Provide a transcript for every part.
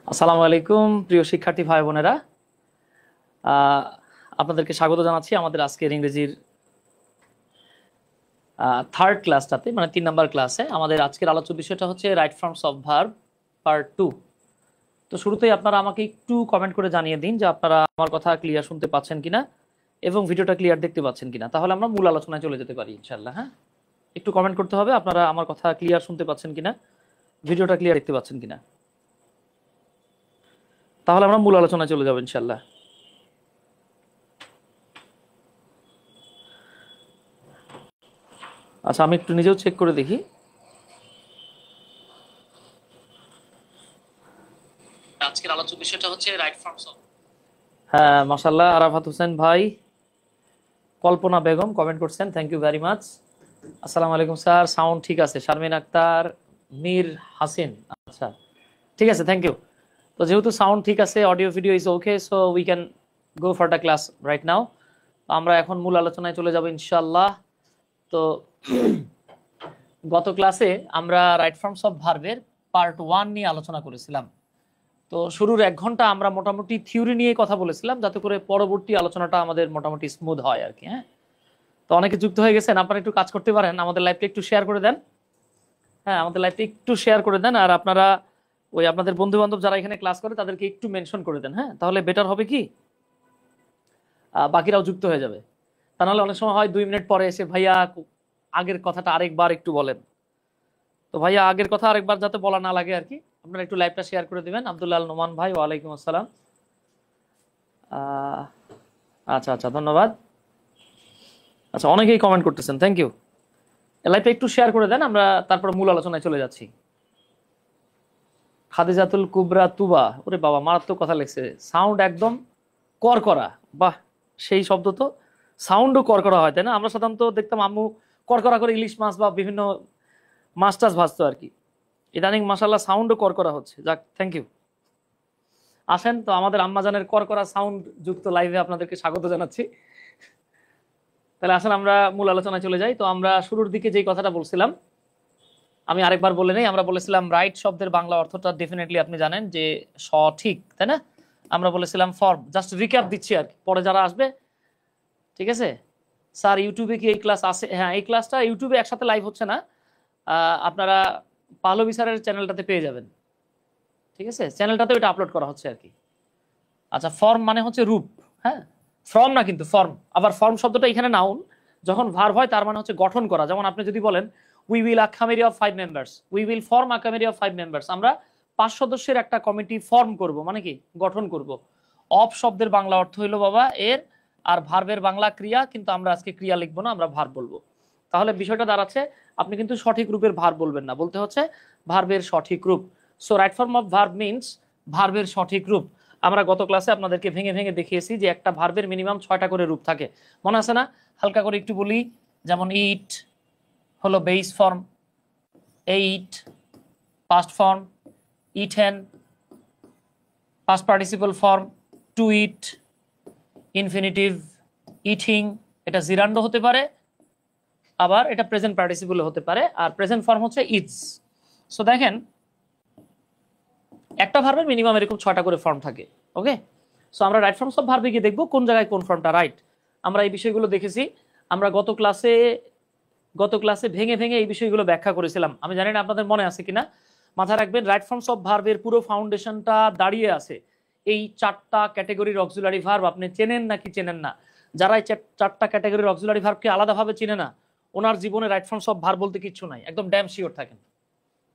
আসসালামু আলাইকুম প্রিয় শিক্ষার্থী ভাই বোনেরা, আহ, আপনাদেরকে স্বাগত জানাচ্ছি আমাদের আজকের ইংরেজির থার্ড ক্লাসটাতে, মানে 3 নম্বর ক্লাসে। আমাদের আজকের আলোচ্য বিষয়টা হচ্ছে right forms of verb part 2। তো শুরুতেই আপনারা আমাকে একটু কমেন্ট করে জানিয়ে দিন যে আপনারা আমার কথা ক্লিয়ার শুনতে পাচ্ছেন কিনা এবং ভিডিওটা ক্লিয়ার দেখতে পাচ্ছেন কিনা, তাহলে আমরা মূল আলোচনায় চলে যেতে পারি ইনশাল্লাহ। হ্যাঁ, একটু কমেন্ট করতে হবে আপনারা আমার কথা ক্লিয়ার শুনতে পাচ্ছেন কিনা, ভিডিওটা ক্লিয়ার দেখতে পাচ্ছেন কিনা, তাহলে আমরা মূল আলোচনায় চলে যাবো ইনশাল্লাহ। আচ্ছা, আমি একটু নিজেও চেক করে দেখি। আজকের আলোচ্য বিষয়টা হচ্ছে রাইট ফর্মস অফ। হ্যাঁ, মাশাআল্লাহ, আরাফাত হোসেন ভাই, কল্পনা বেগম কমেন্ট করছেন, থ্যাংক ইউ ভেরি মাচ। আসসালামু আলাইকুম স্যার, সাউন্ড ঠিক আছে। শারমিন আক্তার, মীর হাসিন, আচ্ছা ঠিক আছে, থ্যাংক ইউ। তো যেহেতু সাউন্ড ঠিক আছে, audio video is okay, so we can go for the class right now. আমরা এখন মূল আলোচনায় চলে যাব ইনশাআল্লাহ। তো গত ক্লাসে আমরা রাইট ফর্মস অফ ভার্বের পার্ট 1 নিয়ে আলোচনা করেছিলাম। তো শুরুর 1 ঘন্টা আমরা মোটামুটি থিওরি নিয়ে কথা বলেছিলাম, যাতে করে পরবর্তী আলোচনাটা আমাদের মোটামুটি স্মুথ হয় আর কি। হ্যাঁ, তো অনেকে যুক্ত হয়ে গেছেন, আপনারা একটু কাজ করতে পারেন, আমাদের লাইভটা একটু শেয়ার করে দেন। হ্যাঁ, আমাদের লাইভটা একটু শেয়ার করে দেন, আর আপনারা ওই আপনাদের বন্ধু বান্ধব যারা এখানে ক্লাস করে তাদেরকে একটু মেনশন করে দেন। হ্যাঁ, তাহলে বেটার হবে কি, বাকিরাও যুক্ত হয়ে যাবে। তা নাহলে অনেক সময় হয় 2 মিনিট পরে এসে ভাইয়া আগের কথাটা আরেকবার একটু বলেন। তো ভাইয়া আগের কথা আরেকবার যাতে বলা না লাগে আর কি, আপনারা একটু লাইভটা শেয়ার করে দিবেন। আব্দুল্লাহ আল নোমান ভাই, ওয়ালাইকুম আসসালাম। আচ্ছা আচ্ছা, ধন্যবাদ। আচ্ছা, অনেকেই কমেন্ট করতেছেন, থ্যাংক ইউ। লাইভটা একটু শেয়ার করে দেন, আমরা তারপর মূল আলোচনায় চলে যাচ্ছি। খাদিজাতুল কুবরা তুবা, ওরে বাবা, মারাত্মক কথা লিখছে, সাউন্ড একদম করকরা। বাহ, সেই শব্দ তো, সাউন্ডও করকরা হয়, তাই না? আমরা সাধারণত দেখতাম আম্মু করকরা করে ইলিশ মাছ বা বিভিন্ন মাছ টাছ ভাজতো আর কি। ইদানিং মাশাল্লাহ সাউন্ডও করকরা হচ্ছে, যাক থ্যাংক ইউ। আসেন, তো আমাদের আম্মাজানের করকরা সাউন্ড যুক্ত লাইভে আপনাদেরকে স্বাগত জানাচ্ছি। তাহলে আসেন আমরা মূল আলোচনায় চলে যাই। তো আমরা শুরুর দিকে যেই কথাটা বলছিলাম, আমি আরেকবার বলে নেই। আমরা বলেছিলাম রাইট শব্দের বাংলা অর্থটা ডেফিনেটলি আপনি জানেন যে সঠিক, তাই না? আমরা বলেছিলাম ফর্ম, জাস্ট রিক্যাপ দিচ্ছি আর কি, পরে যারা আসবে। ঠিক আছে স্যার, ইউটিউবে কি এই ক্লাস আছে? হ্যাঁ, এই ক্লাসটা ইউটিউবে একসাথে লাইভ হচ্ছে না, আপনারা পাহলবি স্যারের চ্যানেলটাতে পেয়ে যাবেন। ঠিক আছে, চ্যানেলটাতে ওইটা আপলোড করা হচ্ছে আর কি। আচ্ছা, ফর্ম মানে হচ্ছে রূপ। হ্যাঁ, ফর্ম না কিন্তু ফর্ম। আবার ফর্ম শব্দটা এখানে নাউন, যখন ভার্ব হয় তার মানে হচ্ছে গঠন করা। যেমন আপনি যদি বলেন we will a committee of 5 members, we will form a committee of 5 members, আমরা 5 সদস্যের একটা কমিটি ফর্ম করব, মানে কি গঠন করব। অফ শব্দের বাংলা অর্থ হইলো বাবা এর, আর ভার্বের বাংলা ক্রিয়া, কিন্তু আমরা আজকে ক্রিয়া লিখবো না, আমরা ভার্ব বলবো। তাহলে বিষয়টা দাঁড়াচ্ছে আপনি কিন্তু সঠিক রূপের ভার্ব বলবেন না, বলতে হচ্ছে ভার্বের সঠিক রূপ। So right form of verb means ভার্বের সঠিক রূপ। আমরা গত ক্লাসে আপনাদেরকে ভেঙে ভেঙে দেখিয়েছি যে একটা ভার্বের মিনিমাম 6টা করে রূপ থাকে, মনে আছে না? হালকা করে একটু বলি, যেমন ইট হলো base form, ate past form, eaten past participle form, to eat infinitive, eating এটা জিরান্ড হতে পারে, আবার এটা প্রেজেন্ট পার্টিসিপল হতে পারে, আর প্রেজেন্ট ফর্ম হচ্ছে ইটস। সো দেখেন, একটা ভার্বের মিনিমাম এরকম 6টা করে ফর্ম থাকে। ওকে, সো আমরা রাইট ফর্মস অফ ভার্বে গিয়ে দেখবো কোন জায়গায় কোন ফর্মটা রাইট। আমরা এই বিষয়গুলো দেখেছি, আমরা গত ক্লাসে ভেঙে ভেঙে এই বিষয়গুলো ব্যাখ্যা করেছিলাম। আমি জানি না আপনাদের মনে আছে কিনা। মাথায় রাখবেন, রাইট ফর্মস অফ ভার্বের পুরো ফাউন্ডেশনটা দাঁড়িয়ে আছে এই 4টা ক্যাটাগরির অক্সিলারি ভার্ব। আপনি চেনেন নাকি চেনেন না? যারা এই 4টা ক্যাটাগরির অক্সিলারি ভার্বকে আলাদাভাবে চিনে না, ওনার জীবনে রাইট ফর্মস অফ ভার্ব বলতে কিচ্ছু নাই, একদম ড্যাম শিওর থাকেন।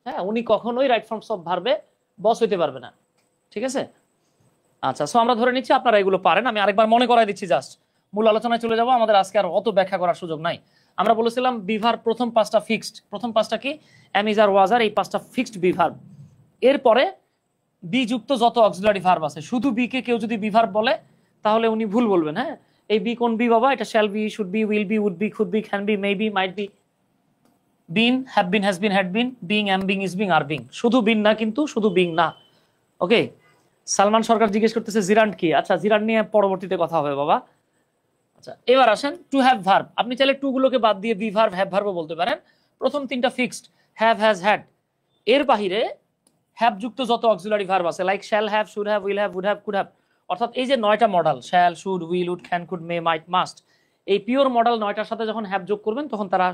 হ্যাঁ, উনি কখনোই রাইট ফর্মস অফ ভার্বে বস হইতে পারবে না। ঠিক আছে, আচ্ছা। সো আমরা ধরে নিচ্ছি আপনারা এগুলো পারেন। আমি আরেকবার মনে করাই দিচ্ছি, জাস্ট মূল আলোচনায় চলে যাব, আমাদের আজকে আর অত ব্যাখ্যা করার সুযোগ নাই। আমরা বলেছিলাম বিভার প্রথম 5টা ফিক্সড। প্রথম 5টা কি? এম, ইজ, আর, ওয়াজ, আর, এই 5টা ফিক্সড বিভার। এরপরে বি যুক্ত যত অক্সিলারি ভার্ব আছে, শুধু বি কে কেউ যদি বিভার্ব বলে তাহলে উনি ভুল বলবেন। হ্যাঁ, এই বি কোন বি বাবা? এটা shall be, should be, will be, would be, could be, can be, may be, might be, been, have been, has been, had been, being, am being, is being, are being. শুধু been না, কিন্তু শুধু being না। ওকে, সালমান সরকার জিজ্ঞেস করতেছে জিরান্ড কি? আচ্ছা, জিরান্ড নিয়ে পরবর্তীতে কথা হবে বাবা। আচ্ছা, এবার আসেন টু হ্যাভ ভার্ব। আপনি চাইলে টু গুলোকে বাদ দিয়ে বি ভার্ব, হ্যাভ ভার্ব বলতে পারেন। প্রথম 3টা ফিক্সড, হ্যাভ, হ্যাজ, হ্যাড। এর বাহিরে হ্যাভ যুক্ত যত অক্সিলারি ভার্ব আছে, like shall have, should have, will have, would have, could have, অর্থাৎ এই যে 9টা modal shall, should, will, would, can, could, may, might, must, এই পিওর মডেল 9টার সাথে যখন হ্যাভ যোগ করবেন তখন তারা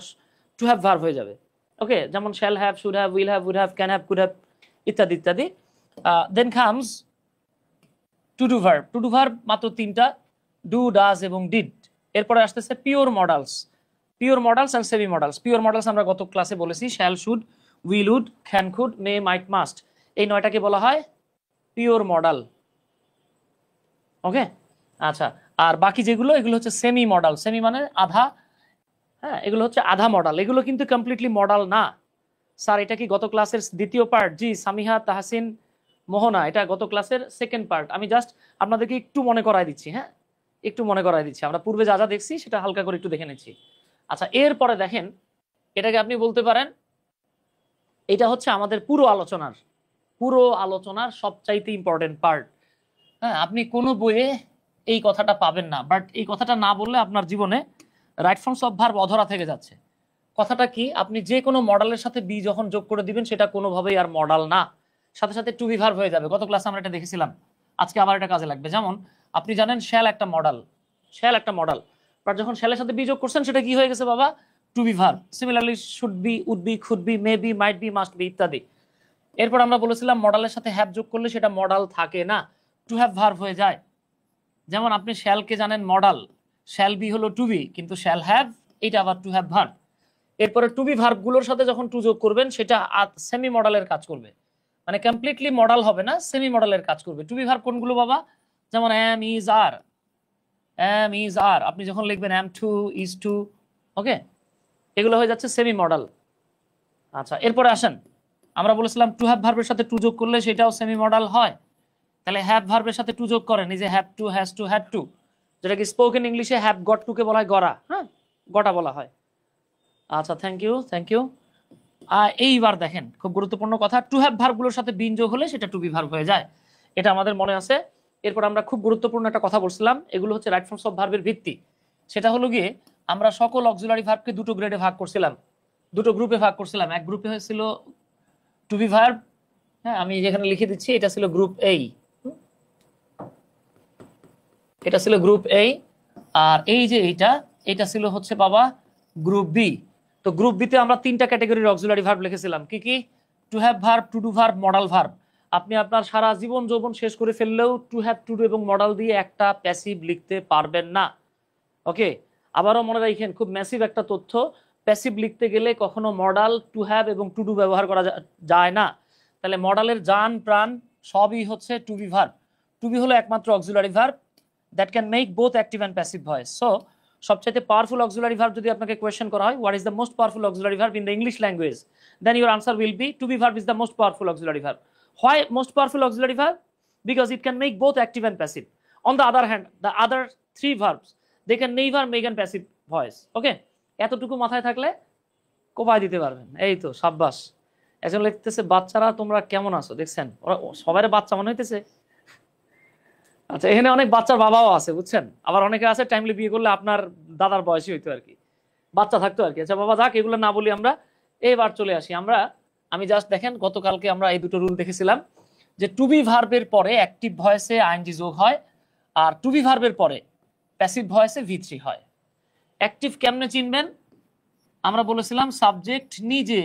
টু হ্যাভ ভার্ব হয়ে যাবে। ওকে, যেমন shall have, should have, will have, would have, can have, could have ইত্যাদি ইত্যাদি। Then comes to do verb. To do verb মাত্র 3টা, ডু, ডাজ এবং ডিড। এরপরে আসতেছে pure modals. Pure modals and semi modals. Pure modals আমরা গত ক্লাসে বলেছি shall, should, will, would, can, could, may, might, must, এই 9টাকে বলা হয় পিওর মডেল। ওকে, আচ্ছা, আর বাকি যেগুলো এগুলো হচ্ছে সেমি মডেল। সেমি মানে আধা, হ্যাঁ, এগুলো হচ্ছে আধা মডেল, এগুলো কিন্তু কমপ্লিটলি মডেল না। স্যার এটা কি গত ক্লাসের দ্বিতীয় পার্ট? জি, সামিহা, তাহসিন, মোহনা, এটা গত ক্লাসের সেকেন্ড পার্ট। আমি জাস্ট আপনাদেরকে একটু মনে করাই দিচ্ছি, হ্যাঁ, একটু মনে করাই দিচ্ছি। আমরা পূর্বে যা যা দেখছি সেটা হালকা করে একটু দেখে নিচ্ছি। আচ্ছা, এরপরে দেখেন, এটাকে আপনি বলতে পারেন এটা হচ্ছে আমাদের পুরো আলোচনার সবচাইতে ইম্পর্টেন্ট পার্ট। হ্যাঁ, আপনি কোনো বইয়ে এই কথাটা পাবেন না, বাট এই কথাটা না বললে আপনার জীবনে রাইট ফর্মস অফ ভার্ব অধরা থেকে যাচ্ছে। কথাটা কি? আপনি যে কোনো মডেলের সাথে বি যখন যোগ করে দিবেন সেটা কোনোভাবেই আর মডেল না, সাথে সাথে টু বি ভার্ব হয়ে যাবে। গত ক্লাসে আমরা এটা দেখেছিলাম, আজকে আবার এটা কাজে লাগবে। যেমন আপনি জানেন শ্যাল একটা মডেল, বাট যখন শ্যালের সাথে বি যোগ করছেন সেটা কি হয়ে গেছে বাবা? To be verb. Similarly should be, would be, could be, may be, might be, must be ইত্যাদি। এরপর আমরা বলেছিলাম মডেলের সাথে হ্যাভ যোগ করলে সেটা মডেল থাকে না, টু হ্যাভ ভার্ব হয়ে যায়। যেমন আপনি শ্যালকে জানেন মডেল, শ্যাল বি হলো টু বি, কিন্তু শ্যাল হ্যাভ এটা আবার টু হ্যাভ ভার্ব। এরপরে টু বি ভার্বগুলোর সাথে যখন টু যোগ করবেন সেটা সেমি মডেলের কাজ করবে, মানে কমপ্লিটলি মডেল হবে না, সেমি মডেলের কাজ করবে। টু বি ভার্ব কোনগুলো বাবা? যেমন অ্যাম, ইজ, আর। অ্যাম, ইজ, আর আপনি যখন লিখবেন অ্যাম টু, ইজ টু, ওকে, এগুলো হয়ে যাচ্ছে সেমি মডেল। আচ্ছা, এরপরে আসেন, আমরা বলেছিলাম টু হ্যাভ ভার্বের সাথে টু যোগ করলে সেটাও সেমি মডেল হয়। তাহলে হ্যাভ ভার্বের সাথে টু যোগ করেন, এই যে have to, has to, had to, যেটাকে স্পোকেন ইংলিশে হ্যাভ গট টু কে বলা হয় গড়া, হ্যাঁ, গটা বলা হয়। আচ্ছা, থ্যাংক ইউ। এইবার দেখেন, খুব গুরুত্বপূর্ণ কথা, টু হ্যাভ ভার্বগুলোর সাথে বিন যোগ হলে সেটা টু বি ভার্ব হয়ে যায়, এটা আমাদের মনে আছে। এরপর আমরা খুব গুরুত্বপূর্ণ একটা কথা বলছিলাম, এগুলো হচ্ছে রাইট ফর্মস অফ ভার্বের ভিত্তি। সেটা হলো গিয়ে আমরা সকল অক্সিলারি ভার্বকে দুটো গ্রেডে ভাগ করছিলাম, দুটো গ্রুপে ভাগ করছিলাম। এক গ্রুপে হয়েছিল টু বি ভার্ব, হ্যাঁ, আমি যেখানে লিখে দিচ্ছি এটা ছিল গ্রুপ এই, এটা ছিল গ্রুপ এই, আর এই যে এটা ছিল হচ্ছে বাবা গ্রুপ বি। তো গ্রুপ বিতে আমরা 3টা ক্যাটাগরির অক্সিলারি ভার্ব লিখেছিলাম। কি কি? To have verb, to do verb, modal verb. আপনি আপনার সারা জীবন যৌবন শেষ করে ফেললেও টু হ্যাভ, টু ডু এবং মডাল দিয়ে একটা প্যাসিভ লিখতে পারবেন না। ওকে, আবারও মনে রাখেন, খুব ম্যাসিভ একটা তথ্য, প্যাসিভ লিখতে গেলে কখনো মডাল, টু হ্যাভ এবং টু ডু ব্যবহার করা যায় না। তাহলে মডালের জান প্রাণ সবই হচ্ছে to be verb. To be হলো একমাত্র auxiliary verb that can make both active and passive voice. So সবচাইতে পাওয়ারফুল অক্সিলারি ভার্ব যদি আপনাকে কোয়েশ্চেন করা হয়, what is the most powerful auxiliary verb in the English language, then your answer will be to be verb is the most powerful auxiliary verb. Why most powerful auxiliary verb? Because it can make both active and passive. On the other hand, the other 3 verbs, they can never make an passive voice. Okay, এতটুকু মাথায় থাকলে কোপায় দিতে পারবেন। এই তো, সাব্বাস। একজন লিখতেছে বাচ্চারা তোমরা কেমন আছো, দেখছেন ওরা সবাই বাচ্চা মনে হইতেছে। আচ্ছা, এখানে অনেক বাচ্চার বাবাও আছে, বুঝছেন, আবার অনেকে আছে টাইমলি বিয়ে করলে আপনার দাদার বয়সী হইতো আর কি, বাচ্চা থাকতো আর কি। আচ্ছা বাবা, যাক, এগুলো না বলি আমরা, এবার চলে আসি আমি জাস্ট দেখেন, গতকালকে আমরা এই দুটো রুল দেখেছিলাম যে টু বি ভার্বের পরে অ্যাক্টিভ ভয়েসে আইএনজি যোগ হয়, আর টু বি ভার্বের পরে প্যাসিভ ভয়েসে ভি3 হয়। অ্যাক্টিভ কেমনে চিনবেন? আমরা বলেছিলাম সাবজেক্ট নিজে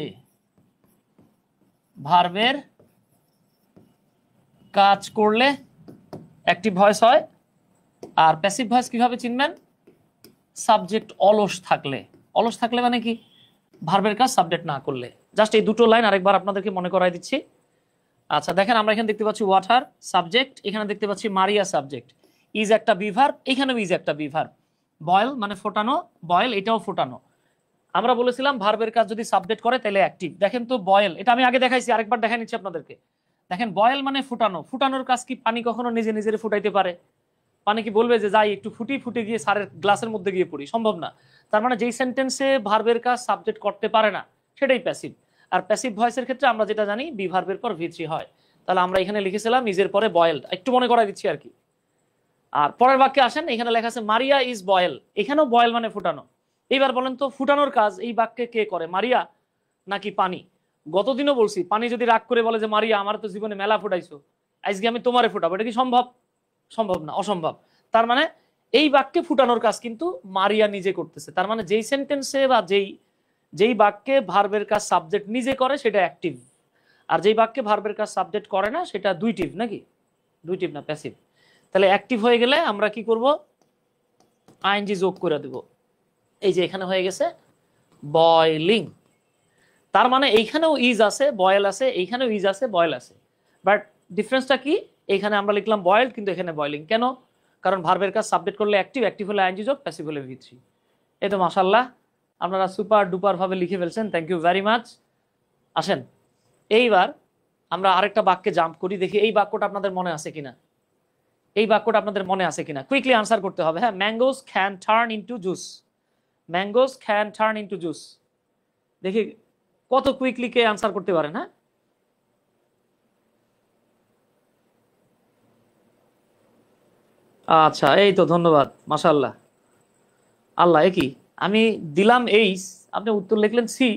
ভার্বের কাজ করলে অ্যাক্টিভ ভয়েস হয়। আর প্যাসিভ ভয়েস কিভাবে চিনবেন? সাবজেক্ট অলস থাকলে মানে কি? ভার্বের কাজ সাবজেক্ট না করলে। জাস্ট এই দুটো লাইন আরেকবার আপনাদেরকে মনে করাই দিচ্ছি। আচ্ছা দেখেন, আমরা এখানে দেখতে পাচ্ছি ওয়াটার সাবজেক্ট, এখানে দেখতে পাচ্ছি মারিয়া সাবজেক্ট, ইজ একটা বি ভার্ব, এখানেও ইজ একটা বি ভার্ব। বয়েল মানে ফোটানো, বয়েল এটাও ফোটানো। আমরা বলেছিলাম ভার্বের কাজ যদি সাবজেক্ট করে তাহলে অ্যাক্টিভ। দেখেন তো বয়েল, এটা আমি আগে দেখাইছি, আরেকবার দেখাই নিচ্ছি আপনাদেরকে। দেখেন বয়েল মানে ফুটানো, ফুটানোর কাজ কি? পানি কখনো নিজে নিজের ফুটাইতে পারে? পানি কি বলবে যে যাই একটু ফুটে গিয়ে সারের গ্লাসের মধ্যে গিয়ে পড়ি? সম্ভব না। তার মানে যেই সেন্টেন্সে ভার্বের কাজ সাবজেক্ট করতে পারে না সেটাই প্যাসিভ। আর প্যাসিভ ভয়েসের ক্ষেত্রে আমরা যেটা জানি বি ভার্বের পর ভি3 হয়। তাহলে আমরা এখানে লিখেছিলাম ইজের পরে বয়েলড, একটু মনে করাই দিচ্ছি আর কি। আর পরের বাক্যে আসেন, এখানে লেখা আছে মারিয়া ইজ বয়েল, এখানেও বয়েল মানে ফুটানো। এইবার বলেন তো ফুটানোর কাজ এই বাক্যে কে করে, মারিয়া নাকি পানি? গতদিনও বলছি, পানি যদি রাগ করে বলে যে মারিয়া আমার তো জীবনে মেলা ফুটাইছো, আজকে আমি তোমারে ফুটাবো, এটা কি সম্ভব? সম্ভব না, অসম্ভব। তার মানে এই বাক্যে ফুটানোর কাজ কিন্তু মারিয়া নিজে করতেছে। তার মানে যেই সেন্টেন্সে বা যেই যেই বাক্যে ভার্বের কাজ সাবজেক্ট নিজে করে সেটা অ্যাক্টিভ, আর যেই বাক্যে ভার্বের কাজ সাবজেক্ট করে না সেটা দুইটিভ, নাকি? দুইটিভ না, প্যাসিভ। তাহলে অ্যাক্টিভ হয়ে গেলে আমরা কি করব? আইএনজি যোগ করে দেব। এই যে এখানে হয়ে গেছে বয়লিং। তার মানে এইখানেও ইজ আছে, বয়েল আছে, এইখানেও ইজ আছে, বয়েল আছে, বাট ডিফারেন্সটা কি? এখানে আমরা লিখলাম বয়েলড, কিন্তু এখানে বয়লিং। কেন? কারণ ভার্বের কাজ সাবজেক্ট করলে অ্যাক্টিভ, অ্যাক্টিভ হলে আইএনজি যোগ, প্যাসিভ হলে ভি3। এই তো মাশাআল্লাহ, আপনারা সুপার ডুপার ভাবে লিখে ফেলছেন, থ্যাংক ইউ ভেরি মাচ। আসেন এইবার আমরা আরেকটা বাক্যে জাম্প করি, দেখি এই বাক্যটা আপনাদের মনে আছে কিনা। এই বাক্যটা আপনাদের মনে আছে কিনা কুইকলি আনসার করতে হবে। হ্যাঁ, mangoes can turn into juice. Mangoes can turn into juice. দেখি কত কুইকলি কে আনসার করতে পারেন। হ্যাঁ, আচ্ছা, এই তো, ধন্যবাদ, মাশাআল্লাহ। আল্লাহ, এ কি, আমি দিলাম এইচ, আপনি উত্তর লিখলেন সি।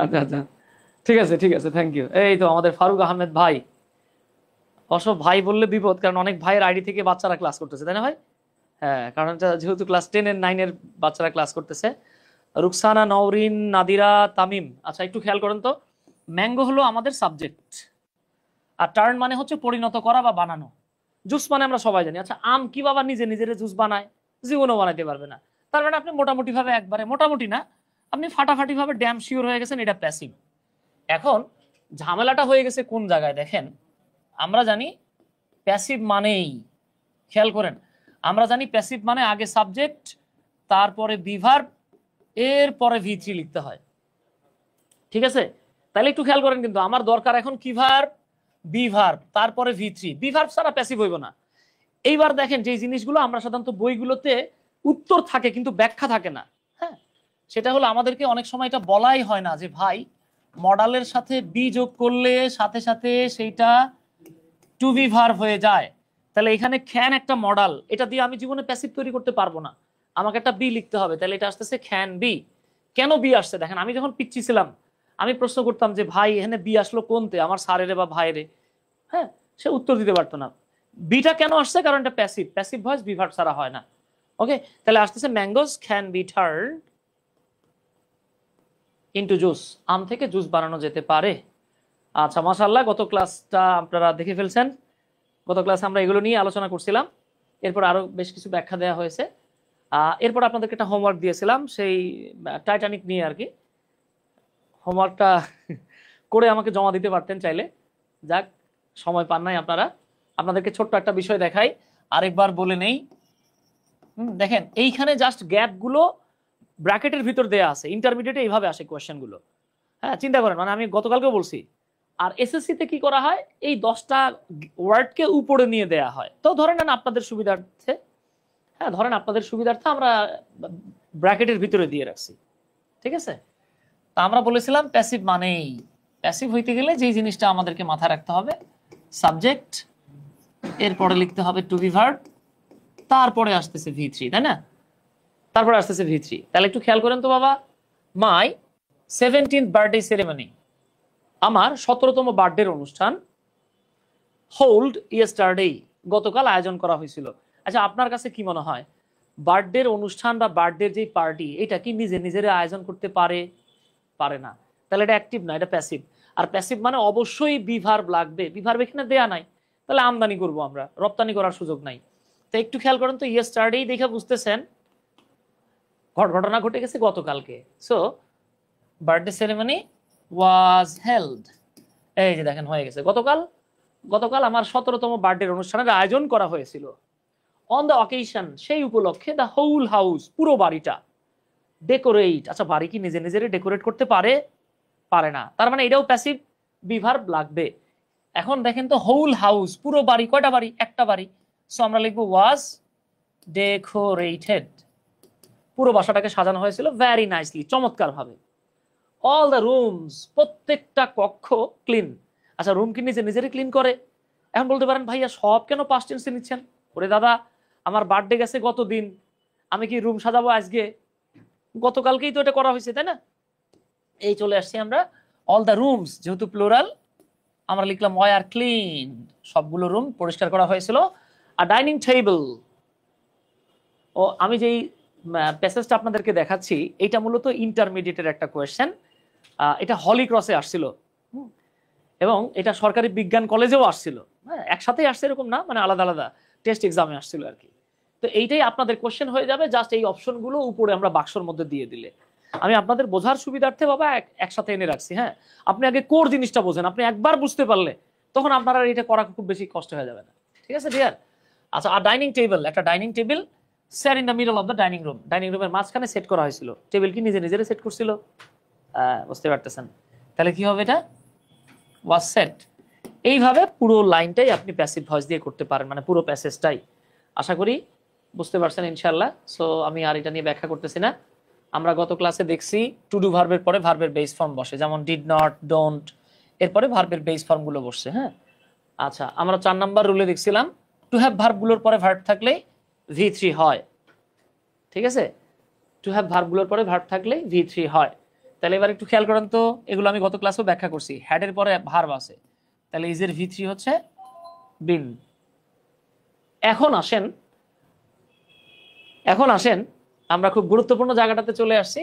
আচ্ছা আচ্ছা, ঠিক আছে ঠিক আছে, থ্যাংক ইউ। এই তো আমাদের ফারুক আহমেদ ভাই। অবশ্য ভাই বললে বিপদ, কারণ অনেক ভাইয়ের আইডি থেকে বাচ্চারা ক্লাস করতেছে, তাই না ভাই? হ্যাঁ, কারণ এটা যেহেতু ক্লাস 10 এর 9 এর বাচ্চারা ক্লাস করতেছে। রুকসানা, নওরিন, নাদিরা, তামিম। আচ্ছা, একটু খেয়াল করেন তো, ম্যাঙ্গো হলো আমাদের সাবজেক্ট, আর টার্ন মানে হচ্ছে পরিণত করা বা বানানো। জুস মানে আমরা সবাই জানি। আচ্ছা, আম কি বাবা নিজে নিজের জুস বানায়? জীবনও বানাইতে পারবে না। তার মানে আপনি মোটামুটি ভাবে, একবারে মোটামুটি না, আপনি ফাটাফাটি ভাবে ড্যাম শিওর হয়ে গেছেন এটা প্যাসিভ। এখন ঝামেলাটা হয়ে গেছে কোন জায়গায় দেখেন। আমরা জানি প্যাসিভ মানেই, খেয়াল করেন, আমরা জানি প্যাসিভ মানে আগে সাবজেক্ট, তারপরে বিভার্ব, এরপরে ভি3 লিখতে হয়। ঠিক আছে? তাহলে একটু খেয়াল করেন, কিন্তু আমার দরকার এখন কি ভার্ব, বিভার্ব, তারপরে ভি3। বিভার্ব ছাড়া প্যাসিভ হইব না। এইবার দেখেন, যে জিনিসগুলো আমরা সাধারণত বইগুলোতে উত্তর থাকে কিন্তু ব্যাখ্যা থাকে না, হ্যাঁ, সেটা হলো আমাদেরকে অনেক সময় এটা বলাই হয় না যে ভাই মডালের সাথে বি যোগ করলে সাথে সাথে সেইটা টু বি ভার্ব হয়ে যায়। তাহলে এখানে ক্যান একটা মডাল, এটা দিয়ে আমি জীবনে প্যাসিভ তৈরি করতে পারবো না, আমাকে একটা বি লিখতে হবে। তাহলে এটা আসতেছে ক্যান বি। কেন বি আসছে দেখেন, আমি যখন পিচ্ছি ছিলাম আমি প্রশ্ন করতাম যে ভাই এখানে বি আসলো কোনতে, আমার স্যারেরে বা ভাইরে? হ্যাঁ, সে উত্তর দিতে পারতো না। বিটা কেন আসছে? কারণ এটা প্যাসিভ, প্যাসিভ ভয়েস বিভার্ব ছাড়া হয় না। ওকে, তাহলে আসতেছে mangoes can be turned into juice. আম থেকে জুস বানানো যেতে পারে। আচ্ছা, মাশাআল্লাহ, গত ক্লাসটা আপনারা দেখে ফেলছেন। গত ক্লাসে আমরা এগুলো নিয়ে আলোচনা করছিলাম, এরপর আরো বেশ কিছু ব্যাখ্যা দেওয়া হয়েছে। এরপর আপনাদেরকে একটা হোমওয়ার্ক দিয়েছিলাম সেই টাইটানিক নিয়ে আর কি। হোমওয়ার্কটা করে আমাকে জমা দিতে পারতেন চাইলে। যাক, সময় পান নাই আপনারা। আপনাদেরকে ছোট্ট একটা বিষয় দেখাই, আরেকবার বলে নেই। দেখেন এইখানে জাস্ট গ্যাপগুলো ব্র্যাকেটের ভিতর দেয়া আছে। ইন্টারমিডিয়েটে এইভাবে আসে কোয়েশ্চেনগুলো। হ্যাঁ, চিন্তা করেন, মানে আমি গতকালকেও বলছি। আর এসএসসিতে কি করা হয়, এই 10টা ওয়ার্ডকে উপরে নিয়ে দেয়া হয়। তো ধরে নেন আপনাদের সুবিধার্থে, হ্যাঁ ধরেন আপনাদের সুবিধার্থে আমরা ব্র্যাকেটের ভিতরে দিয়ে রাখছি, ঠিক আছে? তা আমরা বলেছিলাম প্যাসিভ মানেই, প্যাসিভ হইতে গেলে যেই জিনিসটা আমাদেরকে মাথায় রাখতে হবে, সাবজেক্ট, এরপরে লিখতে হবে টু বি ভার্ব, তারপরে আসতেছে ভি3, তাই না? তারপরে আসতেছে ভি3। তাহলে একটু খেয়াল করেন তো বাবা, মাই 17th বার্থডে সেরেমনি, আমার 17তম বার্থডের অনুষ্ঠান, হোল্ড ইয়েস্টারডে, গতকাল আয়োজন করা হয়েছিল। আচ্ছা, আপনার কাছে কি মনে হয় বার্থডের অনুষ্ঠান বা বার্থডের যে পার্টি, এটা কি নিজে নিজের আয়োজন করতে পারে? পারে না। তাহলে এটা অ্যাক্টিভ না, এটা প্যাসিভ। আর প্যাসিভ মানে অবশ্যই বিভার্ব লাগবে, বিভার্ব এখানে দেয়া নাই, তাহলে আমদানি করব আমরা, রপ্তানি করার সুযোগ নাই। তো একটু খেয়াল করেন তো, ইয়েস্টারডেই দেখে বুঝতেছেন ঘটনা ঘটে গেছে গতকালকে। So birthday ceremony was held, এই যে দেখেন হয়ে গেছে গতকাল। গতকাল আমার 17তম বার্থডের অনুষ্ঠানের আয়োজন করা হয়েছিল। অন দ্য অকেশন, সেই উপলক্ষে, দ্য হোল হাউস, পুরো বাড়িটা, ডেকোরেট। আচ্ছা, বাড়ি কি নিজে নিজের ডেকোরেট করতে পারে? পারে না। তার মানে এটাও প্যাসিভ, বিভার্ব লাগবে। এখন দেখেন তো, হোল হাউস, পুরো বাড়ি, কয়টা বাড়ি? একটা বাড়ি। সো আমরা লিখবো ওয়াজ ডেকোরেটেড, পুরো বাসাটাকে সাজানো হয়েছিল ভেরি নাইসলি, চমৎকার ভাবে। অল দ্য রুমস, প্রত্যেকটা কক্ষ ক্লিন। আচ্ছা, রুম কি নিজে নিজেরই ক্লিন করে? এখন বলতে পারেন ভাইয়া সব কেন পাস্ট টেন্সে নিচ্ছেন? ওরে দাদা, আমার বার্থডে গেছে গত দিন, আমি কি রুম সাজাবো আজকে? গতকালকেই তো এটা করা হয়েছে, তাই না? এই চলে আসছি আমরা। অল দ্য রুমস, যেহেতু প্লুরাল আমরা লিখলাম ওয়ার ক্লিন, সবগুলো রুম পরিষ্কার করা হয়েছিল। আর ডাইনিং টেবিল, ও আমি যেই প্যাসেজটা আপনাদেরকে দেখাচ্ছি এটা মূলত ইন্টারমিডিয়েটের একটা কোয়েশ্চেন। এটা হলি ক্রসে আসছিল এবং এটা সরকারি বিজ্ঞান কলেজেও আসছিল। হ্যাঁ, একসাথেই আসছে এরকম না, মানে আলাদা আলাদা টেস্ট এক্সামে আসছিল আর কি। তো এইটাই আপনাদের কোয়েশ্চেন হয়ে যাবে, জাস্ট এই অপশনগুলো উপরে আমরা বাক্সর মধ্যে দিয়ে দিলে। আমি আপনাদের বোঝার সুবিধার্থে বাবা একসাথে এনে রাখছি। হ্যাঁ, আপনি আগে কোর জিনিসটা বোঝেন, আপনি একবার বুঝতে পারলে তখন আপনার আর এটা করা খুব বেশি কষ্ট হয়ে যাবে না। ঠিক আছে ডিয়ার? আচ্ছা, আর ডাইনিং টেবিল, একটা dining table sir in the middle of the dining room, dining রুমের মাঝখানে সেট করা হয়েছিল। টেবিল কি নিজে নিজেরে সেট করছিল? বুঝতে পারতেছেন? তাহলে কি হবে এটা? Was set. এইভাবে পুরো লাইনটাই আপনি প্যাসিভ ভয়েস দিয়ে করতে পারেন, মানে পুরো প্যাসেজটাই। আশা করি বুঝতে পারছেন ইনশাল্লাহ। সো আমি আর এটা নিয়ে ব্যাখ্যা করতেছি না। আমরা গত ক্লাসে দেখছি টু ডু ভার্বের পরে ভার্বের বেস ফর্ম বসে, যেমন ডিড নট, ডোন্ট, এরপরে ভার্বের বেস ফর্মগুলো বসছে। হ্যাঁ, আচ্ছা, আমরা 4 নাম্বার রুলে দেখছিলাম টু হ্যাভ ভার্বগুলোর পরে ভার্ব থাকলে V3 হয়। ঠিক আছে, টু হ্যাভ ভার্বগুলোর পরে ভার্ব থাকলে V3 হয়। তাহলে এবার একটু খেয়াল করেন তো, এগুলো আমি গত ক্লাসেও ব্যাখ্যা করছি। হ্যাডের পরে ভার্ব আছে, তাহলে ইজের V3 হচ্ছে বিন। এখন আসেন আমরা খুব গুরুত্বপূর্ণ জায়গাটাতে চলে আসছি।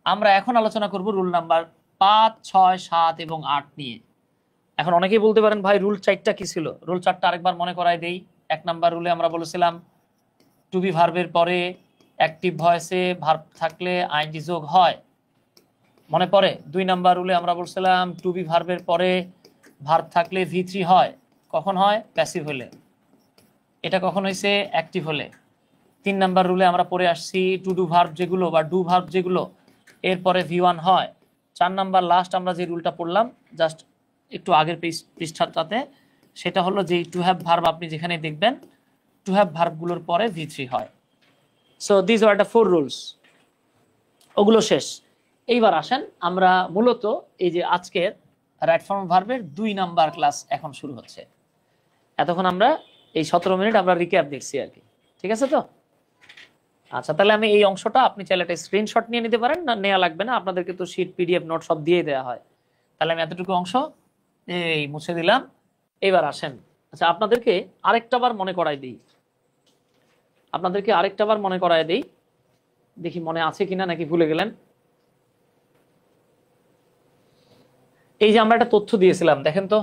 আমরা এখন আলোচনা করব রুল নাম্বার 5, 6, 7 এবং 8 নিয়ে। এখন অনেকেই বলতে পারেন ভাই রুল 4টা কি ছিল? রুল 4টা আরেকবার মনে করাই দেই। 1 নাম্বার রুলে আমরা বলেছিলাম টু বি ভার্বের পরে অ্যাক্টিভ ভয়েসে ভার্ব থাকলে আইএনজি যোগ হয়, মনে পড়ে? 2 নাম্বার রুলে আমরা বলছিলাম টু বি ভার্বের পরে ভার্ব থাকলে V3 হয়। কখন হয়? প্যাসিভ হলে। এটা কখন হয়েছে? অ্যাক্টিভ হলে। 3 নাম্বার রুলে আমরা পড়ে আসছি টু ডু ভার্ব যেগুলো বা ডু ভার্ব যেগুলো এরপরে V1 হয়। 4 নাম্বার লাস্ট আমরা যে রুলটা পড়লাম জাস্ট একটু আগের পৃষ্ঠাটাতে, সেটা হলো যে টু হ্যাভ ভার্ব আপনি যেখানে দেখবেন টু হ্যাভ ভার্বগুলোর পরে V3 হয়। So this are the 4 rules, ওগুলো শেষ। এইবার আসেন আমরা মূলত এই যে আজকের রাইট ফর্ম ভার্বের 2 নাম্বার ক্লাস এখন শুরু হচ্ছে। এতক্ষণ আমরা এই 17 মিনিট আমরা রিক্যাপ দেখছি আর কি। ঠিক আছে তো? আচ্ছা, তাহলে আমি এই অংশটা আপনি চাইলে একটা স্ক্রিনশট নিয়ে নিতে পারেন, না নেওয়া লাগবে না, আপনাদেরকে তো শিট পিডিএফ নোট সব দিয়ে দেওয়া হয়। তাহলে আমি এতটুকু অংশ এই মুছে দিলাম। এবার আসেন, আচ্ছা আপনাদেরকে আরেকটাবার মনে করাই দিই, দেখি মনে আছে কিনা নাকি ভুলে গেলেন। এই যে আমরা একটা তথ্য দিয়েছিলাম, দেখেন তো,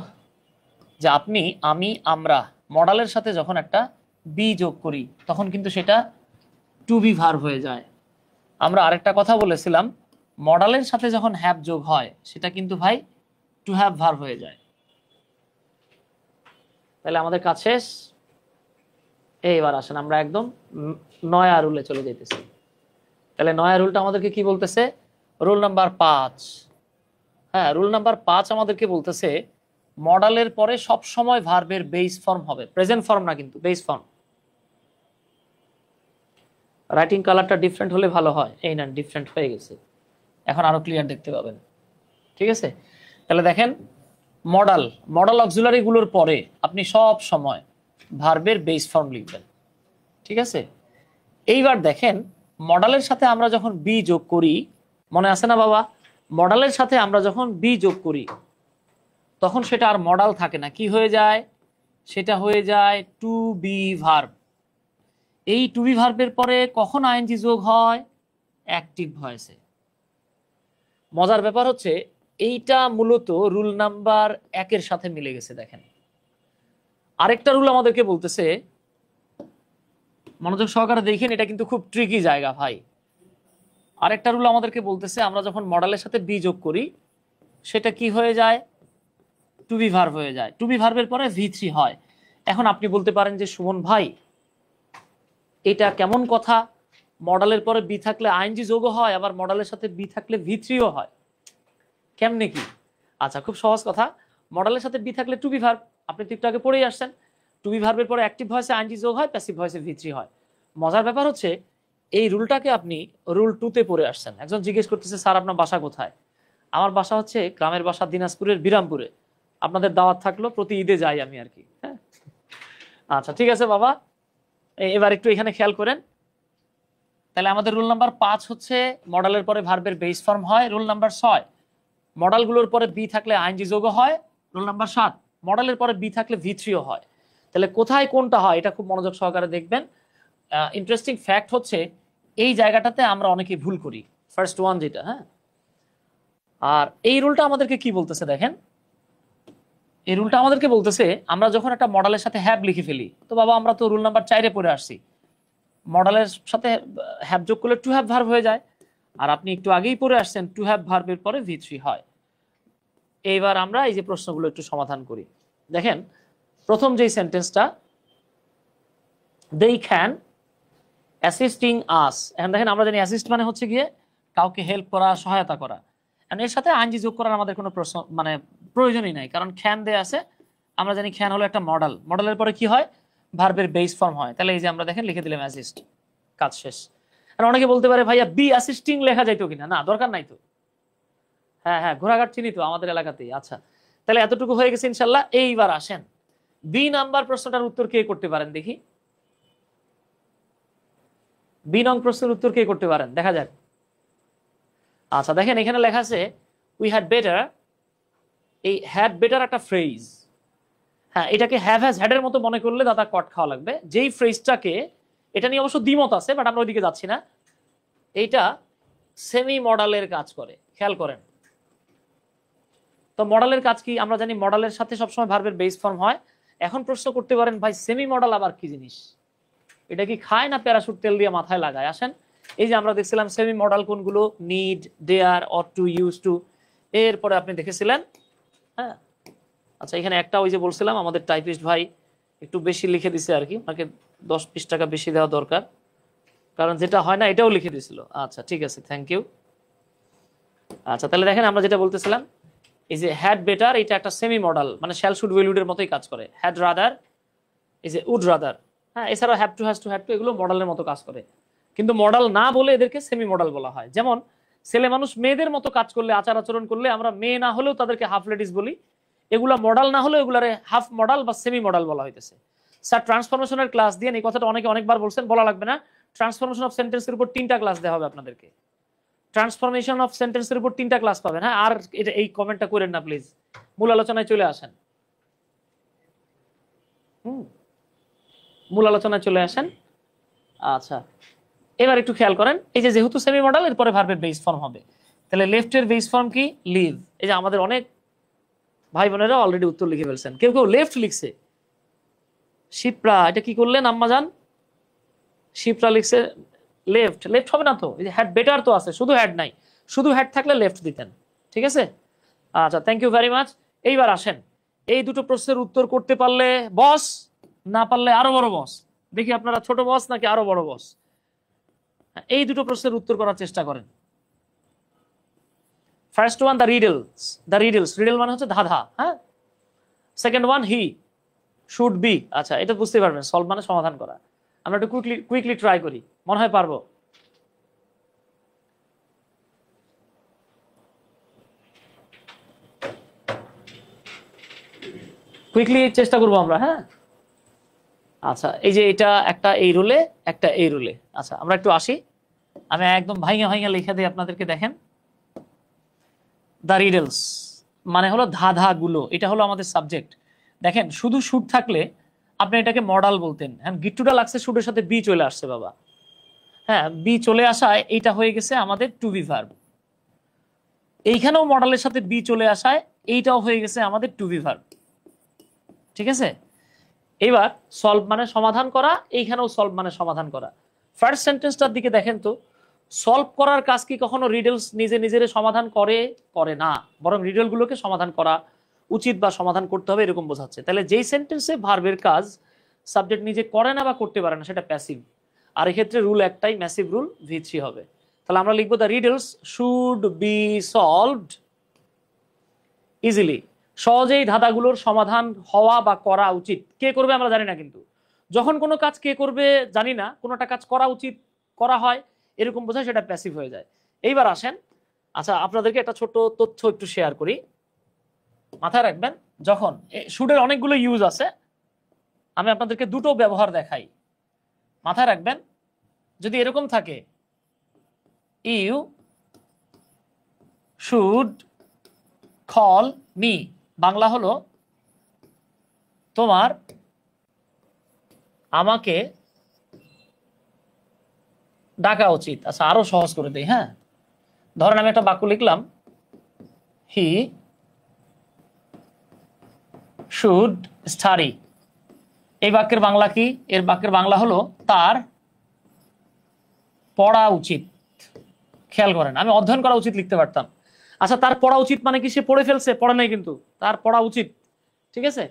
যে আপনি, আমি, আমরা মডালের সাথে যখন একটা বি যোগ করি তখন কিন্তু সেটা টু বি ভার্ব হয়ে যায়। আমরা আরেকটা কথা বলেছিলাম, মডালের সাথে যখন হ্যাভ যোগ হয় সেটা কিন্তু ভাই টু হ্যাভ ভার্ব হয়ে যায়। তাহলে আমাদের কাজ শেষ। এইবার আসেন আমরা একদম নয়া রুলে চলে যেতেছি। তাহলে নয়া রুলটা আমাদেরকে কি বলতেছে? Rule number 5। হ্যাঁ, রুল নাম্বার 5 আমাদেরকে বলতেছে মডালের পরে সব সময় ভার্বের বেস ফর্ম হবে, প্রেজেন্ট ফর্ম না কিন্তু বেস ফর্ম। রাইটিং কালারটা ডিফারেন্ট হলে ভালো হয়। এই না, ডিফারেন্ট হয়ে গেছে, এখন আরো ক্লিয়ার দেখতে পাবেন। ঠিক আছে, তাহলে দেখেন মডাল অক্সিলারি গুলোর পরে আপনি সব সময় ভার্বের বেস ফর্ম লিখবেন। ঠিক আছে, এইবার দেখেন মডালের সাথে আমরা যখন বি যোগ করি, মনে আছে না বাবা? মডালের সাথে আমরা যখন বি যোগ করি তখন সেটা আর মডাল থাকে না, কি হয়ে যায়? সেটা হয়ে যায় টু বি ভার্ব। এই টু বি ভার্বের পরে কখন আইএনজি যোগ হয়? অ্যাক্টিভ ভয়েসে। মজার ব্যাপার হচ্ছে এইটা মূলত রুল নাম্বার 1 সাথে মিলে গেছে। দেখেন আরেকটা রুল আমাদেরকে বলতেছে, মনোযোগ সহকারে দেখেন, এটা কিন্তু খুব ট্রিকি জায়গা ভাই। আরেকটা রুল আমাদেরকে বলতেছে আমরা যখন মডালের সাথে বি যোগ করি সেটা কি হয়ে যায়? টু বি ভার্ব হয়ে যায়। টু বি ভার্বের পরে V3 হয়। এখন আপনি বলতে পারেন যে সুমন ভাই এটা কেমন কথা? মডালের পরে বি থাকলে আইএনজি যোগও হয়, আবার মডালের সাথে বি থাকলে V3ও হয়, কেমনে কি? আচ্ছা, খুব সহজ কথা। মডালের সাথে বি থাকলে টু বি ভার্ব, আপনি তো একটু আগে পড়েই আসছেন। টু বি ভার্বের পরে অ্যাক্টিভ ভয়েসে আইএনজি যোগ হয়, প্যাসিভ ভয়েসে V3 হয়। মজার ব্যাপার হচ্ছে এই রুলটাকে আপনি রুল 2তে পড়ে আসছেন। একজন জিজ্ঞেস করতেছে স্যার আপনার বাসা কোথায়? আমার বাসা হচ্ছে গ্রামের বাসা দিনাজপুরের বিরামপুরে। আপনাদের দাওয়াত থাকলো, প্রতি ঈদে যাই আমি আর কি। হ্যাঁ, আচ্ছা ঠিক আছে বাবা, এবার একটু এখানে খেয়াল করেন। তাহলে আমাদের রুল নাম্বার 5 হচ্ছে মডালের পরে ভার্বের বেস ফর্ম হয়। রুল নাম্বার 6, মডেলগুলোর পরে বি থাকলে আইএনজি যোগও হয়, রুল নাম্বার 7 মডেলের পরে বি থাকলে ভি3ও হয়। তাহলে কোথায় কোনটা হয় এটা খুব মনোযোগ সহকারে দেখবেন। ইন্টারেস্টিং ফ্যাক্ট হচ্ছে এই জায়গাটাতে আমরা অনেকেই ভুল করি, ফার্স্ট ওয়ান যেটা। হ্যাঁ, আর এই রুলটা আমাদেরকে কি বলতেছে দেখেন, এই রুলটা আমাদেরকে বলতেছে আমরা যখন একটা মডেলের সাথে হ্যাভ লিখে ফেলি, তো বাবা আমরা তো রুল নাম্বার 4-এ পড়ে আসছি, মডেলের সাথে হ্যাভ যোগ করলে টু হ্যাভ ভার্ব হয়ে যায়। আর আপনি একটু আগেই পড়ে আসছেন টু হ্যাভ ভার্বের পরে ভি3 হয়। এইবার আমরা এই যে প্রশ্নগুলো একটু সমাধান করি। দেখেন প্রথম যেই সেন্টেন্সটা, they can অ্যাসিস্টিং আস, এখন দেখেন আমরা জানি অ্যাসিস্ট মানে হচ্ছে গিয়ে কাউকে হেল্প করা, সহায়তা করা। এর সাথে আইনজি যোগ করার আমাদের কোনো প্রশ্ন মানে প্রয়োজনই নাই, কারণ খ্যান দেয়া আছে। আমরা জানি খ্যান হলো একটা মডেল, মডেলের পরে কি হয়, ভার্বের বেস ফর্ম হয়। তাহলে এই যে আমরা দেখেন লিখে দিলাম অ্যাসিস্ট, কাজ শেষ। আর অনেকে বলতে পারে ভাইয়া বি অ্যাসিস্টিং লেখা যাইতো কিনা, না দরকার নাই তো। হ্যাঁ হ্যাঁ, ঘোড়াঘাট চিনি তো আমাদের এলাকাতেই। আচ্ছা, তাহলে এতটুকু হয়ে গেছে ইনশাল্লাহ। এইবার আসেন বি নাম্বার প্রশ্নটার উত্তর কে করতে পারেন দেখি। বি নং প্রশ্নের উত্তর কে করতে পারেন দেখা যাক। আচ্ছা দেখেন এখানে লেখা আছে উই হ্যাড বেটার। এই হ্যাড বেটার একটা ফ্রেজ, হ্যাঁ এটাকে হ্যাভ হ্যাজ হ্যাড এর মতো মনে করলে দাদা কট খাওয়া লাগবে। যেই ফ্রেজটাকে, এটা নিয়ে অবশ্য দ্বিমত আছে বাট আমরা ওইদিকে যাচ্ছি না, এইটা সেমি মডেলের কাজ করে, খেয়াল করেন। তো মডেলের কাজ কি আমরা জানি, মডেলের সাথে সবসময় ভার্বের বেস ফর্ম হয়। এখন প্রশ্ন করতে পারেন ভাই সেমি মডেল আবার কি জিনিস, এটা কি খায় না প্যারাশুট তেল দিয়ে মাথায় লাগায়? আসেন এই যে আমরা দেখছিলাম সেমি মডেল কোনগুলো, need, dare, ought to, use to. এরপরে আপনি দেখেছিলেন, হ্যাঁ আচ্ছা এখানে একটা ওই যে বলছিলাম আমাদের টাইপিস্ট ভাই একটু বেশি লিখে দিছে আর কি, ওনাকে 10-20 টাকা বেশি দেওয়া দরকার, কারণ যেটা হয় না এটাও লিখে দিয়েছিল। আচ্ছা ঠিক আছে, থ্যাংক ইউ। আচ্ছা তাহলে দেখেন আমরা যেটা বলতেছিলাম, এই যে হ্যাড বেটার এটা একটা সেমি মডেল, মানে শ্যাল শুড উইল উড এর মতোই কাজ করে। হ্যাড রাদার, এই যে উড রাদার, হ্যাঁ এছাড়াও have to, has to, had to, এগুলো মডেলের মতো কাজ করে। কিন্তু মডেল না বলে এদেরকে সেমি মডেল বলা হয়। যেমন ছেলে মানুষ মেয়েদের মতো কাজ করলে, আচার আচরণ করলে আমরা মেয়ে না হলেও তাদেরকে হাফ লেডিস বলি। এগুলা মডেল না হলেও এগুলারে হাফ মডেল বা সেমি মডেল বলা হইতেছে। স্যার ট্রান্সফরমেশনের ক্লাস দিয়ে এই কথাটা অনেকে অনেকবার বলছেন, বলা লাগবে না। ট্রান্সফরমেশন অফ সেন্টেন্সের উপর 3টা ক্লাস দেওয়া হবে আপনাদেরকে। ট্রান্সফরমেশন অফ সেন্টেন্সের উপর 3টা ক্লাস পাবেন। হ্যাঁ, আর এটা এই কমেন্টটা করেন না প্লিজ, মূল আলোচনায় চলে আসেন। মূল আলোচনায় চলে আসেন। আচ্ছা এবার একটু খেয়াল করেন, এই যে যেহেতু সেমি মডেল এরপরে ভার্বের বেস ফর্ম হবে, তাহলে লেফটের বেস ফর্ম কি, লিভ। এই যে আমাদের অনেক ভাই বোনেরা অলরেডি উত্তর লিখে ফেলছেন, কেউ কেউ লেফট লিখছে। শিপ্রা এটা কি করলেন আম্মা জান, শিপ্রা লিখছে লেফট। লেফট হবে না তো, এই যে হ্যাড বেটার তো আছে, শুধু হ্যাড নাই, শুধু হ্যাড থাকলে লেফট দিতেন। ঠিক আছে, আচ্ছা থ্যাংক ইউ ভেরি মাচ। এইবার আসেন এই দুটো প্রশ্নের উত্তর করতে পারলে বস, না পারলে আরো বড় বস। দেখি আপনারা ছোট বস নাকি আরো বড় বস। এই দুটো প্রশ্নের উত্তর করার চেষ্টা করেন। First one the riddles, the riddles, riddle মানে হচ্ছে ধাঁধা। হ্যাঁ, second one he should be. আচ্ছা এটা বুঝতে পারবেন, সলভ মানে সমাধান করা। আমরা একটু কুইকলি ট্রাই করি, মনে হয় পারবো। কুইকলি চেষ্টা করবো আমরা। হ্যাঁ আচ্ছা এই যে এটা একটা এই রুলে, একটা এই রুলে। আচ্ছা আমরা একটু আসি, আমি একদম ভাইঙা ভাইঙা লিখে দিই আপনাদেরকে। দেখেন দ্য রিডলস মানে হলো ধাঁধা গুলো, এটা হলো আমাদের সাবজেক্ট। দেখেন শুধু শুড থাকলে আপনি এটাকে মডেল বলতেন। হ্যাঁ গিট্টুটা লাগছে শুডের সাথে বি চলে আসছে বাবা। হ্যাঁ বি চলে আসায় এইটা হয়ে গেছে আমাদের টু বি ভার্ব। এইখানেও মডেলের সাথে বি চলে আসায় এইটাও হয়ে গেছে আমাদের টু বি ভার্ব। ঠিক আছে, এবার সলভ মানে সমাধান করা, এইখানেও সলভ মানে সমাধান করা। ফার্স্ট সেন্টেন্সটার দিকে দেখেন তো, সলভ করার কাজ কি কখনো রিডলস নিজে নিজের সমাধান করে? করে না, বরং রিডলগুলোকে সমাধান করা উচিত বা সমাধান করতে হবে এরকম বোঝাচ্ছে। তাহলে যেই সেন্টেন্সে ভার্বের কাজ সাবজেক্ট নিজে করে না বা করতে পারে না সেটা প্যাসিভ। আর এক্ষেত্রে রুল একটাই, ম্যাসিভ রুল, ভি3 হবে। তাহলে আমরা লিখবো the riddles should be solved easily, সহজেই ধাঁধাগুলোর সমাধান হওয়া বা করা উচিত। কে করবে আমরা জানি না, কিন্তু যখন কোনো কাজ কে করবে জানি না, কোনোটা কাজ করা উচিত, করা হয় এরকম বোঝায়, সেটা প্যাসিভ হয়ে যায়। এইবার আসেন, আচ্ছা আপনাদেরকে একটা ছোট তথ্য একটু শেয়ার করি, মাথায় রাখবেন। যখন শুডের অনেকগুলো ইউজ আছে, আমি আপনাদেরকে দুটো ব্যবহার দেখাই, মাথায় রাখবেন। যদি এরকম থাকে you should call me, Bangla হলো তোমার আমাকে ডাকা উচিত। আচ্ছা আরো সহজ করে দেই, হ্যাঁ, ধরেন আমি একটা বাক্য লিখলাম, হি শুড স্টাডি। এই বাক্যের বাংলা কি? এর বাক্যের বাংলা হলো তার পড়া উচিত। খেয়াল করেন, আমি অধ্যয়ন করা উচিত লিখতে পারতাম। আচ্ছা তার পড়া উচিত মানে কি? সে পড়ে ফেলছে? পড়ে নাই কিন্তু, তার পড়া উচিত। ঠিক আছে।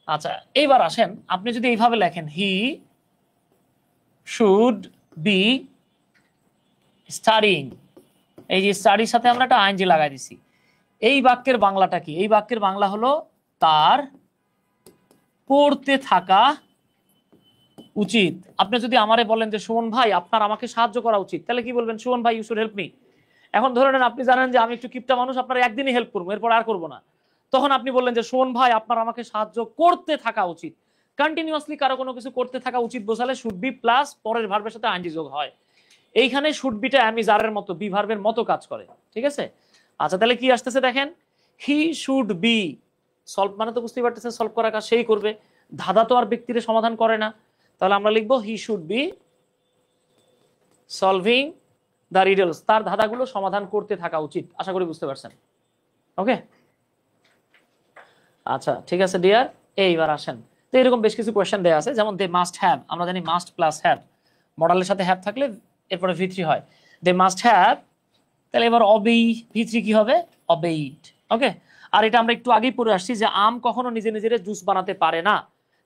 আচ্ছা এইবার আসেন, আপনি যদি এইভাবে লেখেন, হি শুড বি স্টাডিং, এই যে স্টাডির সাথে আমরা একটা আইনজি লাগাই দিছি। এই বাক্যের বাংলাটা কি? এই বাক্যের বাংলা হলো তার পড়তে থাকা উচিত। আপনি যদি আমারে বলেন যে সুমন ভাই আপনার আমাকে সাহায্য করা উচিত, তাহলে কি বলবেন? সুমন ভাই ইউ শুড হেল্প মি। এখন ধরে নেন আপনি জানেন যে আমি একটু কিপটা মানুষ, আপনার একদিনই হেল্প করবো, এরপর আর করবো না। তখন আপনি বললেন যে সুমন ভাই আপনার আমাকে সাহায্য করতে থাকা উচিত। কন্টিনিউয়াসলি কারো কোনো কিছু করতে থাকা উচিত বোঝালে শুড বি প্লাস পরের ভার্বের সাথে আইনজি যোগ হয়। এইখানে শুড বিটা আমি জারের মতো, বি ভার্বের মতো কাজ করে। ঠিক আছে। আচ্ছা তাহলে কি আসতেছে দেখেন, হি শুড বি, সলভ মানে তো বুঝতেই পারতেছেন সলভ করার কাজ সেই করবে, ধাঁধা তো আর ব্যক্তির সমাধান করে না। তাহলে আমরা লিখবো he should be solving the riddles, তার ধাঁধাগুলো সমাধান করতে থাকা উচিত। আশা করি বুঝতে পারছেন। ওকে, আচ্ছা ঠিক আছে ডিয়ার। এইবার আসেন, তো এরকম বেশ কিছু কোয়েশ্চেন দেওয়া আছে, যেমন দে মাস্ট হ্যাভ, আমরা জানি মাস্ট প্লাস হ্যাভ, মডালের সাথে হ্যাভ থাকলে এরপরে ভি3 হয়। দে মাস্ট হ্যাভ, তাহলে এবার অবেই, ভি3 কি হবে? অবেইড। ওকে, আর এটা আমরা একটু আগেই পড়ে আসছি যে আম কখনো নিজে নিজের জুস বানাতে পারে না,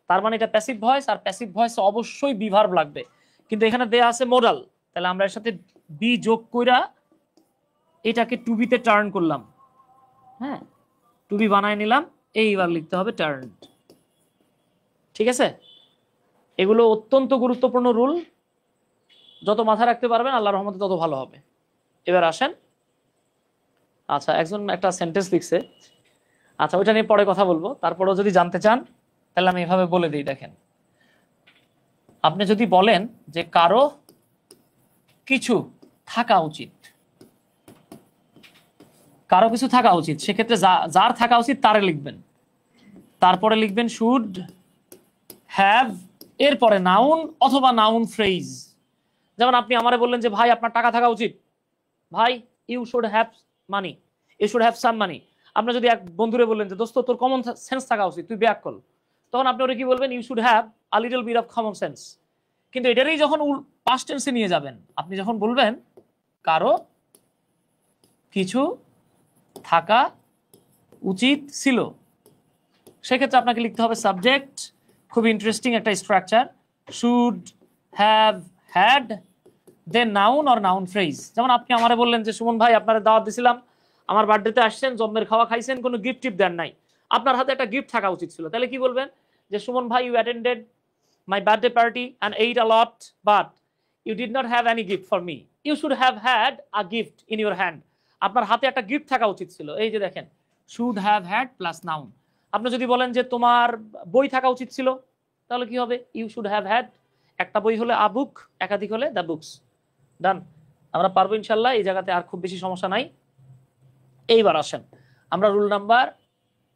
তার মানে এটা প্যাসিভ ভয়েস, আর প্যাসিভ ভয়েসে অবশ্যই বি ভার্ব লাগবে। কিন্তু এখানে দেয়া আছে মডাল, তাহলে আমরা এর সাথে বি যোগ কইরা এটাকে টু বিতে টার্ন করলাম। হ্যাঁ, টু বি বানায় নিলাম, এইবার লিখতে হবে টার্ন। ঠিক আছে, এগুলো অত্যন্ত গুরুত্বপূর্ণ রুল, যত মাথায় রাখতে পারবেন আল্লাহর রহমতে তত ভালো হবে। এবার আসেন, আচ্ছা একজন একটা সেন্টেন্স লিখছে, আচ্ছা ওইটা নিয়ে পরে কথা বলবো, তারপরেও যদি জানতে চান তাহলে আমি এভাবে বলে দিই। দেখেন, আপনি যদি বলেন যে কারো কিছু থাকা উচিত, কারো কিছু থাকা উচিত, সেক্ষেত্রে যার থাকা উচিত তারে লিখবেন, তারপরে লিখবেন শুড হ্যাভ, এরপরে নাউন অথবা নাউন ফ্রেজ। যেমন আপনি আমারে বললেন যে ভাই আপনার টাকা থাকা উচিত, ভাই you should have money, you should have some money. আপনি যদি এক বন্ধুরে বললেন যে দোস্ত তোর কমন সেন্স থাকা উচিত, তুই ব্যাক কল, তখন আপনি ওরা কি বলবেন? You should have a little bit of common sense. কিন্তু এটারই যখন পাস্ট টেন্সে নিয়ে যাবেন, আপনি যখন বলবেন কারো কিছু থাকা উচিত ছিল, সেক্ষেত্রে আপনাকে লিখতে হবে সাবজেক্ট, খুব ইন্টারেস্টিং একটা structure, should have had, then noun or noun phrase. যেমন আপনি আমারে বললেন যে সুমন ভাই আপনার দাওয়াত দিছিলাম, আমার বার্থডেতে আসছেন, জন্মের খাওয়া খাইছেন, কোনো গিফট টিপ দেন নাই, আপনার হাতে একটা গিফট থাকা উচিত ছিল, তাহলে কি বলবেন? যে সুমন ভাই you attended my birthday party and ate a lot but you did not have any gift for me, you should have had a gift in your hand. আপনার হাতে একটা গিফট থাকা উচিত ছিল। এই যে দেখেন, should have had plus noun. আপনি যদি বলেন যে তোমার বই থাকা উচিত ছিল, তাহলে কি হবে? ইউ শুড হ্যাভ হ্যাড, একটা বই হলে আ বুক, একাধিক হলে দ্য বুকস। ডান, আমরা পারবো ইনশাল্লাহ, এই জায়গাতে আর খুব বেশি সমস্যা নাই। এইবার আসেন, আমরা রুল নাম্বার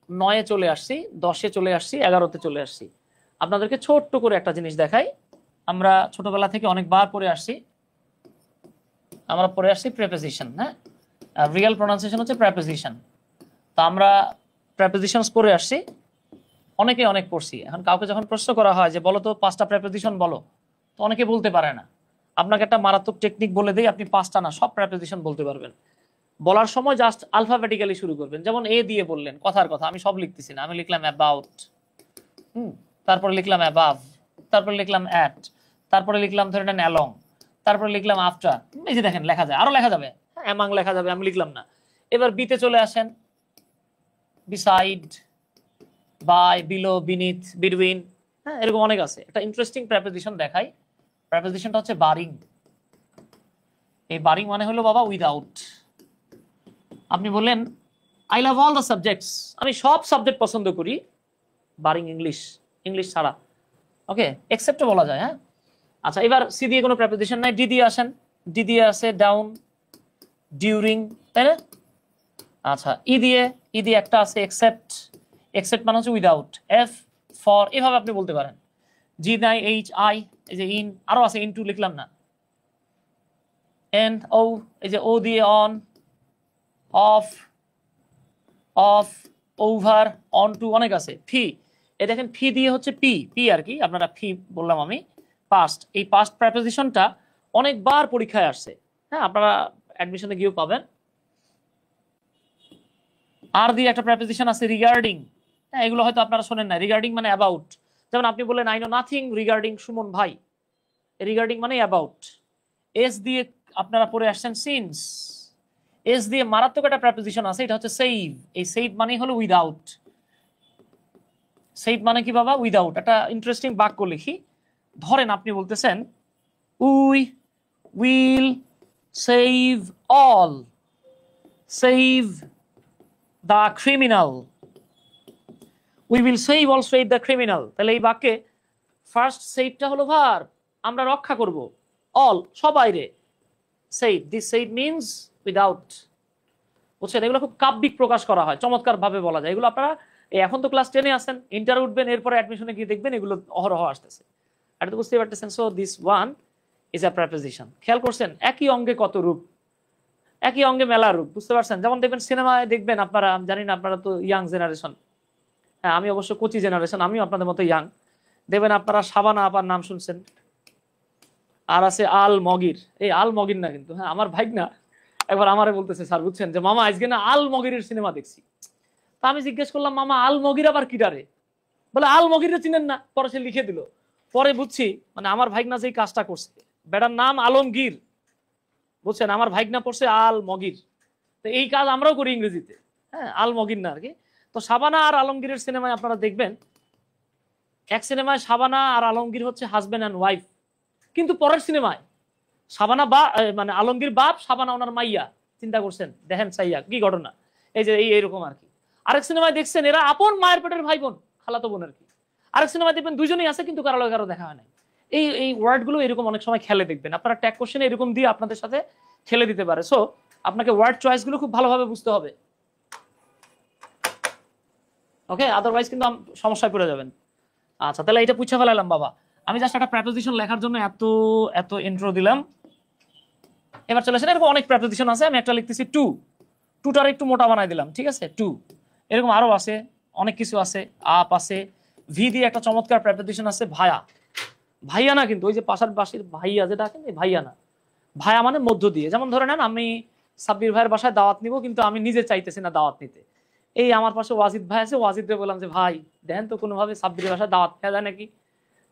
9-এ চলে আসছি, 10-এ চলে আসছি, 11-তে চলে আসছি। আপনাদেরকে ছোট্ট করে একটা জিনিস দেখাই, আমরা ছোটবেলা থেকে অনেকবার পড়ে আসছি, আমরা পড়ে আসছি প্রেপোজিশন। হ্যাঁ, রিয়েল প্রোনাউন্সিয়েশন হচ্ছে প্রেপোজিশন। তো আমরা প্রেপোজিশনস পড়ে আসছি, অনেকে অনেক পড়ছি। এখন কাউকে যখন প্রশ্ন করা হয় যে বলো তো 5টা প্রেপোজিশন বলো, তো অনেকে বলতে পারে না। আপনাকে একটা মারাত্মক টেকনিক বলে দিই, আপনি 5টা না সব প্রেপোজিশন বলতে পারবেন। বলার সময় জাস্ট আলফাবেটিক্যালি শুরু করবেন। যেমন এ দিয়ে বললেন, কথার কথা, আমি সব লিখতেছি না, আমি লিখলাম অ্যাবাউট, তারপরে লিখলাম অ্যাবাভ, তারপরে লিখলাম অ্যাট, তারপরে লিখলাম ধরে নেন অ্যালং, তারপরে লিখলাম আফটার। এই যে দেখেন লেখা যায়, আরো লেখা যাবে, অ্যামাং লেখা যাবে, আমি লিখলাম না। এবার বিতে চলে আসেন, beside, by, below, beneath, between, হ্যাঁ এরকম অনেক আছে। একটা ইন্টারেস্টিং প্রেপোজিশন দেখাই, প্রেপোজিশনটা হচ্ছে বারিং। এই বারিং মানে হলো বাবা উইদাউট। আপনি বললেন I love all the subjects, আমি সব সাবজেক্ট পছন্দ করি, বারিং ইংলিশ, ইংলিশ ছাড়া। ওকে, এক্সেপ্টও বলা যায়। হ্যাঁ, আচ্ছা এবার সি দিয়ে কোনো প্রেপোজিশন নাই, ডি দিয়ে আসেন, ডি দিয়ে আছে ডাউন, ডিউরিং, তাই না? আচ্ছা, ই দিয়ে একটা আছে এক্সেপ্ট, এক্সেপ্ট মানে হচ্ছে উইদাউট, এফ ফর, এভাবে আপনি বলতে পারেন। জি নাই এইচ আই, এই যে ইন, আরো আছে ইনটু লিখলাম না, এন্ড ও, এই যে ও দিয়ে on, of, of, over, onto, অনেক আছে। ফি, এ দেখেন ফি দিয়ে হচ্ছে পি, পি আর কি, আপনারা ফি বললাম আমি, পাস্ট। এই পাস্ট প্রেপোজিশনটা অনেকবার পরীক্ষায় আসছে, হ্যাঁ, আপনারা অ্যাডমিশনে গিয়েও পাবেন। আর দিয়ে একটা প্রেপোজিশন আছে রিগার্ডিং, হ্যাঁ, এগুলো হয়তো আপনারা শোনেন না। রিগার্ডিং মানে অ্যাবাউট, যেমন আপনি বললেন I know nothing regarding Suman ভাই, রিগার্ডিং মানে অ্যাবাউট। এস দিয়ে আপনারা পড়ে আসছেন সিন্স, এস দিয়ে মারাত্মক একটা প্রেপোজিশন আছে, এটা হচ্ছে সেভ। এই সেভ মানে হলো উইদাউট। সেভ মানে কি বাবা? উইদাউট। একটা ইন্টারেস্টিং বাক্য লিখি। ধরেন আপনি বলতেছেন we will save all, save the criminal, we will save all, save the criminal. তাহলে এই বাক্যে ফার্স্ট সেভটা হলো ভার্ব, আমরা রক্ষা করব, অল সবাই রে, save, this save means without. বুঝছেন, এগুলো খুব কাব্যিক প্রকাশ করা হয়, চমৎকার ভাবে বলা যায়। এগুলো আপনারা এখন তো ক্লাস 10-এ আছেন, ইন্টার উঠবেন, এরপরে অ্যাডমিশনে গিয়ে দেখবেন এগুলো অহরহ আসতেছে। এটা তো বুঝতে পারতেছেন। So this one is a preposition. খেয়াল করছেন একই অঙ্গে কত রূপ, একই অঙ্গে মেলা রূপ, বুঝতে পারছেন? যেমন দেখবেন সিনেমায় দেখবেন আপনারা, আমি জানি না আপনারা তো ইয়াং জেনারেশন, হ্যাঁ আমি অবশ্য কোচি জেনারেশন, আমিও আপনাদের মতো ইয়াং। দেখবেন আপনারা শাবানা আপার নাম শুনছেন, আর আছে আল মগির। এই আল মগির না কিন্তু, হ্যাঁ আমার ভাই না একবার আমারে বলতেছে স্যার বুঝছেন যে মামা আজকে না আল মগিরের সিনেমা দেখছি। তা আমি জিজ্ঞেস করলাম মামা আল মগির আবার কিডারে? বলে আল মগিরে চিনেন না? পরে সে লিখে দিল, পরে বুঝছি মানে আমার ভাইগনা যেই কাজটা করছে, বেটার নাম আলমগীর, বুঝছেন, আমার ভাইগনা পড়ছে আল মগির। তো এই কাজ আমরাও করি ইংরেজিতে, হ্যাঁ আল মগির না আর কি। তো শাবানা আর আলমগীরের সিনেমায় আপনারা দেখবেন, এক সিনেমায় শাবানা আর আলমগীর হচ্ছে হাজবেন্ড অ্যান্ড ওয়াইফ, কিন্তু পরের সিনেমায় শাবানা বা মানে আলমগীর বাপ, শাবানা ওনার মাইয়া। চিন্তা করছেন, দেখেন সাইয়া কি ঘটনা, এই যে এইরকম আর কি। আরেক সিনেমায় দেখছেন এরা আপন মায়ের পেটের ভাই বোন, খালাতো বোন আর কি। আরেক সিনেমায় দেখবেন দুজনেই আছে কিন্তু কারো কারো দেখা হয় নাই। এই ওয়ার্ড গুলো এরকম অনেক সময় খেলে দেখবেন আপনারা, ট্যাগ কোশ্চেনে এরকম দিয়ে আপনাদের সাথে খেলে দিতে পারে। সো আপনাকে ওয়ার্ড চয়েস গুলো খুব ভালোভাবে বুঝতে হবে, ওকে, আদারওয়াইজ কিন্তু সমস্যায় পড়ে যাবেন। আচ্ছা তাহলে এটা পুছা ফেলালাম বাবা, আমি জাস্ট একটা প্রেপোজিশন লেখার জন্য এত এত ইন্ট্রো দিলাম। এবার চলে আসেন, এরকম অনেক প্রেপোজিশন আছে, আমি একটা লিখতেছি টু, টুটার একটু মোটা বানাই দিলাম, ঠিক আছে, টু। এরকম আরো আছে, অনেক কিছু আছে, আপ আছে। ভি দিয়ে একটা চমৎকার প্রেপোজিশন আছে ভায়া, ভাইয়া না কিন্তু ওই যে পাশের বাসির ভাইয়া যেটা আছে ভাইয়া না, ভায়া মানে মধ্য দিয়ে। যেমন ধরে নেন আমি সাব্বির ভাইয়ের বাসায় দাওয়াত নিব, কিন্তু আমি নিজে চাইতেছি না দাওয়াত নিতে। এই আমার পাশে ওয়াজিদ ভাই আছে, ওয়াজিদরে বললাম যে ভাই দেন তো কোনোভাবে সাব্বিরের বাসায় দাওয়াত নেওয়া যায় নাকি।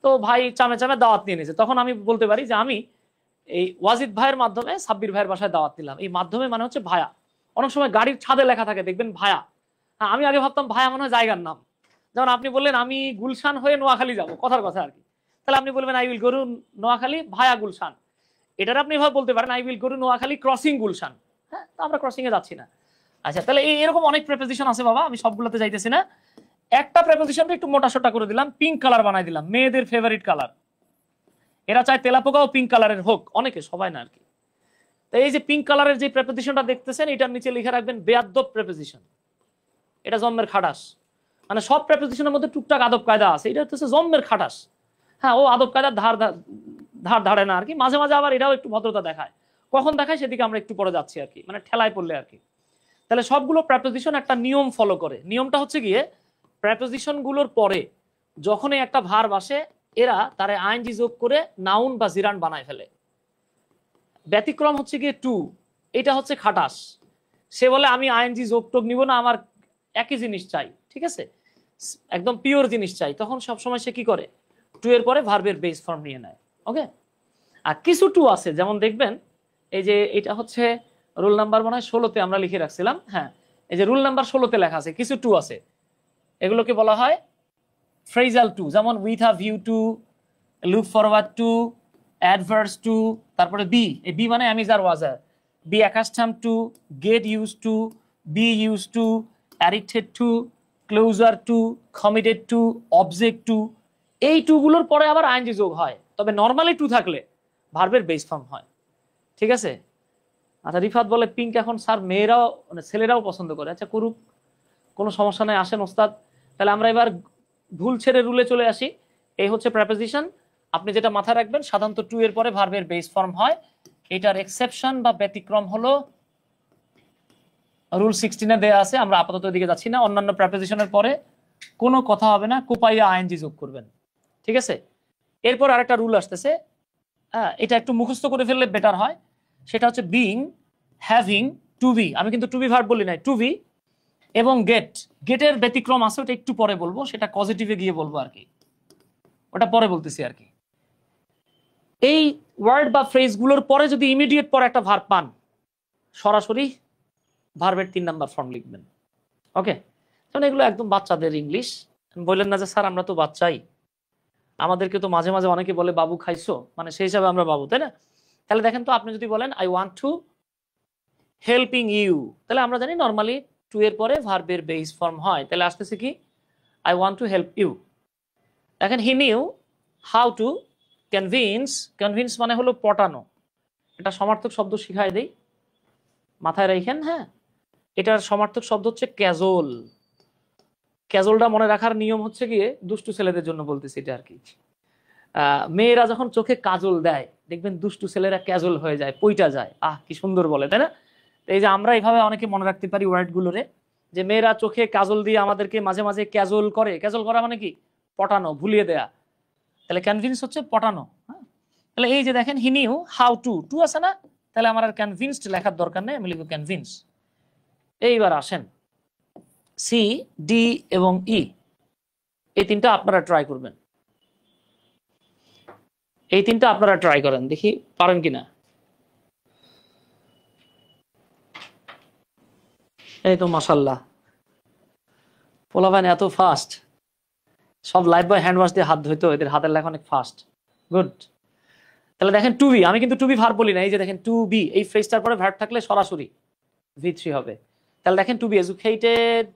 তো ভাই চামে চামে দাওয়াত নিয়ে নিয়েছে, তখন আমি বলতে পারি যে আমি এই ওয়াজিদ ভাইয়ের মাধ্যমে সাব্বির ভাইয়ের বাসায় দাওয়াত দিলাম। এই মাধ্যমে মানে হচ্ছে ভায়া। অনেক সময় গাড়ির ছাদে লেখা থাকে দেখবেন ভায়া, হ্যাঁ আমি আগে ভাবতাম ভায়া মনে হয় জায়গার নাম। যেমন আপনি বললেন আমি গুলশান হয়ে নোয়াখালী যাব, কথার কথা আর কি, তাহলে আপনি বলবেন I will go to Noakhali via Gulshan. এটার আপনি এভাবে বলতে পারেন I will go to Noakhali crossing Gulshan, হ্যাঁ তো আমরা ক্রসিং এ যাচ্ছি না। আচ্ছা তাহলে এরকম অনেক প্রেপোজিশন আছে বাবা, আমি সবগুলোতে যাইতেছি না। একটা প্রেপোজিশনটা একটু মোটা সোটা করে দিলাম, পিঙ্ক কালার বানাই দিলাম, মেয়েদের ফেভারিট কালার। এরা চায় তেলাপোকাও পিঙ্ক কালারের হোক, অনেকে, সবাই না আর কি। তো এই যে পিঙ্ক কালারের যে প্রেপোজিশনটা দেখতেছেন, এটার নিচে লিখে রাখবেন বেয়াদব প্রেপোজিশন। এটা জন্মের খাটাস, মানে সব প্রেপোজিশনের মধ্যে টুকটাক আদব কায়দা আছে, এটা হচ্ছে জন্মের খাটাস। হ্যাঁ ও আদব কায়দার ধার ধার ধারে না আর কি, মাঝে মাঝে আবার এটাও একটু ভদ্রতা দেখায়। কখন দেখায় সেদিকে আমরা একটু পরে যাচ্ছি আর কি, মানে ঠেলায় পড়লে আর কি। তাহলে সবগুলো প্রেপোজিশন একটা নিয়ম ফলো করে। নিয়মটা হচ্ছে গিয়ে প্রেপোজিশন গুলোর পরে যখনই একটা ভার্ব আসে, এরা তারে আইএনজি যোগ করে নাউন বা জিরান বানায় ফেলে। ব্যতিক্রম হচ্ছে গিয়ে টু, এটা হচ্ছে খাটাস, সে বলে আমি আইএনজি যোগ টোগ নিব না, আমার একই জিনিস চাই, ঠিক আছে, একদম পিওর জিনিস চাই। তখন সবসময় সে কি করে, টু এর পরে ভার্বের বেস ফর্ম নিয়ে নেয়, ওকে। আর কিছু টু আছে, যেমন দেখবেন এই যে এটা হচ্ছে রুল নাম্বার মনে হয় 16-তে আমরা লিখে রাখছিলাম, হ্যাঁ এই যে রুল নাম্বার 16-তে লেখা আছে কিছু টু আছে, এগুলোকে বলা হয় ফ্রেজাল টু। যেমন with a view to, look forward to, adverse to, তারপরে বি, এই বি মানে am is are was were, be accustomed to, get use to, be use to, addicted to, closer to, committed to, object to. এই to গুলোর পরে আবার ING যোগ হয়, তবে নর্মালি টু থাকলে ভার্বের বেস ফর্ম হয়, ঠিক আছে। আচ্ছা, রিফাত বলে পিঙ্ক এখন স্যার মেয়েরাও মানে ছেলেরাও পছন্দ করে। আচ্ছা করুক, কোনো সমস্যা নাই, আসেন ওস্তাদ। তাহলে আমরা এবার ভুল ছেড়ে রুলে চলে আসি। এই হচ্ছে প্রেপোজিশন। আপনি যেটা মাথায় রাখবেন, সাধারণত টু এর পরে ভার্বের বেস ফর্ম হয়। এটার এক্সেপশন বা ব্যতিক্রম হলো রুল 16 দেয়া আছে, আমরা আপাতত এদিকে যাচ্ছি না। অন্যান্য প্রেপোজিশনের পরে কোনো কথা হবে না, কোপাইয়া আইএনজি যোগ করবেন, ঠিক আছে? এরপর আরেকটা রুল আসতেছে, এটা একটু মুখস্থ করে ফেললে বেটার হয়। সেটা হচ্ছে বিং, হ্যাভিং, টু বি। আমি কিন্তু টু বি ভার্ব বলি নাই, টু বি এবং গেট। গেটের ব্যতিক্রম আছে, ওটা একটু পরে বলবো, সেটা পজিটিভে গিয়ে বলবো আর কি, ওটা পরে বলতেছি আর কি। এই ওয়ার্ড বা ফ্রেজগুলোর পরে যদি ইমিডিয়েট পরে একটা ভার্ব পান, সরাসরি ভার্বের 3 নাম্বার ফর্ম লিখবেন। ওকে, কারণ এগুলো একদম বাচ্চাদের ইংলিশ। বললেন না যে স্যার আমরা তো বাচ্চাই, আমাদেরকে তো মাঝে মাঝে অনেকে বলে বাবু খাইছো, মানে সেই হিসাবে আমরা বাবু, তাই না? তাহলে দেখেন তো, আপনি যদি বলেন I want to helping you, তাহলে আমরা জানি নর্মালি টু এর পরে ভার্বের বেস ফর্ম হয়। তাহলে আসতেছে কি, I want to help you. দেখেন, he knew how to convince. Convince মানে হলো পটানো। এটা সমার্থক শব্দ শিখাই দেই, মাথায় রাখেন। হ্যাঁ, এটার সমার্থক শব্দ হচ্ছে ক্যাজল। ক্যাজলটা মনে রাখার নিয়ম হচ্ছে গিয়ে দুষ্টু ছেলেদের জন্য বলতেছি এটা আর কি। মেয়েরা যখন চোখে কাজল দেয়, দেখবেন দুষ্টু ছেলেরা ক্যাজল হয়ে যায়, পইটা যায়। কি সুন্দর বলে, তাই না? এই যে আমরা এইভাবে অনেকে মনে রাখতে পারি ওয়ার্ডগুলোরে, যে মেয়েরা চোখে কাজল দিয়ে আমাদেরকে মাঝে মাঝে ক্যাজল করে। ক্যাজল করা মানে কি, পটানো, ভুলিয়ে দেয়া। তাহলে কনভিন্স হচ্ছে পটানো। হ্যাঁ, তাহলে এই যে দেখেন, he knew how to, to আছে না, তাহলে আমার আর কনভিন্সড লেখার দরকার নেই, আমি লিখব কনভিন্স। এইবার আসেন, সি, ডি এবং ই, এই তিনটা আপনারা ট্রাই করবেন। এই তিনটা আপনারা ট্রাই করেন, দেখি পারেন কিনা। এই তো মাশাল্লাহ, পোলাপান এত ফাস্ট। সব লাইফ বয় হ্যান্ড ওয়াশ দিয়ে হাত ধুইতো, এদের হাতের লেখা অনেক ফাস্ট। গুড। তাহলে দেখেন টু বি, আমি কিন্তু টু বি ভার্ব বলি না। এই যে দেখেন টু বি, এই ফ্রেজটার পরে ভার্ব থাকলে সরাসরি V3 হবে। তাহলে দেখেন, to be educated,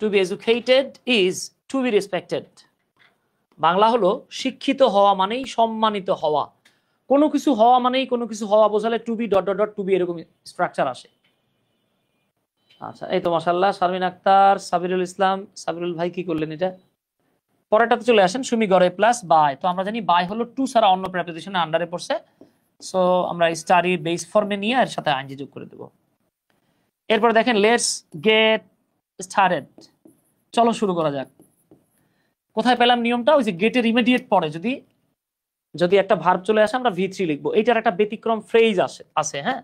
to be educated is to be respected. Bangla হলো শিক্ষিত হওয়া মানেই সম্মানিত হওয়া। কোনো কিছু হওয়া মানেই কোনো কিছু হওয়া বোঝালে to be dot dot dot to be, এরকম স্ট্রাকচার আসে। আচ্ছা, এই তো মাশাআল্লাহ, শারমিন আক্তার, সাবিরুল ইসলাম। সাবিরুল ভাই কি করলেন এটা? পরেরটাতে চলে আসেন, সুমি গড়ে প্লাস বাই। তো আমরা জানি বাই হলো টু ছাড়া অন্য প্রেপোজিশনের আন্ডারে পড়ছে, সো আমরা স্টাডি বেস ফর্মে নিয়ে এর সাথে আইএনজি যোগ করে দেব। এরপর দেখেন, লেটস গেট স্টার্টেড, চলো শুরু করা যাক। কোথায় পেলাম নিয়মটা? ওই যে গেটের ইমিডিয়েট পরে যদি যদি একটা ভার্ব চলে আসে, আমরা V3 লিখবো। এইটার একটা ব্যতিক্রম ফ্রেজ আছে। হ্যাঁ,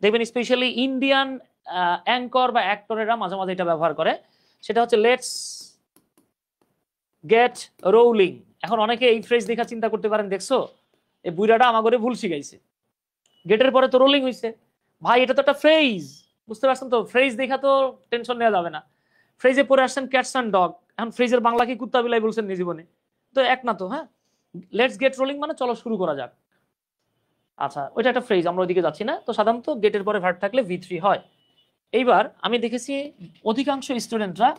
দেখবেন স্পেশালি ইন্ডিয়ান অ্যাঙ্কর বা অ্যাক্টরেরা মাঝে মাঝে এটা ব্যবহার করে। সেটা হচ্ছে লেটস গেট রোলিং। এখন অনেকে এই ফ্রেজ দেখা চিন্তা করতে পারেন, দেখছো এই বুইড়াটা আমার করে ভুল শিখাইছে, গেটের পরে তো রোলিং হইছে। ভাই এটা তো একটা ফ্রেজ, বুঝতে পারছেন তো? ফ্রেজ দেখা তো টেনশন নেওয়া যাবে না। ফ্রেজে পরে আসছেন ক্যাটস অ্যান্ড ডগ, এখন ফ্রেজের বাংলা কি কুত্তা বিলাই বলছেন নিজ জীবনে? তো এক না তো। হ্যাঁ, লেটস গেট রোলিং মানে চলো শুরু করা যাক। আচ্ছা, ওইটা একটা ফ্রেজ, আমরা ওইদিকে যাচ্ছি না। তো সাধারণত গেটের পরে ভার্ব থাকলে V3 হয়। এইবার আমি দেখেছি অধিকাংশ স্টুডেন্টরা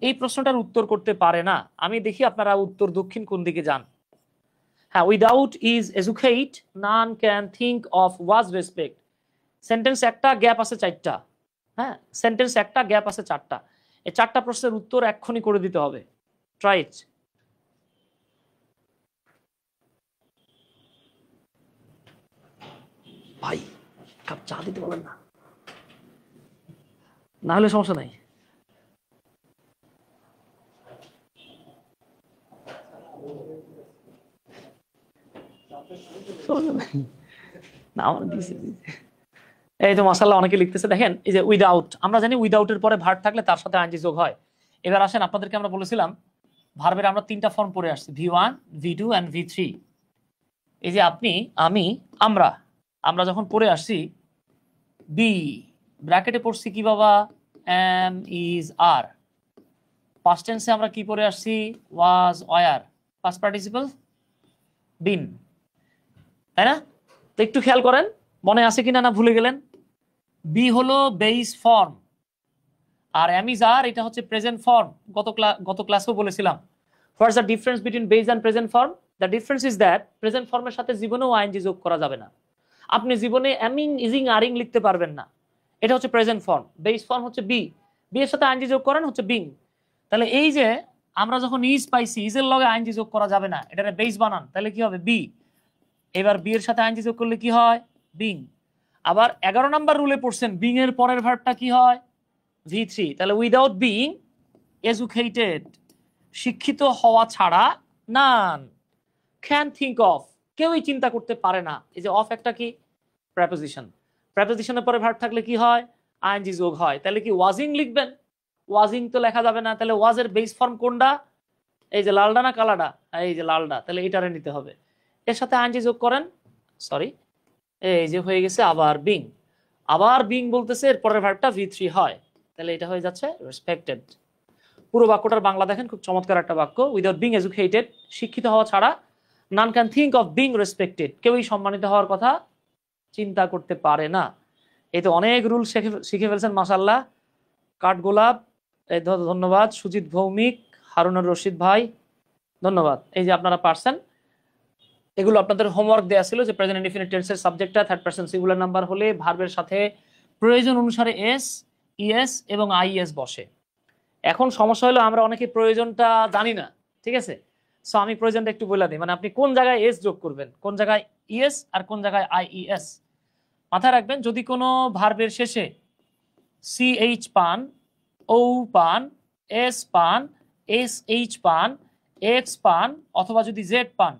এই প্রশ্নটার উত্তর করতে পারে না। আমি দেখি আপনারা উত্তর দক্ষিণ কোন দিকে যান। হ্যাঁ, without is educate none can think of was respect. Sentence একটা, গ্যাপ আছে 4টা। হ্যাঁ, সেন্টেন্স একটা, গ্যাপ আছে 4টা। এই 4টা প্রশ্নের উত্তর এক্ষুনি করে দিতে হবে। Try it. ভাই কাপ চা দিতে বলেন না, না হলে সমস্যা নাই। এই তো মাশাআল্লাহ, অনেকে লিখতেছে। দেখেন এই যে উইদাউট, আমরা জানি উইদাউটের পরে ভার্ব থাকলে তার সাথে আইএনজি যোগ হয়। এবার আসেন, আপনাদেরকে আমরা বলেছিলাম ভার্বের আমরা 3টা ফর্ম পড়ে আসছি, V1, V2 এন্ড V3। এই যে আপনি, আমি, আমরা, আমরা যখন পড়ে আসছি বি ব্র্যাকেটে পড়ছি কি বাবা? M, is, R. পাস্ট টেন্সে আমরা কি পড়ে আসছি? ওয়াজ, ওয়ার। পাস্ট পার্টিসিপল বিন, তাই না? তো একটু খেয়াল করেন, মনে আছে কিনা, না ভুলে গেলেন? বি হলো বেস ফর্ম, আর এম ইজ আর এটা হচ্ছে প্রেজেন্ট ফর্ম। গত ক্লাসেও বলেছিলাম, what's the difference between base and present form? The difference is that present ফর্মের সাথে জীবনেও আইএনজি যোগ করা যাবে না, আপনি জীবনে অ্যামিং ইজিং আরিং লিখতে পারবেন না। এটা হচ্ছে প্রেজেন্ট ফর্ম। বেস ফর্ম হচ্ছে বি, বি এর সাথে আইএনজি যোগ করেন হচ্ছে বিং। তাহলে এই যে আমরা যখন ইজ পাইছি, ইজের লগে আইএনজি যোগ করা যাবে না, এটা বেস বানান, তাহলে কি হবে বি। এবার বি এর সাথে আইএনজি যোগ করলে কি হয় বিং। আবার 11 নাম্বার রুলে পড়ছেন বিং এর পরের ভার্বটা কি হয় V3। তাহলে উইদাউট বিং এডুকেটেড, শিক্ষিত হওয়া ছাড়া, নান ক্যান থিঙ্ক অফ, কেউই চিন্তা করতে পারে না। এই যে অফ একটা কি প্রেপোজিশন, প্রেপোজিশনের পরে ভার্ব থাকলে কি হয় আইএনজি যোগ হয়। তাহলে কি ওয়াজিং লিখবেন? ওয়াজিং তো লেখা যাবে না। তাহলে ওয়াজের বেস ফর্ম কোনটা? এই যে লালডা না কালাডা? এই যে লালডা, তাহলে এটারে নিতে হবে। এর সাথে আইএনজি যোগ করেন, সরি এই যে হয়ে গেছে আবার বিং। আবার বিং বলতেছে এর পরের ভার্বটা V3 হয়, তাহলে এটা হয়ে যাচ্ছে রেসপেক্টেড। পুরো বাক্যটার বাংলা দেখেন, খুব চমৎকার একটা বাক্য। উইদাউট বিং এডুকেটেড, শিক্ষিত হওয়া ছাড়া, none can think of being respected, কেউই সম্মানিত হওয়ার কথা চিন্তা করতে পারে না। এই তো অনেক রুল শিখে ফেলছেন মাশাআল্লাহ। কাঠগোলাপ ধন্যবাদ, সুজিত ভৌমিক, হারুনুর রশিদ ভাই ধন্যবাদ। এই যে আপনারা পারছেন। এগুলো আপনাদের হোমওয়ার্ক দেওয়া ছিল যে প্রেজেন্ট ইনডিফিনিট টেন্সের সাবজেক্টটা থার্ড পারসন সিঙ্গুলার নাম্বার হলে ভার্বের সাথে প্রয়োজন অনুসারে এস, ইএস এবং আইএস বসে। এখন সমস্যা হলো আমরা অনেকে প্রয়োজনটা জানি না, ঠিক আছে? সো আমি প্রয়োজনটা একটু বলে দিই, মানে আপনি কোন জায়গায় এস যোগ করবেন, কোন জায়গায় ইএস আর কোন জায়গায় আইইএস। মাথায় রাখবেন, যদি কোনো ভার্বের শেষে সিএইচ পান, ও পান, এস পান, এস এইচ পান, এক্স পান অথবা যদি জেড পান,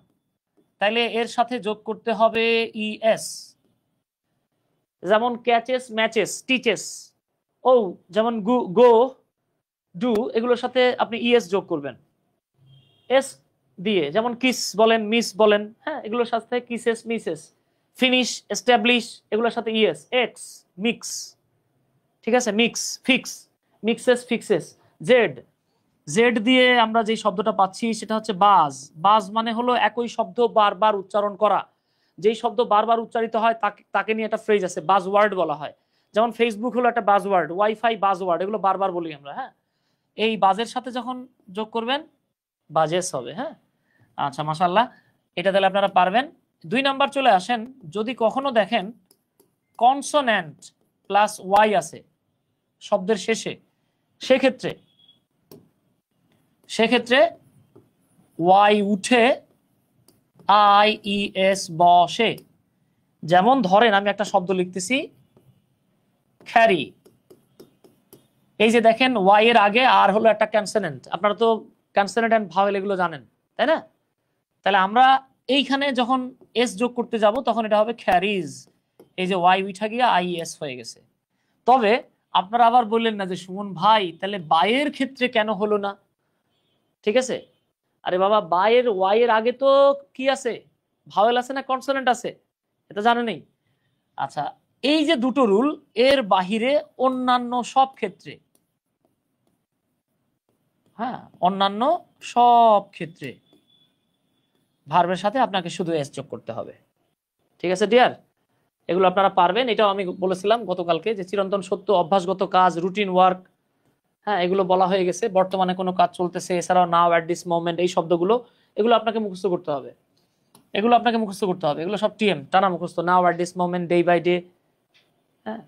তাহলে এর সাথে যোগ করতে হবে ইএস। যেমন ক্যাচেস, ম্যাচেস, টিচেস, ও যেমন গো, ডু, এগুলোর সাথে আপনি ইএস যোগ করবেন এস দিয়ে। যেমন কিস বলেন, মিস বলেন, হ্যাঁ এগুলোর সাথে কিসেস, মিসেস। ফিনিশ, এস্টাবলিশ, এগুলোর সাথে ইএস। এক্স, মিক্স, ঠিক আছে, mix, fix, mixes, fixes. Z, Z দিয়ে আমরা যে শব্দটা পাচ্ছি সেটা হচ্ছে বাজ। বাজ মানে হলো একই শব্দ বারবার উচ্চারণ করা। যেই শব্দ বারবার উচ্চারিত হয় তাকে নিয়ে একটা ফ্রেজ আছে, বাজ ওয়ার্ড বলা হয়। যেমন ফেসবুক হলো একটা বাজ ওয়ার্ড, ওয়াইফাই বাজ ওয়ার্ড, এগুলো বারবার বলি আমরা। হ্যাঁ, এই বাজের সাথে যখন যোগ করবেন বাজেস হবে। হ্যাঁ, আচ্ছা মাশাআল্লাহ, এটা তাহলে আপনারা পারবেন। 2 নাম্বার চলে আসেন, যদি কখনো দেখেন কনসোন্যান্ট প্লাস ওয়াই আছে শব্দের শেষে, সেক্ষেত্রে ওয়াই উঠে আইইএস বসে। যেমন ধরেন আমি একটা শব্দ লিখতেছি খ্যারি, এই যে দেখেন ওয়াই এর আগে আর হলো একটা কনসোনেন্ট। আপনারা তো কনসোনেন্ট এন্ড ভাওয়েল এগুলো জানেন, তাই না? তাহলে আমরা এইখানে যখন এস যোগ করতে যাব তখন এটা হবে খ্যারিজ। এই যে ওয়াই উঠা গিয়ে আইএস হয়ে গেছে। তবে আপনারা আবার বললেন না যে সুমন ভাই তাহলে বায়ের ক্ষেত্রে কেন হলো না? ঠিক আছে, আরে বাবা বায়ের ওয়াই এর আগে তো কি আছে, ভাওয়েল আছে না কনসোনেন্ট আছে, এটা জানেনই। আচ্ছা, এই যে দুটো রুল, এর বাহিরে অন্যান্য সব ক্ষেত্রে, হ্যাঁ অন্যান্য সব ক্ষেত্রে ভার্বের সাথে আপনাকে শুধু এস যোগ করতে হবে। ঠিক আছে ডিয়ার, এগুলো আপনারা পারবেন। এটাও আমি বলেছিলাম গতকালকে যে চিরন্তন সত্য, অভ্যাসগত কাজ, রুটিন ওয়ার্ক, হ্যাঁ এগুলো বলা হয়ে গেছে। বর্তমানে কোনো কাজ চলতেছে, এছাড়াও নাও, অ্যাট দিস মোমেন্ট, এই শব্দগুলো এগুলো আপনাকে মুখস্থ করতে হবে। এগুলো সব টিএম টানা মুখস্থ। Now, at this moment, day by day, হ্যাঁ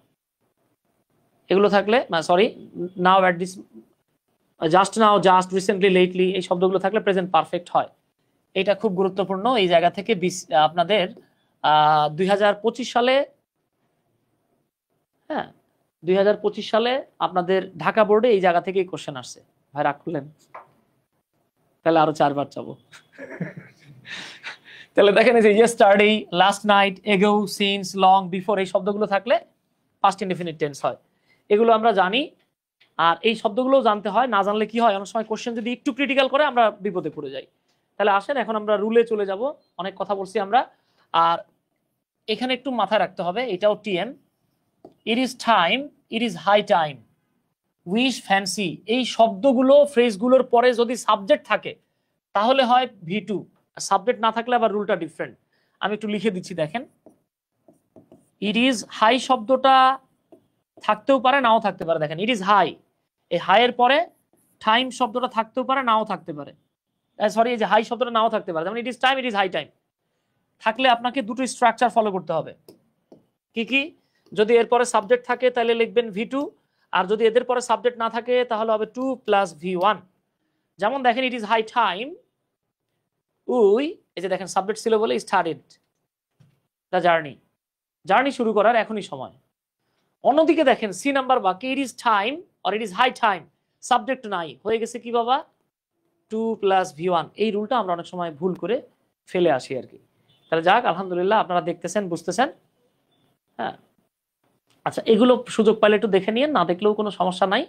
এগুলো থাকলে, sorry now, at this, just now, just, recently, lately, এই শব্দগুলো থাকলে প্রেজেন্ট পারফেক্ট হয়। এটা খুব গুরুত্বপূর্ণ। এই জায়গা থেকে আপনাদের 2025 সালে, হ্যাঁ 2025 সালে আপনাদের ঢাকা বোর্ডে এই জায়গা থেকেই কোশ্চেন আসছে। ভাই রাগ করলেন, তাহলে আরো 4 বার যাবো। তাহলে দেখেন এই যে ইয়েস্টারডে, লাস্ট নাইট, এগো, সিন্স, লং, বিফোর, এই শব্দগুলো থাকলে পাস্ট ইনডেফিনিট টেন্স হয়। এগুলো আমরা জানি, আর এই শব্দগুলো জানতে হয়। না জানলে কি হয়, অনেক সময় কোশ্চেন যদি একটু ক্রিটিক্যাল করে আমরা বিপদে পড়ে যাই। তাহলে আসেন এখন আমরা রুলে চলে যাব। অনেক কথা বলছি আমরা, আর এখানে একটু মাথায় রাখতে হবে, এটাও TM. It is time, it is high time, wish, fancy, এই শব্দগুলো ফ্রেজগুলোর পরে যদি সাবজেক্ট থাকে তাহলে হয় V2, আর সাবজেক্ট না থাকলে আবার রুলটা ডিফারেন্ট। আমি একটু লিখে দিচ্ছি দেখেন। ইট ইজ হাই শব্দটা থাকতেও পারে নাও থাকতে পারে। দেখেন ইট ইজ হাই, এই হাইয়ের পরে টাইম শব্দটা থাকতেও পারে নাও থাকতে পারে। সরি, এই যে হাই শব্দটা নাও থাকতে পারে। যেমন it is time, it is high time থাকলে আপনাকে দুটো স্ট্রাকচার ফলো করতে হবে। কি কি? যদি এরপরে সাবজেক্ট থাকে তাহলে লিখবেন V2, আর যদি এদের পরে সাবজেক্ট না থাকে তাহলে হবে 2 + V1। যেমন দেখেন it is high time we, এই যে দেখেন সাবজেক্ট ছিল বলে স্টার্টেড দ্য জার্নি, জার্নি শুরু করার এখনই সময়। অন্যদিকে দেখেন সি নাম্বার বাক্যে it is time or it is high time, subject নাই, হয়ে গেছে কি বাবা 2 + V1। এই রুলটা আমরা অনেক সময় ভুল করে ফেলে আসি আর কি। তাহলে যাক, আলহামদুলিল্লাহ আপনারা দেখতেছেন, বুঝতেছেন। হ্যাঁ, আচ্ছা, এগুলো সুযোগ পাইলে একটু দেখে নিন, না দেখলেও কোনো সমস্যা নাই।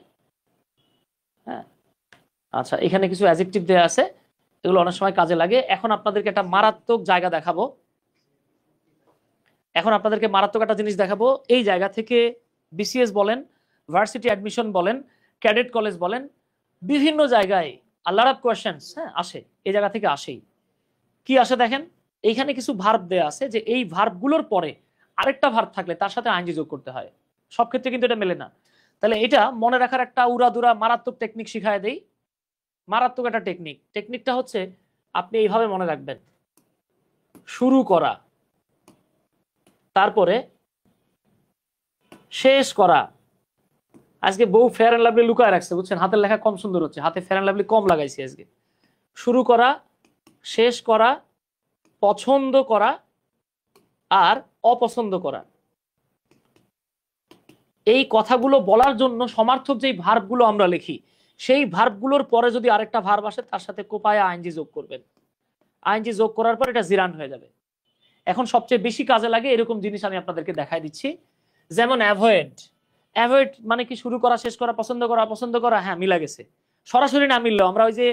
হ্যাঁ, আচ্ছা, এখানে কিছু অ্যাডজেক্টিভ দেয়া আছে, এগুলো অনেক সময় কাজে লাগে। এখন আপনাদেরকে একটা মারাত্মক জায়গা দেখাবো, এখন আপনাদেরকে মারাত্মক একটা জিনিস দেখাবো। এই জায়গা থেকে BCS বলেন, ভার্সিটি অ্যাডমিশন বলেন, ক্যাডেট কলেজ বলেন, বিভিন্ন জায়গায় লট অফ কোয়েশ্চেন্স আসে, এই জায়গা থেকে আসেই। কি আসে দেখেন, এইখানে কিছু ভার্ব দেয়া আছে, যে এই ভার্বগুলোর পরে আরেকটা ভার্ব থাকলে তার সাথে আইএনজি যোগ করতে হয়। সব ক্ষেত্রে কিন্তু এটা মেলে না। তাহলে এটা মনে রাখার একটা উড়াদুরা মারাত্মক টেকনিক শিখায় দেই। মারাত্মক একটা টেকনিক, টেকনিকটা হচ্ছে আপনি এইভাবে মনে রাখবেন, শুরু করা, তারপরে শেষ করা। আজকে বউ ফেয়ার অ্যান্ড লাভলি লুকায় রাখছে, বুঝছেন, হাতের লেখা কম সুন্দর হচ্ছে, হাতে ফেয়ার অ্যান্ড লাভলি কম লাগাইছি আজকে। শুরু করা, শেষ করা, পছন্দ করা আর অপছন্দ করা, এই কথাগুলো বলার জন্য সমার্থক যেই ভার্বগুলো আমরা লিখি, সেই ভার্বগুলোর পরে যদি আরেকটা ভার্ব আসে তার সাথে কোপায় আইএনজি যোগ করবেন। আইএনজি যোগ করার পর এটা জিরান হয়ে যাবে। এখন সবচেয়ে বেশি কাজে লাগে এরকম জিনিস আমি আপনাদেরকে দেখাই দিচ্ছি। যেমন অ্যাভয়েড, অ্যাভয়েড মানে কি শুরু করা, শেষ করা, পছন্দ করা, অপছন্দ করা। হ্যাঁ, মিলা গেছে। সরাসরি না মিললেও আমরা ওই যে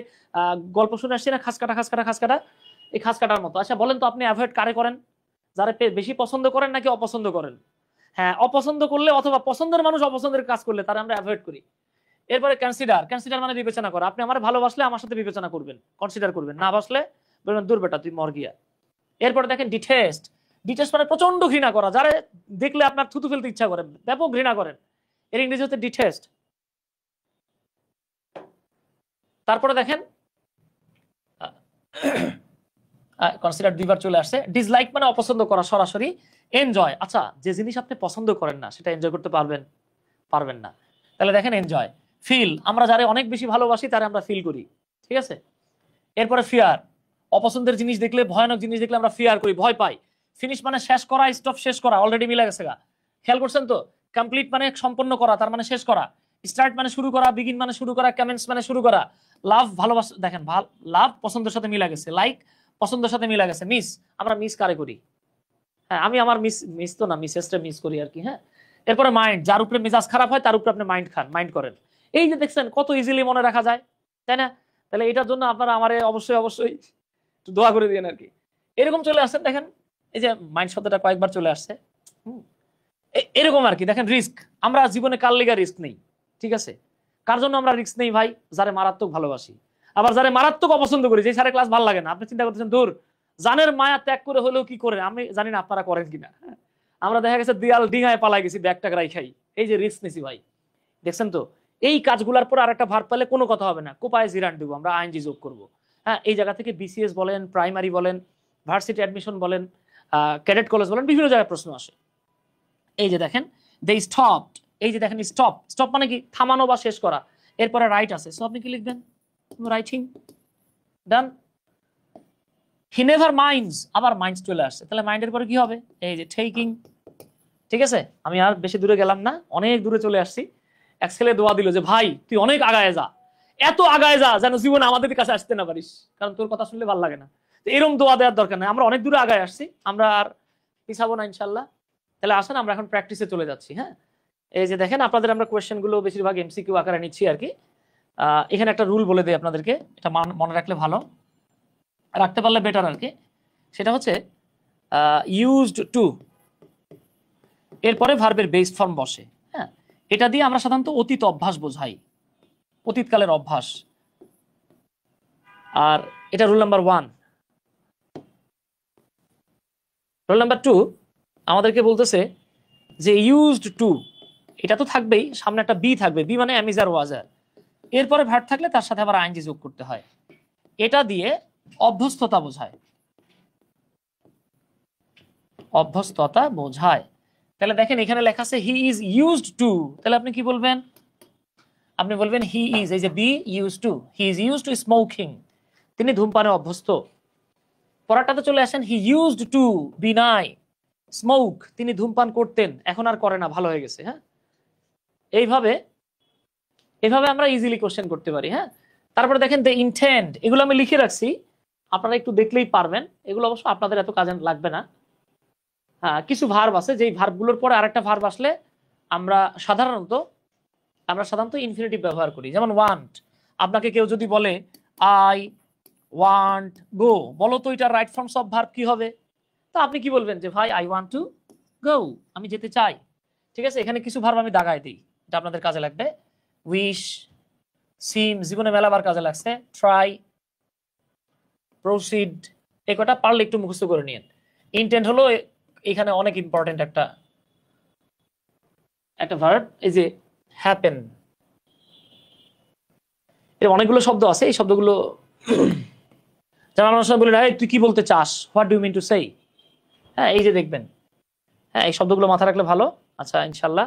গল্প শুনে আসছি না, খাস কাটা খাস কাটা খাস কাটা, এই খাস কাটার মতো। আচ্ছা বলেন তো, আপনি অ্যাভয়েড কারে করেন? যারা বেশি পছন্দ করেন নাকি অপছন্দ করেন? হ্যাঁ, অপছন্দ করলে অথবা পছন্দের মানুষ অপছন্দের কাজ করলে তারা আমরা অ্যাভয়েড করি। এরপরে কনসিডার, কনসিডার মানে বিবেচনা করা। আপনি আমার ভালোবাসলে আমার সাথে বিবেচনা করবেন, কনসিডার করবেন, না বাসলে বলবেন দূর বেটা তুই মর গিয়া। এরপরে দেখেন ডিটেস্ট, ডিটেস্ট মানে প্রচন্ড ঘৃণা করা, যারা দেখলে আপনার থুতু ফেলতে ইচ্ছা করে, ব্যাপক ঘৃণা করেন, এর ইংরেজি হচ্ছে ডিটেস্ট। তারপরে দেখেন কনসিডার দুইবার চলে আসছে। ডিসলাইক মানে অপছন্দ করা সরাসরি। এনজয়, আচ্ছা যে জিনিস আপনি পছন্দ করেন না সেটা এনজয় করতে পারবেন? পারবেন না। তাহলে দেখেন এনজয়। ফিল, আমরা যারা অনেক বেশি ভালোবাসি তারা আমরা ফিল করি, ঠিক আছে। এরপরে ফিয়ার, অপছন্দের জিনিস দেখলে, ভয়ানক জিনিস দেখলে আমরা ফিয়ার করি, ভয় পাই। ফিনিশ মানে শেষ করা, স্টপ শেষ করা, অলরেডি মিলে গেছে গা, খেয়াল করছেন তো। কমপ্লিট মানে সম্পন্ন করা, তার মানে শেষ করা। স্টার্ট মানে শুরু করা, বিগিন মানে শুরু করা, কমেন্স মানে শুরু করা। লাভ ভালোবাসা, দেখেন লাভ পছন্দের সাথে মিলা গেছে, লাইক পছন্দের সাথে মিলা গেছে। মিস, আমরা মিস কারে করি? হ্যাঁ, আমি আমার মিস তো না, মিসেসটা মিস করি আর কি। হ্যাঁ, এরপরে মাইন্ড, যার উপরে মেজাজ খারাপ হয় তার উপরে আপনি মাইন্ড খান, মাইন্ড করেন। এই যে দেখছেন কত ইজিলি মনে রাখা যায়, তাই না? তাহলে এটার জন্য আপনারা আমার অবশ্যই অবশ্যই দোয়া করে দিন আর কি। এরকম চলে আসছেন, দেখেন এই যে মাইন্ড শব্দটা কয়েকবার চলে আসছে। এরকম আর কি। দেখেন রিস্ক, আমরা জীবনে কার লিগা রিস্ক নেই, ঠিক আছে। কার জন্য আমরা রিস্ক নেই ভাই? যারে মারাত্মক ভালোবাসি। আবার যারে মারাত্মক অপছন্দ করি, যে সারে ক্লাস ভালো লাগে না, আপনি চিন্তা করতেছেন দূর, জানের মায়া ত্যাগ করে হলেও কি করে, আমি জানি না আপনারা করেন কিনা। আমরা দেখা গেছে দিয়াল ডিঙায় পালাই গেছি ব্যাগটা রাই, এই যে রিস্ক নিছি ভাই। দেখছেন তো, এই কাজগুলোর পর আরেকটা ভার্ব পেলে কোনো কথা হবে না, কোপায় জিরান দিব, আমরা আইএনজি যোগ করব। হ্যাঁ, এই জায়গা থেকে BCS বলেন, প্রাইমারি বলেন, ভার্সিটি অ্যাডমিশন বলেন, ক্যাডেট কলেজ বলেন, বিভিন্ন জায়গায় প্রশ্ন আসে। এই যে দেখেন দে স্টপড, এই যে দেখেন স্টপ, স্টপ মানে কি থামানো বা শেষ করা। এরপরে রাইট আছে, সো আপনি কি লিখবেন? Writing, done. He never minds, আবার মাইন্ডস চলে আসছে, তাহলে মাইন্ডের পরে কি হবে? এই যে টেকিং, ঠিক আছে। আমি আর বেশি দূরে গেলাম না, অনেক দূরে চলে আসছি। এক ছেলে দোয়া দিল যে ভাই তুই অনেক আগায় যা, এত আগায় যা যেন জীবনে আমাদের কাছে আসতে না পারিস, কারণ তোর কথা শুনলে ভালো লাগে না। তো এরকম দোয়া দেওয়ার দরকার নেই, আমরা অনেক দূরে আগায় আসছি, আমরা আর পিছাবো না ইনশাল্লাহ। তাহলে আসেন আমরা এখন প্র্যাকটিসে চলে যাচ্ছি। হ্যাঁ, এই যে দেখেন আপনাদের আমরা কোয়েশ্চেন গুলো বেশিরভাগ MCQ আকারে নিচ্ছি আর কি। এখানে একটা রুল বলে দিই আপনাদেরকে, এটা মনে রাখলে ভালো, রাখতে পারলে বেটার আর কি। সেটা হচ্ছে ইউজড টু, এরপরে ভার্বের বেস ফর্ম বসে। হ্যাঁ, এটা দিয়ে আমরা সাধারণত অতীত অভ্যাস বোঝাই, অতীতকালের অভ্যাস। আর এটা রুল নাম্বার 1। রুল নাম্বার 2 আমাদেরকে বলতেছে যে ইউজড টু, এটা তো থাকবেই, সামনে একটা বি থাকবে, বি মানে অ্যামিজার ওয়াজার, এরপরে ভার্ব থাকলে তার সাথে আবার আইএনজি যোগ করতে হয়। এটা দিয়ে অভ্যস্ততা বোঝায়, অভ্যস্ততা বোঝায়। তাহলে দেখেন এখানে লেখা আছে হি ইজ ইউজড টু, তাহলে আপনি কি বলবেন? আপনি বলবেন হি ইজ, এই যে be used to, he is used to smoking, তিনি ধূমপানে অভ্যস্ত। পরেরটাতে চলে আসেন, হি ইউজড টু বি নাই স্মোক, তিনি ধূমপান করতেন, এখন আর করে না, ভালো হয়ে গেছে। হ্যাঁ, এইভাবে এইভাবে আমরা ইজিলি কোশ্চেন করতে পারি। হ্যাঁ, তারপরে দেখেন দ্য ইন্টেন্ড, এগুলো আমি লিখে রাখছি, আপনারা একটু দেখলেই পারবেন, এগুলো অবশ্য আপনাদের এত কাজে লাগবে না। হ্যাঁ, কিছু ভার্ব আছে, যেই ভার্বগুলোর পরে আরেকটা ভার্ব আসলে আমরা সাধারণত ইনফিনিটিভ ব্যবহার করি। যেমন ওয়ান্ট, আপনাকে কেউ যদি বলে আই ওয়ান্ট গো, বলো তো এটার রাইট ফর্মস অফ ভার্ব কি হবে? তো আপনি কি বলবেন যে ভাই আই ওয়ান্ট টু গো, আমি যেতে চাই। ঠিক আছে, এখানে কিছু ভার্ব আমি দাগাই দিই, এটা আপনাদের কাজে লাগবে। উইশ, সিম, জীবনে মেলাবার কাজে লাগছে। ট্রাই, প্রসিড, এই কটা পারলে একটু মুখস্থ করে নিন। ইন্টেন্ট হলো এখানে অনেক ইম্পর্টেন্ট একটা ভার্ব, এই যে হ্যাপেন, এর অনেকগুলো শব্দ আছে, এই শব্দগুলো যারা আমার সাথে বলে তুই কি বলতে চাস, what do you mean to say, হ্যাঁ এই যে দেখবেন, হ্যাঁ এই শব্দগুলো মাথায় রাখলে ভালো। আচ্ছা ইনশাল্লাহ,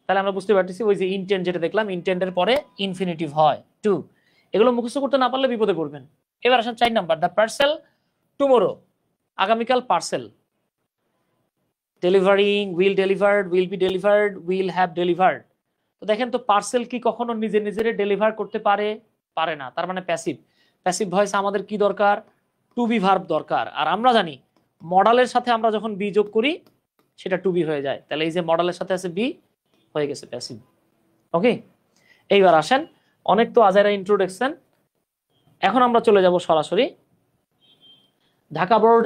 তাহলে আমরা বুঝতে পারতেছি ওই যে ইন্টেন্ট যেটা দেখলাম, ইন্টেন্টের পরে ইনফিনিটিভ হয় টু, এগুলো মুখস্থ করতে না পারলে বিপদে পড়বেন। এবার আসেন 4 নাম্বার, দ্য পার্সেল টুমোরো, আগামীকাল parcel. Delivering, will delivered, will be delivered, will have delivered. তো দেখেন তো পার্সেল কি কখনো নিজে নিজে ডেলিভার করতে পারে? পারে না, তার মানে প্যাসিভ। প্যাসিভ ভয়েস আমাদের কি দরকার? টু বি ভার্ব দরকার। আর আমরা জানি মডালের সাথে আমরা যখন বি যোগ করি সেটা টু বি হয়ে যায়, তাহলে এই যে মডালের সাথে আছে বি, হয়ে গেছে প্যাসিভ। ওকে, এইবার আসেন, অনেক তো আজাইরা ইন্ট্রোডাকশন, এখন আমরা চলে যাব সরাসরি ঢাকা বোর্ড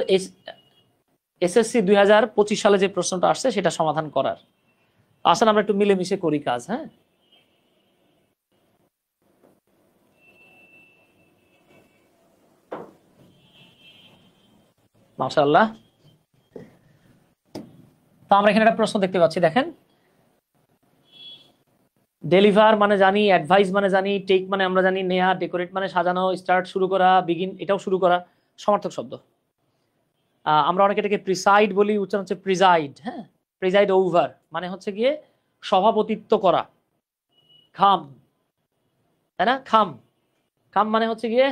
এসএসসি 2025 সালে যে প্রশ্নটা আসছে সেটা সমাধান করার। আসেন আমরা একটু মিলেমিশে করি কাজ। হ্যাঁ, মাশাআল্লাহ। তো আমরা এখানে একটা প্রশ্ন দেখতে পাচ্ছি, দেখেন ডেলিভার মানে জানি, অ্যাডভাইস মানে জানি, টেক মানে আমরা জানি নেয়া, ডেকোরেট মানে সাজানো, স্টার্ট শুরু করা, বিগিন এটাও শুরু করা, সমার্থক শব্দ। আমরা অনেকে এটাকে প্রিসাইড বলি, উচ্চারণ হচ্ছে প্রিজাইড। হ্যাঁ, প্রিজাইড ওভার মানে হচ্ছে গিয়ে সভাপতিত্ব করা। খাম, তাই না? খাম, খাম মানে হচ্ছে গিয়ে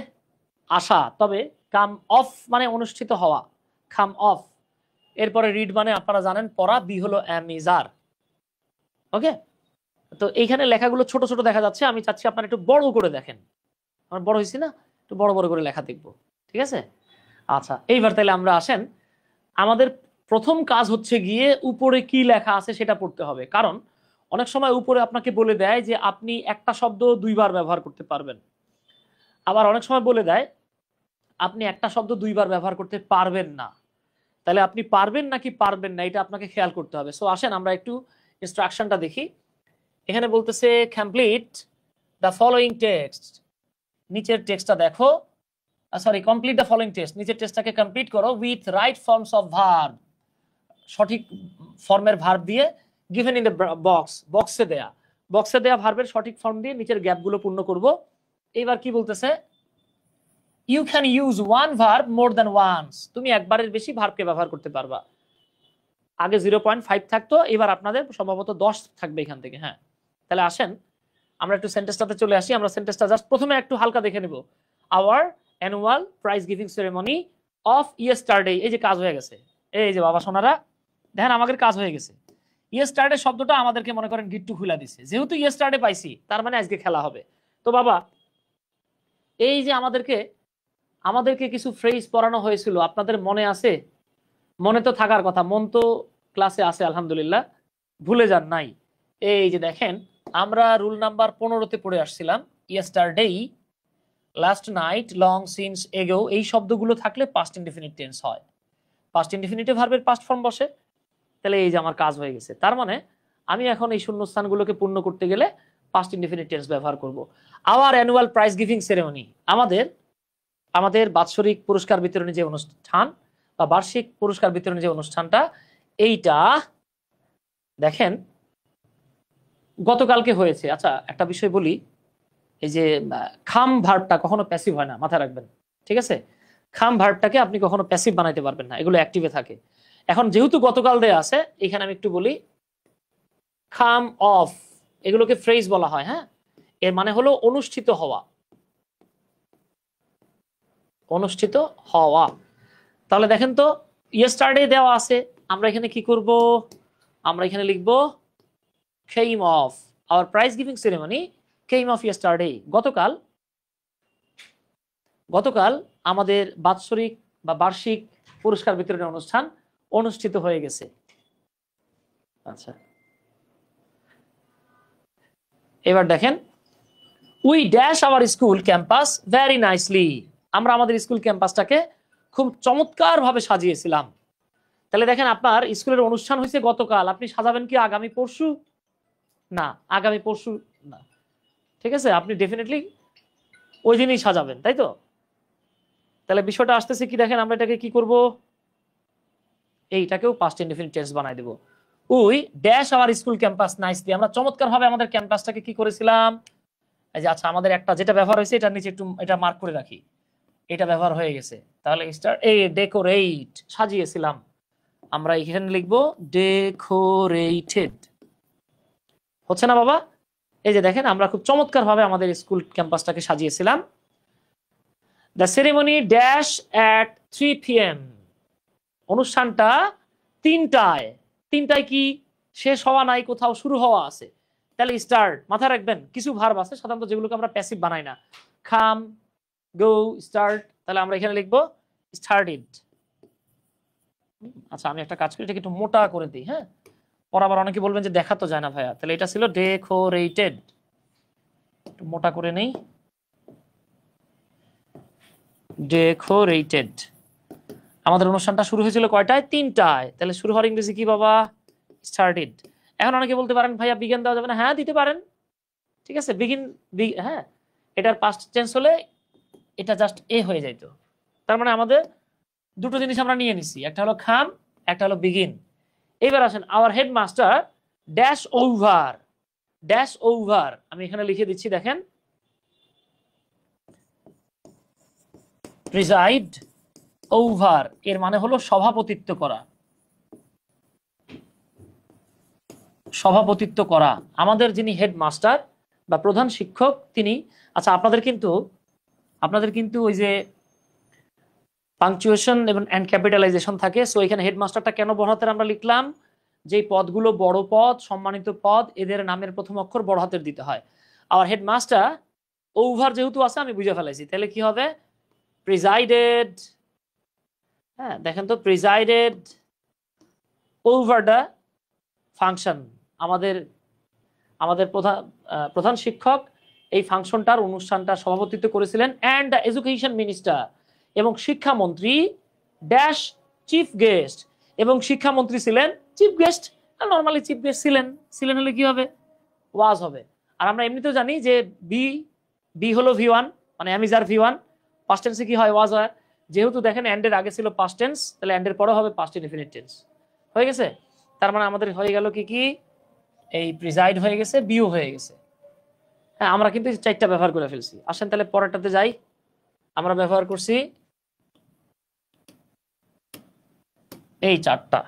আসা, তবে কাম অফ মানে অনুষ্ঠিত হওয়া, খাম অফ। এরপরে রিড মানে আপনারা জানেন পড়া, বি হলো অ্যামিজার। ওকে, তো এইখানে লেখাগুলো ছোট ছোট দেখা যাচ্ছে, আমি চাচ্ছি আপনারা একটু বড় করে দেখেন। আমার বড় হয়েছি না, একটু বড় বড় করে লেখা দেখবো, ঠিক আছে? আচ্ছা, এইবার তাহলে আমরা আসেন, আমাদের প্রথম কাজ হচ্ছে গিয়ে উপরে কি লেখা আছে সেটা পড়তে হবে। কারণ অনেক সময় উপরে আপনাকে বলে দেয় যে আপনি একটা শব্দ দুইবার ব্যবহার করতে পারবেন, আবার অনেক সময় বলে দেয় আপনি একটা শব্দ দুইবার ব্যবহার করতে পারবেন না। তাহলে আপনি পারবেন নাকি পারবেন না এটা আপনাকে খেয়াল করতে হবে। সো আসেন আমরা একটু ইনস্ট্রাকশনটা দেখি। এখানে বলতেছে কমপ্লিট দ্য ফলোইং টেক্সট, নিচের টেক্সটটা দেখো, sorry complete the following text, নিচের টেক্সটটাকে কমপ্লিট করো with right forms of verb, সঠিক ফর্মের ভার্ব দিয়ে, গিভেন ইন দ্য বক্স, বক্সে দেয়া ভার্বের সঠিক ফর্ম দিয়ে নিচের গ্যাপগুলো পূর্ণ করব। এইবার কি বলতেছে, you can use one verb more than once, তুমি একবারের বেশি ভার্বকে ব্যবহার করতে পারবা। আগে 0.5 থাকতো, এবার আপনাদের সম্ভবত 10 থাকবে এখান থেকে। হ্যাঁ, তাহলে আসেন আমরা একটু সেন্টেন্সটাতে চলে আসি। আমরা সেন্টেন্সটা জাস্ট প্রথমে একটু হালকা দেখে নেব। Our annual prize giving ceremony of yesterday, এই যে কাজ হয়ে গেছে, এই যে বাবা সোনারা দেখেন আমাদের কাজ হয়ে গেছে। ইয়েস্টারডে শব্দটা আমাদেরকে মনে করেন গিট্টু খুলা দিছে, যেহেতু ইয়েস্টারডে পাইছি তার মানে আজকে খেলা হবে। তো বাবা এই যে আমাদেরকে কিছু ফ্রেজ পড়ানো হয়েছিল, আপনাদের মনে আছে? মনে তো থাকার কথা, মন তো ক্লাসে আছে আলহামদুলিল্লাহ, ভুলে যান নাই। এই যে দেখেন আমরা রুল নাম্বার 15-তে পড়ে আসছিলাম, yesterday, last night, long since এগো, এই শব্দগুলো থাকলে পাস্ট ইনডিফিনিট টেন্স হয়, পাস্ট ইনডিফিনিটে ভার্বের পাস্ট ফর্ম বসে। তাহলে এই যে আমার কাজ হয়ে গেছে, তার মানে আমি এখন এই শূন্যস্থানগুলোকে পূর্ণ করতে গেলে পাস্ট ইনডিফিনিট টেন্স ব্যবহার করব। Our annual prize giving ceremony, আমাদের বাৎসরিক পুরস্কার বিতরণী যে অনুষ্ঠান বা বার্ষিক পুরস্কার বিতরণী যে অনুষ্ঠানটা, এইটা দেখেন গতকালকে হয়েছে। আচ্ছা একটা বিষয় বলি, এই যে খাম ভার্বটা কখনো প্যাসিভ হয় না, মাথায় রাখবেন, ঠিক আছে? খাম ভার্বটাকে আপনি কখনো প্যাসিভ বানাইতে পারবেন না, এগুলো অ্যাক্টিভে থাকে। এখন যেহেতু গতকাল দেয়া আছে, এখানে আমি একটু বলি, কাম অফ এগুলোকে ফ্রেজ বলা হয়। হ্যাঁ, এর মানে হলো অনুষ্ঠিত হওয়া, অনুষ্ঠিত হওয়া। তাহলে দেখেন তো ইয়েস্টারডে দেওয়া আছে, আমরা এখানে কি করব, আমরা এখানে লিখব came of our prize giving ceremony came of yesterday। গতকাল আমাদের বাৎসরিক বা বার্ষিক পুরস্কার বিতরণের অনুষ্ঠান অনুষ্ঠিত হয়ে গেছে। আচ্ছা, এবার দেখেন we dash our school campus very nicely, আমরা আমাদের স্কুল ক্যাম্পাসটাকে খুব চমৎকার ভাবে সাজিয়েছিলাম। তাহলে দেখেন আপনার স্কুলের অনুষ্ঠান হয়েছে গতকাল, আপনি সাজাবেন কি আগামী পরশু? না, আগামী পরশু না, ঠিক আছে, আপনি ডেফিনেটলি ওই দিনই সাজাবেন, তাই তো? তাহলে বিষয়টা আসতেছে কি, দেখেন আমরা এটাকে কি করব, এইটাকেও পাস্ট ইনডেফিনিট টেন্স বানাই দেব। We dash our school campus nicely, আমরা চমৎকার ভাবে আমাদের ক্যাম্পাসটাকে কি করেছিলাম। এই যে আচ্ছা, আমাদের একটা যেটা ব্যবহার হয়েছে এটার নিচে একটু এটা মার্ক করে রাখি, এটা ব্যবহার হয়ে গেছে। তাহলে ডেকোরেট সাজিয়েছিলাম, আমরা এখানে লিখবো ডেকোরেটেড। হচ্ছে না বাবা? এই যে দেখেন আমরা খুব চমৎকার ভাবে আমাদের স্কুল ক্যাম্পাসটাকে সাজিয়েছিলাম। The ceremony dash at 3 PM, অনুষ্ঠানটা 3টায় কি শেষ হওয়া নাই, কোথাও শুরু হওয়া আছে। তাহলে স্টার্ট মাথায় রাখবেন, কিছু ভার্ব আছে সাধারণত যেগুলোকে আমরা প্যাসিভ বানাই না, কাম, গো, স্টার্ট। তাহলে আমরা এখানে লিখবো স্টার্টেড। আচ্ছা, আমি একটা কাজ করি, এটাকে একটু মোটা করে দিই। হ্যাঁ, পর আবার অনেকে বলবেন যে দেখা তো যায় না ভাইয়া। তাহলে এটা ছিল ডেকোরেটেড, একটু মোটা করে নেই, ডেকোরেটেড। আমাদের অনুষ্ঠানটা শুরু হয়েছিল কয়টায়? 3টায়। তাহলে শুরু হওয়ার ইংরেজি কি বাবা? স্টার্টেড। এখন অনেকে বলতে পারেন ভাইয়া বিজ্ঞান দেওয়া যাবে না। হ্যাঁ, দিতে পারেন, ঠিক আছে। হ্যাঁ, এটার পাস্ট টেন্স হলে এটা জাস্ট এ হয়ে যাইতো। তার মানে আমাদের দুটো জিনিস আমরা নিয়ে নিছি, একটা হলো খাম, একটা হলো বিগিন। এবার আসেন, our headmaster dash over, dash over আমি এখানে লিখে দিচ্ছি, দেখেন প্রিজাইড ওভার এর মানে হলো সভাপতিত্ব করা, সভাপতিত্ব করা। আমাদের যিনি হেডমাস্টার বা প্রধান শিক্ষক তিনি, আচ্ছা আপনাদের কিন্তু ওই যে পাংচুয়েশন এবং এন্ড ক্যাপিটালাইজেশন থাকে। সো এখানে হেডমাস্টারটা কেন বড় হাতের আমরা লিখলাম, যে পদগুলো বড় পদ, সম্মানিত পদ, এদের নামের প্রথম অক্ষর বড় হাতের দিতে হয়। আর হেডমাস্টার ওভার যেহেতু আছে আমি বুঝে ফেলাইছি, তাহলে কি হবে? প্রিজাইডেড। হ্যাঁ, দেখেন তো, প্রিজাইডেড ওভার দ্য ফাংশন। আমাদের প্রধান শিক্ষক এই ফাংশনটার অনুষ্ঠানটা সভাপতিত্ব করেছিলেন। অ্যান্ড দ্য এডুকেশন মিনিস্টার এবং শিক্ষামন্ত্রী ড্যাশ চিফ গেস্ট, এবং শিক্ষামন্ত্রী ছিলেন chief guest. Normally chief guest ছিলেন হলে কি হবে? ওয়াজ হবে। আর আমরা এমনিতেও জানি যে বি হলো V1, মানে অ্যামিজার V1, পাস্ট টেন্সে কি হয়? ওয়াজ হয়। যেহেতু দেখেন এন্ড এর আগে ছিল পাস্ট টেন্স, তাহলে এন্ড এর পরে হবে পাস্ট ইনডেফিনিট টেন্স। হয়ে গেছে? তার মানে আমাদের হয়ে গেল কি এই প্রিজাইড হয়ে গেছে, বিও হয়ে গেছে। হ্যাঁ, আমরা কিন্তু 4টা ব্যবহার করে ফেলছি। আসেন তাহলে পরেরটাতে যাই। আমরা ব্যবহার করছি এই 4টা।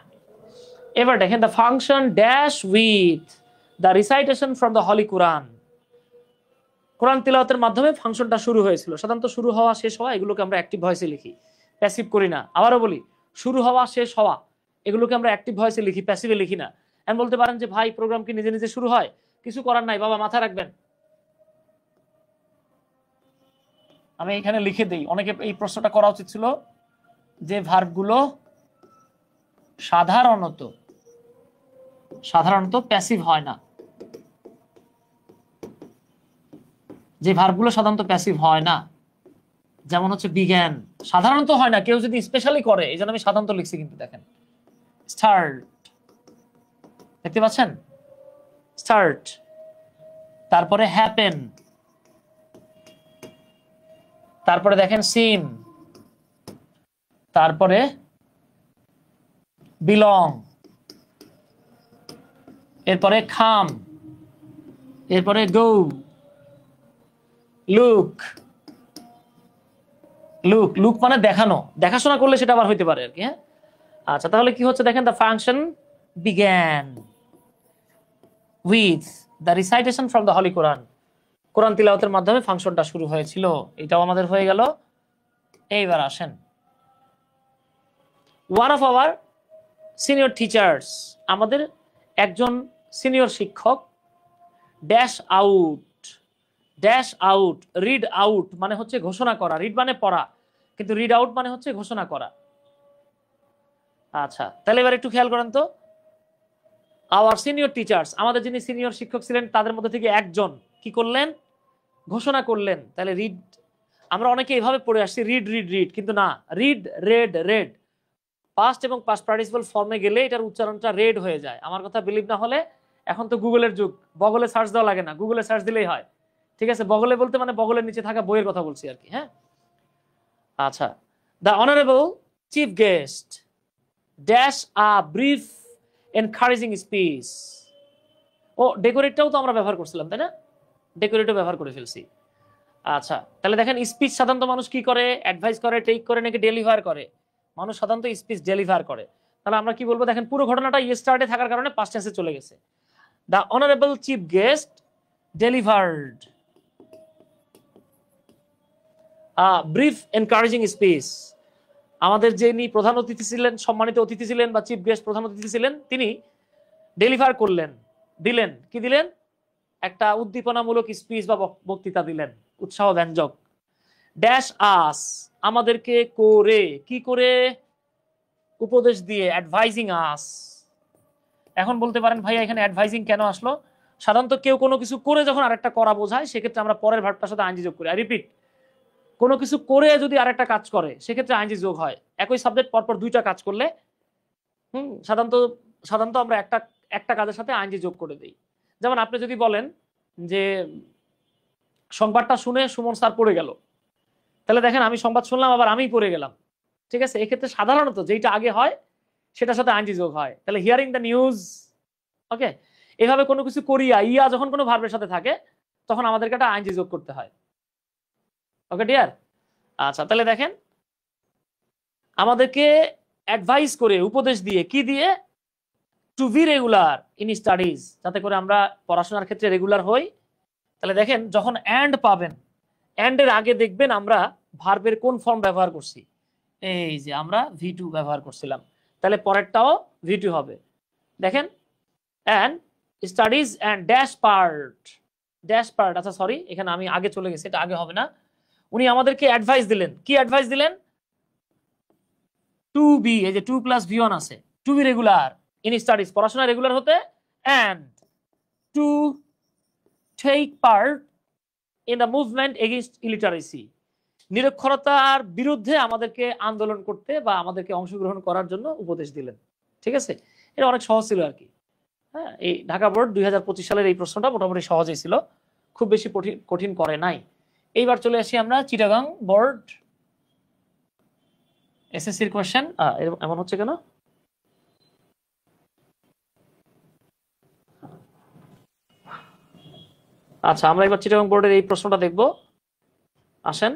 এবার দেখেন, the function dash with the recitation from the holy Quran. Quran তিলাওয়াতের মাধ্যমে ফাংশনটা শুরু হয়েছিল। সাধারণত শুরু হওয়া শেষ হওয়া এগুলোকে আমরা অ্যাক্টিভ ভয়েসে লিখি, প্যাসিভ করি না। আবারও বলি, শুরু হওয়া শেষ হওয়া এগুলোকে আমরা অ্যাক্টিভ ভয়েসে লিখি, প্যাসিভে লিখি না। আমি বলতে পারেন যে ভাই প্রোগ্রাম কি নিজে নিজে শুরু হয়? কিছু করার নাই বাবা, মাথায় রাখবেন। আমি এখানে লিখে দিই, অনেকে এই প্রশ্নটা করা উচিত ছিল যে ভার্বগুলো সাধারণত প্যাসিভ হয় না, যে ভার্বগুলো সাধারণত প্যাসিভ হয় না, যেমন হচ্ছে বিজ্ঞান সাধারণত হয় না, কেউ যদি স্পেশালি করে, এই জন্য আমি সাধারণত লিখছি। কিন্তু দেখেন স্টার্ট, দেখতে পাচ্ছেন স্টার্ট, তারপরে হ্যাপেন, তারপরে দেখেন সিম, তারপরে বিলং, এরপরে খাম, এরপরে গো, লুক। লুক মানে দেখানো, দেখাশোনা করলে সেটা আবার হইতে পারে আর কি। হ্যাঁ, আচ্ছা, তাহলে কি হচ্ছে দেখেন, the function began with the recitation from the holy Quran. Quran তিলাওয়াতের মাধ্যমে ফাংশনটা শুরু হয়েছিল। এটাও আমাদের হয়ে গেল। এইবার আসেন, one of our senior teachers, আমাদের একজন সিনিয়র শিক্ষক, dash out, dash out, read out মানে হচ্ছে ঘোষণা করা, রিড মানে পড়া, কিন্তু রিড আউট মানে হচ্ছে ঘোষণা করা। আচ্ছা, তাহলে এবার একটু খেয়াল করেন তো, আওয়ার সিনিয়র টিচার্স, আমাদের যিনি সিনিয়র শিক্ষক ছিলেন তাদের মধ্যে থেকে একজন কি করলেন, ঘোষণা করলেন। তাহলে রিড, আমরা অনেকে এইভাবে পড়ে আসছি রিড রিড রিড, কিন্তু না, রিড রেড রেড, পাস্ট এবং পাস্ট পার্টিসিপল ফর্মে গেলে এটার উচ্চারণটা রেড হয়ে যায়। আমার কথা বিলিভ না হলে, এখন তো গুগলের যুগ, বগলে সার্চ দেওয়া লাগে না, গুগলে সার্চ দিলেই হয়। ঠিক আছে, বগলে বলতে মানে বগলের নিচে থাকা বইয়ের কথা বলছি আর কি। হ্যাঁ, আচ্ছা, the honourable chief guest dash a brief encouraging speech. ও ডেকোরেটটাও তো আমরা ব্যবহার করছিলাম, তাই না? ডেকোরেটও ব্যবহার করে ফেলছি। আচ্ছা, তাহলে দেখেন, স্পিচ সাধারণত মানুষ কি করে, অ্যাডভাইস করে, টেক করে, নাকি ডেলিভার করে? মানুষ সাধারণত স্পিচ ডেলিভার করে। তাহলে আমরা কি বলবো দেখেন, পুরো ঘটনাটা ইয়েস্টারডে থাকার কারণে পাস্ট টেন্সে চলে গেছে। The honourable chief guest delivered a brief encouraging speech. আমাদের যিনি প্রধান অতিথি ছিলেন, সম্মানিত অতিথি ছিলেন বা চিফ গেস্ট প্রধান অতিথি ছিলেন, তিনি ডেলিভার করলেন, দিলেন, কি দিলেন, একটা উদ্দীপনামূলক স্পিচ বা বক্তৃতা দিলেন, উৎসাহ ব্যঞ্জক। ড্যাশ আস, আমাদেরকে করে, কি করে, উপদেশ দিয়ে, অ্যাডভাইজিং আস। এখন বলতে পারেন ভাইয়া এখানে অ্যাডভাইজিং কেন আসলো? সাধারণত কেউ কোনো কিছু করে যখন আরেকটা করা বোঝায়, সেক্ষেত্রে আমরা পরের ভার্বটার সাথে আইনজি যোগ করি। আই রিপিট, কোনো কিছু করে যদি আরেকটা কাজ করে, সেক্ষেত্রে আইনজি যোগ হয়। একই সাবজেক্ট পরপর দুইটা কাজ করলে সাধারণত সাধারণত আমরা একটা কাজের সাথে আইনজি যোগ করে দিই। যেমন আপনি যদি বলেন যে সংবাদটা শুনে সুমন স্যার পড়ে গেল, তাহলে দেখেন আমি সংবাদ শুনলাম আবার আমিই পড়ে গেলাম। ঠিক আছে, এক্ষেত্রে সাধারণত যেটা আগে হয় সেটার সাথে আইনজি যোগ হয়। তাহলে হিয়ারিং দ্য নিউজ, ওকে। এভাবে কোনো কিছু করিয়া, ইয়া যখন কোনো ভার্বের সাথে থাকে তখন আমাদেরকে একটা আইনজি যোগ করতে হয়। Okay dear. আচ্ছা, তাহলে দেখেন, আমাদেরকে অ্যাডভাইস করে, উপদেশ দিয়ে, কি দিয়ে, to be regular in studies, যাতে করে আমরা পড়াশোনার ক্ষেত্রে রেগুলার হই। তাহলে দেখেন, যখন অ্যান্ড পাবেন, অ্যান্ডের আগে দেখবেন আমরা ভার্বের কোন ফর্ম ব্যবহার করছি, এই যে আমরা V2 ব্যবহার করছিলাম। তাহলে পরেরটাও V2 হবে। দেখেন, and studies and dash part, dash part, আচ্ছা সরি, এখানে আমি আগে চলে গেছি, এটা আগে হবে না। উনি আমাদেরকে অ্যাডভাইস দিলেন, কি অ্যাডভাইস দিলেন, টু বি, এই যে 2 + V1 আছে, to be regular in studies, পড়াশোনা রেগুলার হতে, and to take part in the movement against illiteracy, নিরক্ষরতার বিরুদ্ধে আমাদেরকে আন্দোলন করতে বা আমাদেরকে অংশগ্রহণ করার জন্য উপদেশ দিলেন। ঠিক আছে, এটা অনেক সহজ ছিল আর কি। হ্যাঁ, এই ঢাকা বোর্ড 2025 সালের এই প্রশ্নটা মোটামুটি সহজই ছিল, খুব বেশি কঠিন করে নাই। এইবার চলে আসি আমরা চিটাগাং বোর্ড এসএসসির কোয়েশ্চেন। এমন হচ্ছে কেন? আচ্ছা, আমরা এবার চিটাগাং বোর্ডের এই প্রশ্নটা দেখব। আসেন,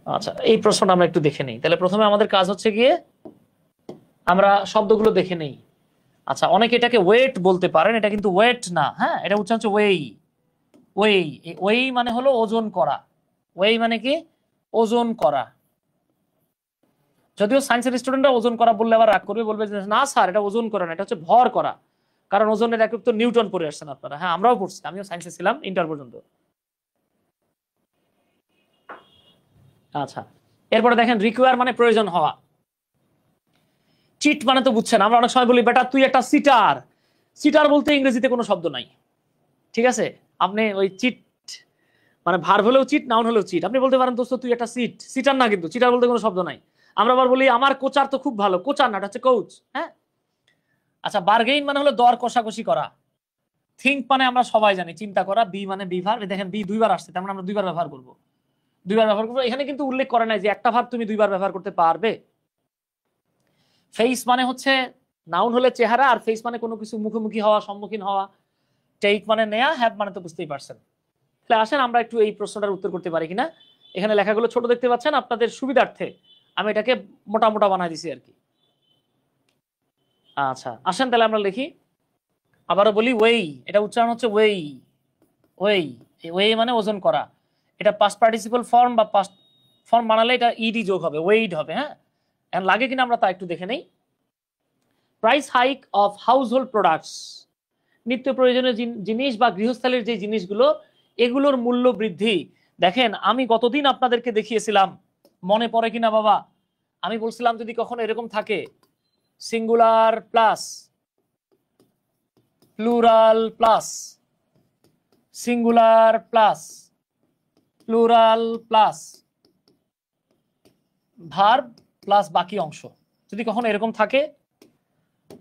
আচ্ছা এই প্রশ্নটা আমরা একটু দেখে নিই। তাহলে প্রথমে আমাদের কাজ হচ্ছে গিয়ে আমরা শব্দগুলো দেখে নেই। আচ্ছা, অনেকে এটাকে ওয়েট বলতে পারেন, এটা কিন্তু ওয়েট না। হ্যাঁ, এটা উচ্চারণ হচ্ছে ওয়েই। ওয়েই, ওয়েই মানে হলো ওজন করা। ওয়েই মানে কি, ওজন করা। যদিও সায়েন্সের স্টুডেন্টরা ওজন করা বললে আবার রাগ করবে, বলবে যে না স্যার এটা ওজন করা না, এটা হচ্ছে ভর করা। কারণ ওজনের একক তো নিউটন পড়ে আসছেন আপনারা। হ্যাঁ, আমরাও পড়ছি, আমিও সায়েন্সে ছিলাম ইন্টার পর্যন্ত। আচ্ছা, এরপরে দেখেন, রিকোয়ার মানে প্রয়োজন হওয়া। চিট মানে তো বুঝছেন, আমরা অনেক সময় বলি বেটা তুই একটা সিটার। সিটার বলতে ইংরেজিতে কোনো শব্দ নাই। ঠিক আছে, আপনি ওই চিট মানে ভার্ব হলেও চিট, নাউন হলেও চিট। আপনি বলতে পারেন দোস্ত তুই একটা সিট, সিটার না, কিন্তু চিটার বলতে কোনো শব্দ নাই। আমরা আবার বলি আমার কোচার তো খুব ভালো, কোচার না, এটা হচ্ছে কোচ। হ্যাঁ, আচ্ছা, বার্গেইন মানে হলো দর কষাকষি করা। থিঙ্ক মানে আমরা সবাই জানি চিন্তা করা। বি মানে বি ভার্ব, দেখেন বি দুইবার আসছে, তার মানে আমরা দুইবার ব্যবহার করবো। দুইবার ব্যবহার করবো, এখানে কিন্তু উল্লেখ করে নাই যে একটা ভার্ব তুমি দুইবার ব্যবহার করতে পারবে। ফেস মানে হচ্ছে নাউন হলে চেহারা, আর ফেস মানে কোনো কিছু মুখোমুখি হওয়া, সম্মুখীন হওয়া। টেক মানে নেয়া, হ্যাভ মানে তো বুঝতেই পারছেন। তাহলে আসেন আমরা একটু এই প্রশ্নটার উত্তর করতে পারি কিনা এখানে লেখাগুলো ছোট দেখতে পাচ্ছেন, আপনাদের সুবিধার্থে আমি এটাকে মোটা মোটা বানাই দিছি আর কি। আচ্ছা আসেন তাহলে আমরা লিখি, আবারও বলি ওয়েই, এটা উচ্চারণ হচ্ছে ওয়েই। ওয়েই, ওয়ে মানে ওজন করা। এটা পাস্ট পার্টিসিপল ফর্ম বা পাস্ট ফর্ম বানালে এটা ইডি যোগ হবে, ওয়েইড হবে। হ্যাঁ, এখন লাগে কিনা আমরা তা একটু দেখে নেই। Price hike of household products, নিত্য প্রয়োজনীয় জিনিস বা গৃহস্থালির যে জিনিসগুলো, এগুলোর মূল্য বৃদ্ধি। দেখেন আমি গতদিন আপনাদেরকে দেখিয়েছিলাম, মনে পড়ে কিনা বাবা, আমি বলছিলাম যদি কখনো এরকম থাকে singular plus plural plus singular plus plural plus verb plus বাকি অংশ, যদি কখনো এরকম থাকে।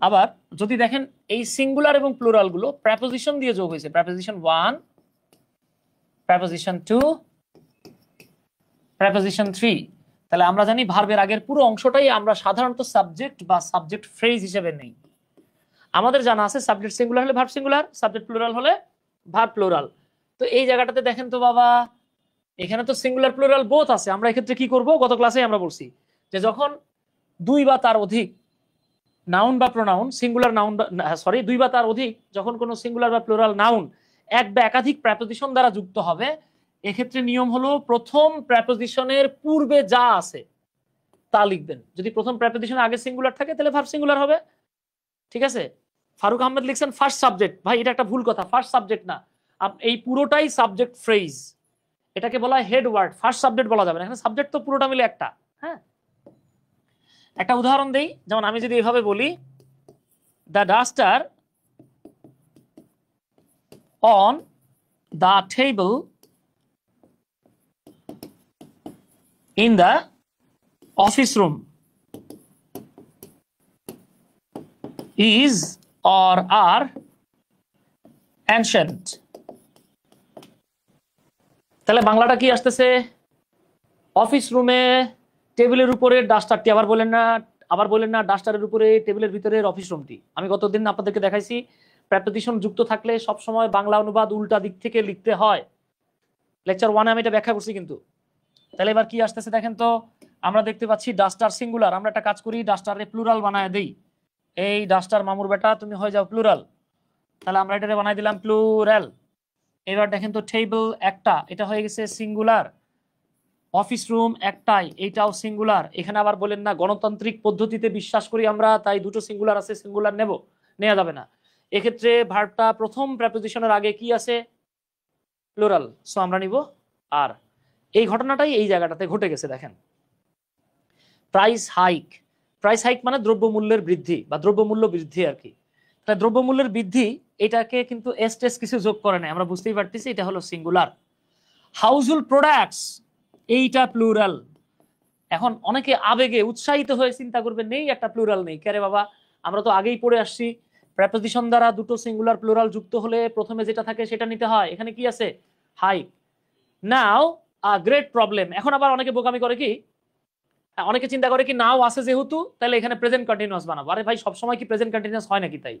আবার যদি দেখেন এই সিঙ্গুলার এবং প্লুরাল গুলো প্রেপোজিশন দিয়ে যোগ হয়েছে, প্রেপোজিশন 1, প্রেপোজিশন 2, প্রেপোজিশন 3, তাহলে আমরা জানি ভার্বের আগের পুরো অংশটাই আমরা সাধারণত সাবজেক্ট বা সাবজেক্ট ফ্রেজ হিসেবে নেই। আমাদের জানা আছে সাবজেক্ট সিঙ্গুলার হলে ভার্ব সিঙ্গুলার, সাবজেক্ট প্লুরাল হলে ভার্ব প্লুরাল। তো এই জায়গাটাতে দেখেন তো বাবা, এখানে তো সিঙ্গুলার প্লুরাল বোথ আছে। আমরা এক্ষেত্রে কি করব, গত ক্লাসে আমরা বলছি যে যখন দুই বা তার অধিক নাউন বা প্রোনাউন, সিঙ্গুলার নাউন সরি দুই বা তার অধিক যখন কোনো সিঙ্গুলার বা প্লুরাল নাউন এক বা একাধিক প্রেপোজিশন দ্বারা যুক্ত হবে, এক্ষেত্রে নিয়ম হলো প্রথম প্রেপোজিশনের পূর্বে যা আছে তা লিখবেন। যদি প্রথম প্রেপোজিশনের আগে সিঙ্গুলার থাকে তাহলে ভার্ব সিঙ্গুলার হবে। ঠিক আছে, ফারুক আহমেদ লিখছেন ফার্স্ট সাবজেক্ট। ভাই এটা একটা ভুল কথা, ফার্স্ট সাবজেক্ট না, এই পুরোটাই সাবজেক্ট ফ্রেজ, এটাকে বলা হয় হেড ওয়ার্ড, ফার্স্ট সাবজেক্ট বলা যাবে না, এখানে সাবজেক্ট তো পুরোটা মিলে একটা। হ্যাঁ, একটা উদাহরণ দেই, যেমন আমি যদি এভাবে বলি the duster on the table in the office room is or are ancient. তাহলে বাংলাটা কি আসতেছে, অফিস রুমে টেবিলের উপরে ডাস্টারটি, আবার বলেন না ডাস্টারের উপরে টেবিলের ভিতরের অফিস রুমটি। আমি গতদিন আপনাদেরকে দেখাইছি প্রেপোজিশন যুক্ত থাকলে সবসময় বাংলা অনুবাদ উল্টা দিক থেকে লিখতে হয়, লেকচার 1 আমি এটা ব্যাখ্যা করছি কিন্তু। তাহলে এবার কি আসতেছে দেখেন তো, আমরা দেখতে পাচ্ছি ডাস্টার সিঙ্গুলার, আমরা একটা কাজ করি ডাস্টারে প্লুরাল বানায় দেই। এই ডাস্টার মামুর বেটা তুমি হয়ে যাও প্লুরাল, তাহলে আমরা এটারে বানাই দিলাম প্লুরাল। এবার দেখেন তো টেবিল একটা, এটা হয়ে গেছে সিঙ্গুলার, অফিস রুম একটাই, এইটাও সিঙ্গুলার। এখানে আবার বলেন না গণতান্ত্রিক পদ্ধতিতে বিশ্বাস করি আমরা, তাই দুটো সিঙ্গুলার আছে, সিঙ্গুলার নেওয়া যাবে না। এক্ষেত্রে ভার্বটা প্রথম প্রেপোজিশনের আগে কি আছে, প্লুরাল, সো আমরা নিব আর। এই ঘটনাটাই এই জায়গাটাতে ঘটে গেছে। দেখেন প্রাইস হাইক, প্রাইস হাইক মানে দ্রব্যমূল্যের বৃদ্ধি বা দ্রব্যমূল্য বৃদ্ধি আর কি। তাই দ্রব্যমূল্যের বৃদ্ধি, এটাকে কিন্তু এস কিছু যোগ করে নাই, আমরা বুঝতেই পারতেছি এটা হলো সিঙ্গুলার। হাউসহোল্ড প্রোডাক্টস, এইটা প্লুরাল। এখন অনেকে আবেগে উৎসাহিত হয়ে চিন্তা করবে নেই একটা প্লুরাল নেই, কেরে বাবা আমরা তো আগেই পড়ে আসছি প্রেপোজিশন দ্বারা দুটো সিঙ্গুলার প্লুরাল যুক্ত হলে প্রথমে যেটা থাকে সেটা নিতে হয়। এখানে কি আছে, hike. Now a great problem. এখন আবার অনেকে বোকামি করে কি, অনেকে চিন্তা করে কি নাও আছে যেহেতু তাহলে এখানে প্রেজেন্ট কন্টিনিউয়াস বানাবো। আরে ভাই সবসময় কি প্রেজেন্ট কন্টিনিউয়াস হয় নাকি? তাই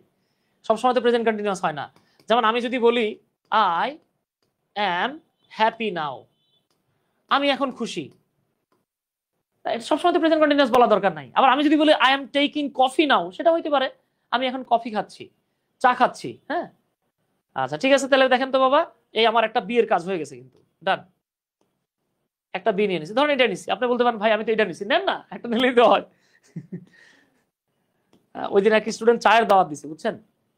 সবসময় তো প্রেজেন্ট কন্টিনিউয়াস হয় না। যেমন আমি যদি বলি আই অ্যাম হ্যাপি নাও, আমি এখন খুশি, সবসময় তো প্রেজেন্ট কন্টিনিউয়াস বলা দরকার নাই। আবার আমি যদি বলি আই এম টেকিং কফি নাও, সেটা হইতে পারে আমি এখন কফি খাচ্ছি, চা খাচ্ছি। হ্যাঁ, আচ্ছা ঠিক আছে, তাহলে দেখেন তো বাবা এই আমার একটা বিয়ের কাজ হয়ে গেছে কিন্তু, ডান। একটা বি নিয়ে নিছি, ধরেন এটা নিছি, আপনি বলতে পারেন ভাই আমি তো এটা নিছি, নেন না, একটা নিলেই তো হয়। ওই দিন এক স্টুডেন্ট চায়ের দাওয়াত দিছে, বুঝছেন,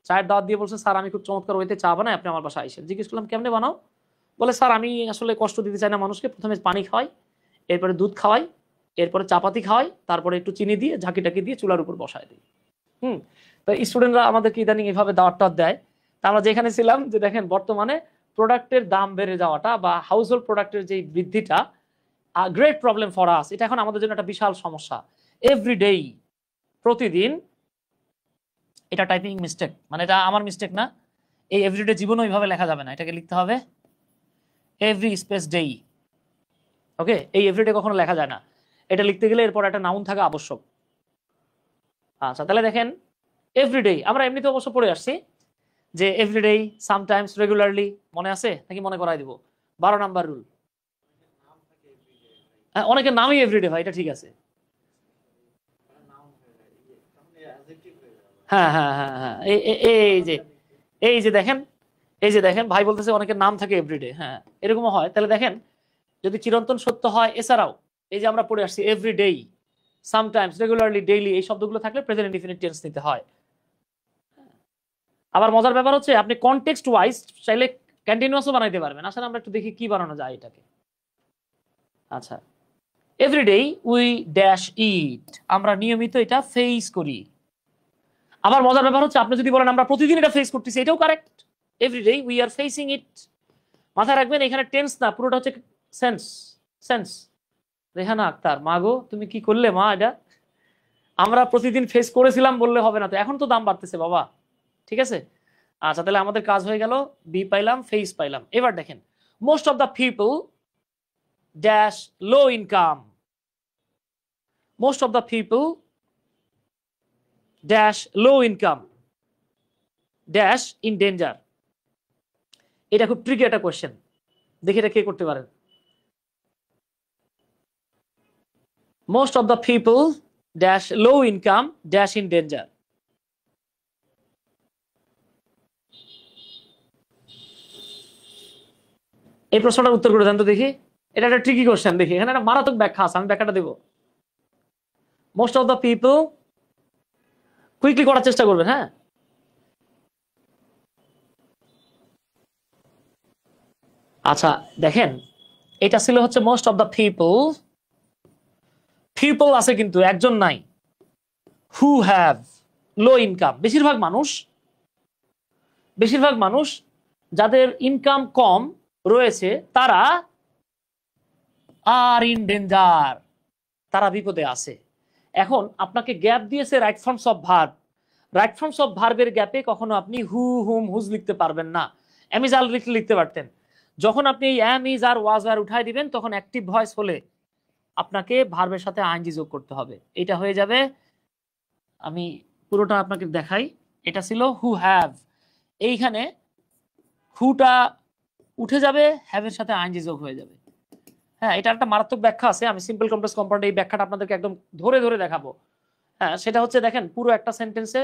চায়ের দাওয়াত দিয়ে বলছে স্যার আমি খুব চমৎকার ওইতে চা বানাই, আপনি আমার বাসায় আইসেন। জিজ্ঞেস করলাম কেমনে বানাও? বলে স্যার আমি আসলে কষ্ট দিতে চাই না মানুষকে, প্রথমে পানি খাওয়াই, এরপরে দুধ খাওয়াই, এরপরে চাপাতি খাওয়াই, তারপরে একটু চিনি দিয়ে ঝাঁকি টাকি দিয়ে চুলার উপর বসায় দিই। তো স্টুডেন্টরা আমাদেরকে ইদানিং এভাবে দাওয়াত টাওয়াত দেয়। তা আমরা যেখানে ছিলাম যে দেখেন বর্তমানে প্রোডাক্টের দাম বেড়ে যাওয়াটা বা হাউস হোল্ড প্রোডাক্টের যে বৃদ্ধিটা, গ্রেট প্রবলেম ফর আস, এটা এখন আমাদের জন্য একটা বিশাল সমস্যা। এভরিডেই, প্রতিদিন, এটা টাইপিং মিস্টেক, মানে এটা আমার মিস্টেক না, এই এভরিডে জীবনে ওইভাবে লেখা যাবে না, এটাকে লিখতে হবে এভরি স্পেস ডেই। ওকে, এই এভরিডে কখনো লেখা যায় না, এটা লিখতে গেলে এরপর একটা নাউন থাকা আবশ্যক। আচ্ছা তাহলে দেখেন এভরিডে আমরা এমনিতে অবশ্য পড়ে আসছি যে এভরিডে, সামটাইমস, রেগুলারলি, মনে আছে নাকি মনে করাই দিব? 12 নাম্বার রুল। অনেকের নামই এভরিডে ভাই, এটা ঠিক আছে। হ্যাঁ হ্যাঁ হ্যাঁ হ্যাঁ, এই যে এই যে দেখেন, এই যে দেখেন ভাই বলতেছে অনেকের নাম থাকে এভরিডে, হ্যাঁ এরকমও হয়। তাহলে দেখেন যদি চিরন্তন সত্য হয়, এছাড়াও এই যে আমরা পড়ে আসছি এভরিডেই, সামটাইমস, রেগুলারলি, ডেইলি, এই শব্দগুলো থাকলে প্রেজেন্ট ইনডিফিনিট টেন্স নিতে হয়। আবার মজার ব্যাপার হচ্ছে আপনি কনটেক্সট ওয়াইজ চাইলে কন্টিনিউয়াসও বানাইতে পারবেন। আসলে আমরা একটু দেখি কি বানানো যায় এটাকে। আচ্ছা, এভরিডে উই ড্যাশ ইট, আমরা নিয়মিত এটা ফেস করি। আবার মজার ব্যাপার হচ্ছে আপনি যদি বলেন আমরা প্রতিদিন এটা ফেস করতেছি, এটাও correct. Everyday we are facing it. মাথায় রাখবেন এখানে টেন্স না, পুরোটা হচ্ছে সেন্স। সেন্স। রেহানা আক্তার, মা গো তুমি কি করলে মা, এটা আমরা প্রতিদিন ফেস করেছিলাম বললে হবে না তো, এখন তো দাম বাড়তেছে বাবা। ঠিক আছে, আচ্ছা তাহলে আমাদের কাজ হয়ে গেল, বি পাইলাম, ফেস পাইলাম। এবার দেখেন most of the people dash low income, most of the people dash low income dash in danger. এটা খুব ট্রিকি একটা কোয়েশ্চেন, দেখি এটা কে করতে পারেন। Most of the people dash low income dash in danger. এই প্রশ্নটার উত্তর করে দেন তো দেখি। এটা একটা ট্রিকি কোশ্চেন, দেখি এখানে একটা মারাত্মক ব্যাখ্যা আছে, আমি ব্যাখ্যাটা দেবো। Most of the people, quickly করার চেষ্টা করবেন। হ্যাঁ, আচ্ছা দেখেন এটা ছিল হচ্ছে most of the people, people আছে কিন্তু একজন নাই, হু হ্যাভ লো ইনকাম, বেশিরভাগ মানুষ যাদের ইনকাম কম রয়েছে তারা আর ইন ডেঞ্জার, তারা বিপদে আছে। এখন আপনাকে গ্যাপ দিয়েছে right forms of verb, right forms of ভার্বের গ্যাপে কখনো আপনি হু, হুম, হুজ লিখতে পারবেন না। এম ইজ আর লিখতে পারতেন। যখন আপনি এই এম ইজ আর ওয়াজ আর উঠাই দিবেন তখন অ্যাক্টিভ ভয়েস হলে আপনাকে ভার্বের সাথে আইএনজি যোগ করতে হবে। এটা হয়ে যাবে, আমি পুরোটা আপনাকে দেখাই। এটা ছিল হু হ্যাভ, এইখানে হুটা উঠে যাবে, হ্যাভের সাথে আইএনজি যোগ হয়ে যাবে। হ্যাঁ, এটা একটা মারাত্মক ব্যাখ্যা আছে, আমি সিম্পল কমপ্লেক্স কম্পাউন্ডে এই ব্যাখ্যাটা আপনাদেরকে একদম ধরে ধরে দেখাবো। হ্যাঁ, সেটা হচ্ছে দেখেন পুরো একটা সেন্টেন্সে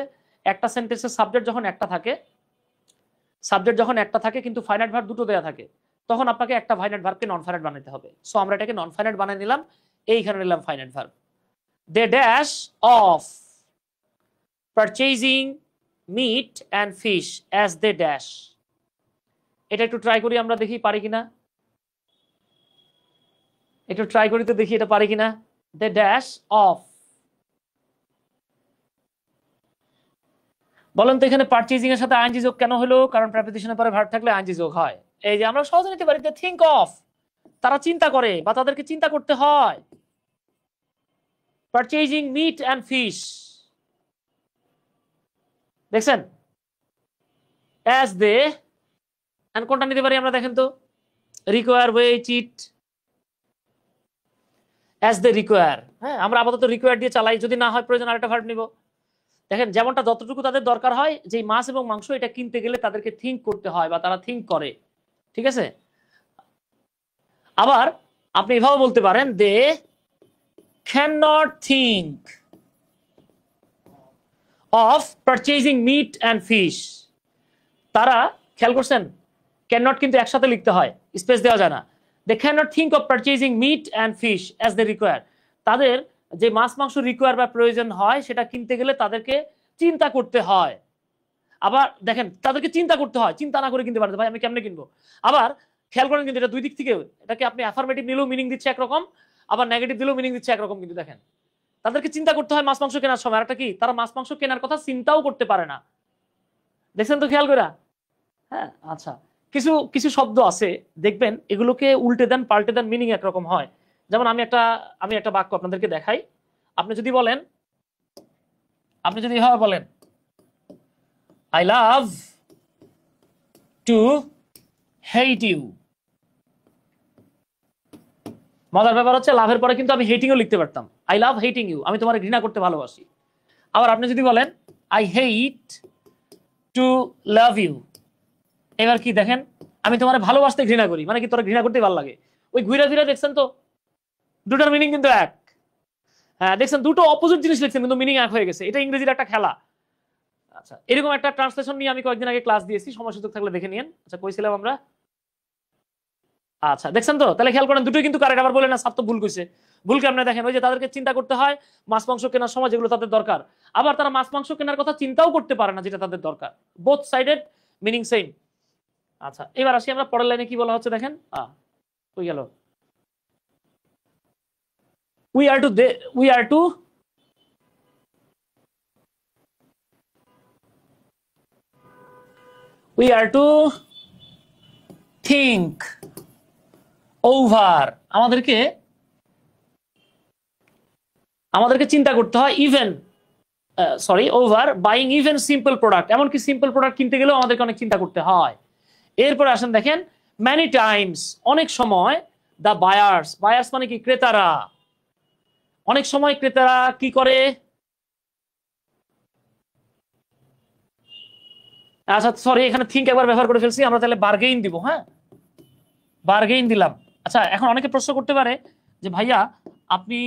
সাবজেক্ট যখন একটা থাকে কিন্তু ফাইনাইট ভার্ব দুটো দেয়া থাকে, তখন আপনাকে একটা ফাইনাইট ভার্বকে নন ফাইনাইট বানাতে হবে। সো আমরা এটাকে নন ফাইনাইট বানিয়ে নিলাম, এইখানে নিলাম finite verb. They dash of purchasing meat and fish as they dash. এটা একটু ট্রাই করি আমরা, দেখি পারি কিনা, একটু ট্রাই করি তো দেখি এটা পারি কিনা। দে ড্যাশ অফ, বলেন তো এখানে পারচেজিং এর সাথে আইএনজি যোগ কেন হলো? কারণ প্রিপোজিশনের পরে ভার্ব থাকলে আইএনজি যোগ হয়। এই যে আমরা সহজে নিতে পারি, থিংক অফ, তারা চিন্তা করে বা তাদেরকে চিন্তা করতে হয়। পারচেজিং মিট অ্যান্ড ফিশ, দেখছেন, অ্যাজ দে, এন্ড কোনটা নিতে পারি আমরা দেখেন তো, require, wait, eat, as they require. হ্যাঁ, আমরা আপাতত রিকোয়ার দিয়ে চালাই, যদি না হয় প্রয়োজন আরেকটা ভার্ব নিব। দেখেন যেমনটা যতটুকু তাদের দরকার হয়, যে মাছ এবং মাংস এটা কিনতে গেলে তাদেরকে থিঙ্ক করতে হয় বা তারা থিঙ্ক করে। ঠিক আছে, আবার আপনি এভাবে বলতে পারেন they can not think of purchasing meat and fish. তারা, খেয়াল করছেন, ক্যান নট কিন্তু একসাথে লিখতে হয়, স্পেস দেওয়া যায় না। They can not think of purchasing meat and fish as they require. তাদের যে মাছ মাংস রিকোয়ার বা প্রয়োজন হয় সেটা কিনতে গেলে তাদেরকে চিন্তা করতে হয়। আবার দেখেন তাদেরকে চিন্তা করতে হয়, চিন্তা না করে কিনতে পারতে, ভাই আমি কেমনে কিনবো। আবার খেয়াল করেন কিন্তু এটা দুই দিক থেকে, এটাকে আপনি অ্যাফার্মেটিভ নিলেও মিনিং দিচ্ছে একরকম, আবার নেগেটিভ দিলেও মিনিং দিচ্ছে একরকম। কিন্তু দেখেন তাদেরকে চিন্তা করতে হয় মাছ মাংস কেনার সময়, একটা কি তারা মাছ মাংস কেনার কথা চিন্তাও করতে পারে না। দেখছেন তো খেয়াল করে। হ্যাঁ, আচ্ছা, কিছু কিছু শব্দ আছে দেখবেন এগুলোকে উল্টে দেন পাল্টে দেন মিনিং একরকম হয়। যেমন আমি একটা বাক্য আপনাদেরকে দেখাই। আপনি যদি এভাবে বলেন I love to hate you, মজার ব্যাপার হচ্ছে লাভের পরে কিন্তু আমি হেটিংও লিখতে পারতাম, আই লাভ হেটিং ইউ, আমি তোমার ঘৃণা করতে ভালোবাসি। আবার আপনি যদি বলেন I hate to love you, এবার কি দেখেন, আমি তোমার ভালোবাসতে ঘৃণা করি, মানে কি তোরা ঘৃণা করতে ভালো লাগে। ওই ঘুরে ফিরে দেখছেন তো দুটার মিনিং কিন্তু এক। হ্যাঁ দেখছেন, দুটো অপোজিট জিনিস লিখছেন কিন্তু মিনিং এক হয়ে গেছে। এটা ইংরেজির একটা খেলা। আচ্ছা, এরকম একটা ট্রান্সলেশন নিয়ে আমি কয়েকদিন আগে ক্লাস দিয়েছি, সময় সুযোগ থাকলে দেখে নিন। আচ্ছা, কইছিলাম আমরা? আচ্ছা দেখছেন তো, তাহলে খেয়াল করেন দুটোই কিন্তু কারেক্ট। আবার বলে না ছাত্র ভুল কইছে। ভুল কেমনে দেখেন, ওই যে তাদেরকে চিন্তা করতে হয় মাছ মাংস কেনার সময় যেগুলো তাদের দরকার, আবার তারা মাছ মাংস কেনার কথা চিন্তাও করতে পারে না যেটা তাদের দরকার। Both sided meaning same. আচ্ছা, এবার আসি আমরা পরের লাইনে কি বলা হচ্ছে দেখেন। কই গেল? We are to we are to we are to think over. আমাদেরকে চিন্তা করতে হয় even over buying even simple product. এমনকি সিম্পল প্রোডাক্ট কিনতে গেলেও আমাদেরকে অনেক চিন্তা করতে হয়। এরপরে আসেন দেখেন, মেনি টাইমস, অনেক সময়, দ্য বায়ার্স, বায়ার্স মানে কি? ক্রেতারা। অনেক সময় ক্রেতারা কি করে? আচ্ছা সরি, এখানে থিঙ্ক একবার ব্যবহার করে ফেলছি আমরা, তাহলে বার্গেইন দিব। হ্যাঁ, বার্গেইন দিলাম। আচ্ছা, এখন অনেকে প্রশ্ন করতে পারে যে ভাইয়া আপনি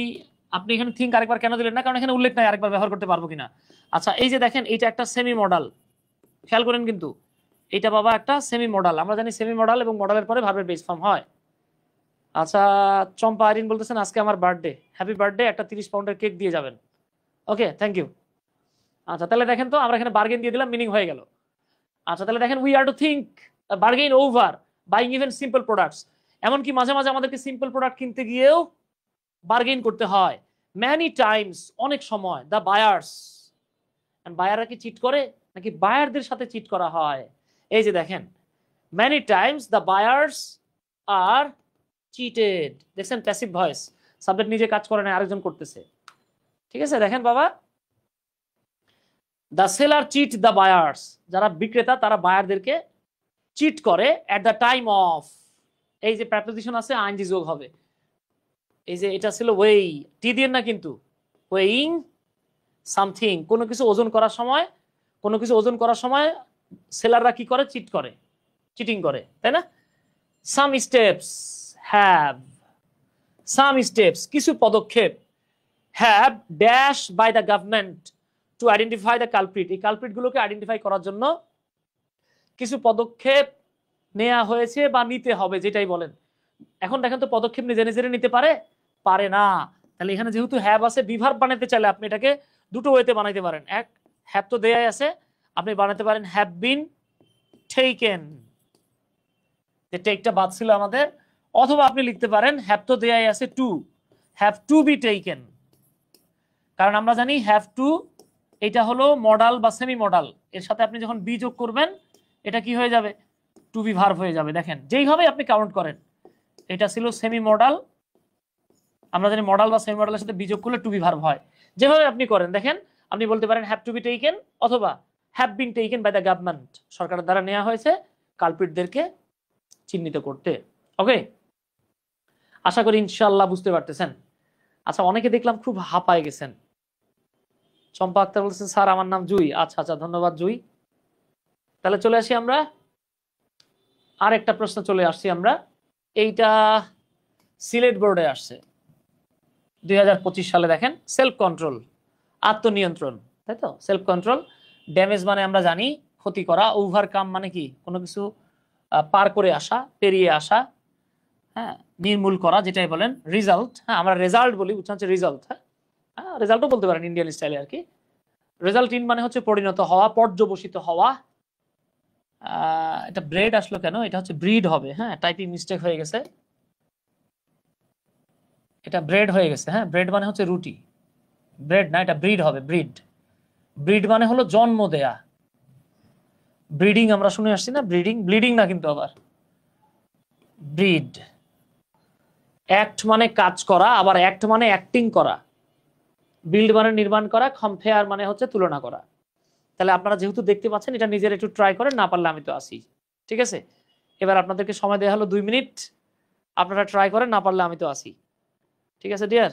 আপনি এখানে থিঙ্ক আরেকবার কেন দিলেন না? কারণ এখানে উল্লেখ নাই আরেকবার ব্যবহার করতে পারবো কিনা। আচ্ছা, এই যে দেখেন, এইটা একটা সেমি মডাল, খেয়াল করেন কিন্তু এটা বাবা একটা সেমি মডাল। আমরা জানি সেমি মডাল এবং মডালের পরে ভার্বের বেস ফর্ম হয়। আচ্ছা, চম্পা আইরিন বলতেছেন আজকে আমার বার্থডে, হ্যাপি বার্থডে, একটা 30 পাউন্ডের কেক দিয়ে যাবেন। ওকে, থ্যাংক ইউ। আচ্ছা, তাহলে দেখেন তো আমরা এখানে বার্গেন দিয়ে দিলাম, মিনিং হয়ে গেল। আচ্ছা, তাহলে দেখেন, we are to think bargain over buying even simple products. এমনকি মাঝে মাঝে আমাদেরকে সিম্পল প্রোডাক্ট কিনতে গিয়েও বার্গেইন করতে হয়। ম্যানি টাইমস, অনেক সময়, দ্য বায়ার্স, বায়াররা কি চিট করে নাকি বায়ারদের সাথে চিট করা হয়? এই যে দেখেন, many times the buyers are cheated. দেখছেন, প্যাসিভ ভয়েস, সাবজেক্ট নিজে কাজ করে না, আরেকজন করতেছে। ঠিক আছে, দেখেন বাবা, the seller cheat the buyers, যারা বিক্রেতা তারা বায়ারদেরকে চিট করে এট দ্য টাইম অফ। এই যে প্রেপোজিশন আছে আইনজি যোগ হবে। এই যে এটা ছিল ওয়েই, টি দিয়ে না কিন্তু, ওয়েইং সামথিং, কোনো কিছু ওজন করার সময় সেলাররা কি করে? চিট করে, চিটিং করে, তাই না? Some steps have, some steps কিছু পদক্ষেপ, have dash by the government to identify the culprit, এই কালপ্রিট গুলোকে আইডেন্টিফাই করার জন্য কিছু পদক্ষেপ নেওয়া হয়েছে বা নিতে হবে, যেটাই বলেন। এখন দেখেন তো, পদক্ষেপ নিজে নিজে নিতে পারে না। তাহলে এখানে যেহেতু হ্যাভ আছে, বিভার্ব বানাতে চাইলে আপনি এটাকে দুটো ওয়েতে বানাইতে পারেন। এক, হ্যাভ তো দেয়াই আছে, আপনি বানাতে পারেন হ্যাভ বিন টেকেন, যে টেকটা বাদ ছিল আমাদের। অথবা আপনি লিখতে পারেন হ্যাভ তো দেয়াই আছে to, have to be taken. কারণ আমরা জানি হ্যাভ টু এটা হলো মডাল বা সেমি মডাল, এর সাথে আপনি যখন বি যোগ করবেন এটা কি হয়ে যাবে? টু বি ভার্ব হয়ে যাবে। দেখেন যেইভাবে আপনি কাউন্ট করেন, এটা ছিল সেমি মডাল, আমরা জানি মডাল বা সেমি মডালের সাথে বি যোগ করলে টু বি ভার্ব হয়। যেভাবে আপনি করেন দেখেন, আপনি বলতে পারেন হ্যাভ টু বি টেকেন অথবা have been taken by the government, সরকারের দ্বারা নেওয়া হয়েছে কালপ্রিটদেরকে চিহ্নিত করতে। ওকে, আশা করি ইনশাআল্লাহ বুঝতে পারতেছেন। আচ্ছা, অনেকে দেখলাম খুব হাঁপায় গেছেন। চম্পা আক্তার বলছেন স্যার আমার নাম জুই। আচ্ছা আচ্ছা, ধন্যবাদ জুই। তাহলে চলে আসি আমরা আর একটা প্রশ্ন চলে আসছি আমরা। এইটা সিলেট বোর্ডে আসছে 2025 সালে। দেখেন, সেলফ কন্ট্রোল, আত্মনিয়ন্ত্রণ, তাই তো? Self control. ড্যামেজ মানে আমরা জানি ক্ষতি করা, ওভারকাম মানে কি? কোনো কিছু পার করে আসা, পেরিয়ে আসা, হ্যাঁ, নির্মূল করা, যেটাই বলেন। রিজাল্ট, হ্যাঁ আমরা রেজাল্ট বলি, উচ্চারণ হচ্ছে রিজাল্ট। হ্যাঁ, রেজাল্টও বলতে পারেন ইন্ডিয়ান স্টাইলে আর কি। রেজাল্ট ইন মানে হচ্ছে পরিণত হওয়া, পর্যবসিত হওয়া। এটা ব্রেড আসলো কেন? এটা হচ্ছে ব্রিড হবে। হ্যাঁ, টাইপিং মিস্টেক হয়ে গেছে, এটা ব্রেড হয়ে গেছে। হ্যাঁ, ব্রেড মানে হচ্ছে রুটি, ব্রেড না, এটা ব্রিড হবে, ব্রিড। ব্রিড মানে হলো জন্ম দেয়া। ব্রিডিং আমরা শুনে আসছি না, ব্রিডিং, ব্লিডিং না কিন্তু, আবার ব্রিড। অ্যাক্ট মানে কাজ করা, আবার অ্যাক্ট মানে অ্যাক্টিং করা। বিল্ড মানে নির্মাণ করা, কম্পেয়ার মানে হচ্ছে তুলনা করা। তাহলে আপনারা যেহেতু দেখতে পাচ্ছেন, এটা নিজের একটু ট্রাই করেন, না পারলে আমি তো আসি। ঠিক আছে, এবার আপনাদেরকে সময় দেওয়া হলো 2 মিনিট, আপনারা ট্রাই করেন, না পারলে আমি তো আসি। ঠিক আছে ডিয়ার,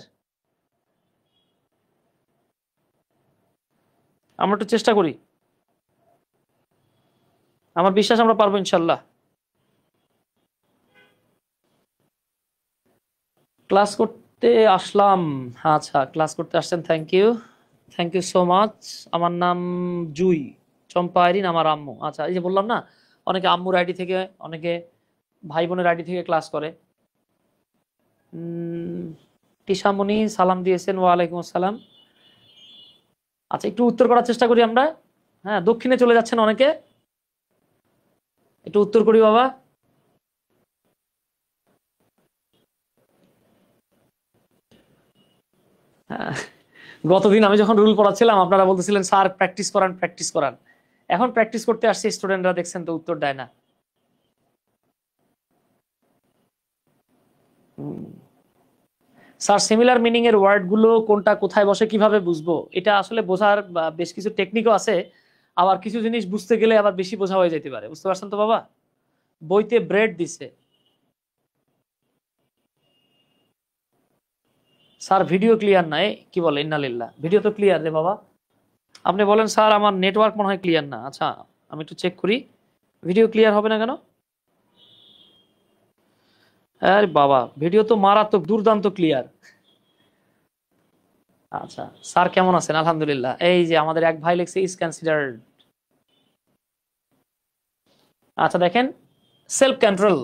আমরা একটু চেষ্টা করি, আমার বিশ্বাস আমরা পারবো ইনশাল্লাহ। ক্লাস তে আসলাম। আচ্ছা, ক্লাস করতে আসছেন, থ্যাংক ইউ সো মাচ। আমার নাম জুই, চম্পা আইরিন আমার আম্মু। আচ্ছা, এই যে বললাম না, অনেকে আম্মুর আইডি থেকে, অনেকে ভাই বোনের আইডি থেকে ক্লাস করে। টিশামণি সালাম দিয়েছেন, ওয়ালাইকুম আসসালাম। আচ্ছা, একটু উত্তর করার চেষ্টা করি আমরা। হ্যাঁ, দক্ষিণে চলে যাচ্ছেন অনেকে, একটু উত্তর করি বাবা। হ্যাঁ, গতদিন আমি যখন রুল পড়াচ্ছিলাম আপনারা বলতেছিলেন স্যার প্র্যাকটিস করান, প্র্যাকটিস করান। এখন প্র্যাকটিস করতে আসছে, স্টুডেন্টরা দেখছেন তো উত্তর দেয় না। স্যার সিমিলার মিনিং এর ওয়ার্ড গুলো কোনটা কোথায় বসে কিভাবে বুঝবো? এটা আসলে বোঝার বেশ কিছু টেকনিকও আছে, আবার কিছু জিনিস বুঝতে গেলে আবার বেশি বোঝা হয়ে যেতে পারে। বুঝতে পারছেন তো বাবা? বইতে ব্রেড দিছে। স্যার ভিডিও ক্লিয়ার নাই, কি বলে ইন্নালিল্লাহ, ভিডিও তো ক্লিয়ার রে বাবা। আপনি বলেন স্যার আমার নেটওয়ার্ক মনে হয় ক্লিয়ার না। আচ্ছা, আমি একটু চেক করি, ভিডিও ক্লিয়ার হবে না কেন? আরে বাবা, ভিডিও তো মারাত্মক দুর্দান্ত ক্লিয়ার। আচ্ছা, স্যার কেমন আছেন? আলহামদুলিল্লাহ। এই যে আমাদের এক ভাই লিখছে ইজ কনসিডার্ড। আচ্ছা দেখেন, self control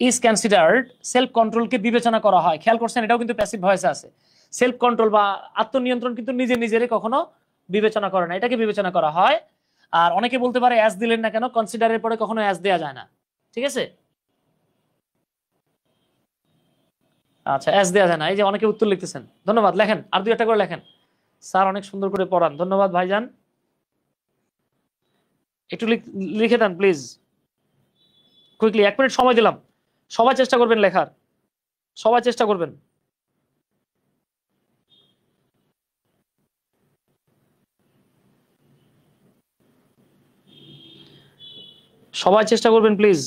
is considered, self কন্ট্রোলকে বিবেচনা করা হয়। খেয়াল করছেন, এটাও কিন্তু প্যাসিভ ভয়েসে আছে। সেলফ কন্ট্রোল বা আত্মনিয়ন্ত্রণ কিন্তু নিজে নিজেরই কখনো বিবেচনা করে না, এটাকে বিবেচনা করা হয়। আর অনেকে বলতে পারে অ্যাজ দিলেন না কেন, কনসিডারের পরে কখনো অ্যাজ দেয়া যায় না। ঠিক আছে? আচ্ছা, অ্যাজ দেয়া যায় না। এই যে অনেকে উত্তর লিখতেছেন, ধন্যবাদ। লেখেন, আর দুই একটা করে লেখেন। স্যার অনেক সুন্দর করে পড়ান, ধন্যবাদ ভাইজান। একটু লিখে দেন প্লিজ, কুইকলি। 1 মিনিট সময় দিলাম, সবাই চেষ্টা করবেন লেখার, সবাই চেষ্টা করবেন। সবাই চেষ্টা করবেন প্লিজ।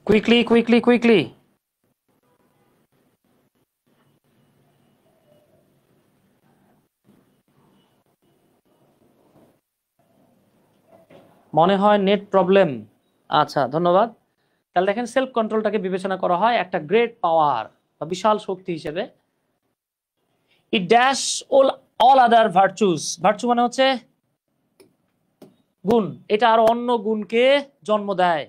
Quickly quickly quickly. মনে হয় নেট প্রবলেম। আচ্ছা, ধন্যবাদ। তাহলে দেখেন, সেলফ কন্ট্রোলটাকে বিবেচনা করা হয় একটা গ্রেট পাওয়ার বা বিশাল শক্তি হিসেবে। It dash all all other virtues, virtue মানে হচ্ছে গুণ, এটা আরো অন্য গুণকে জন্ম দেয়।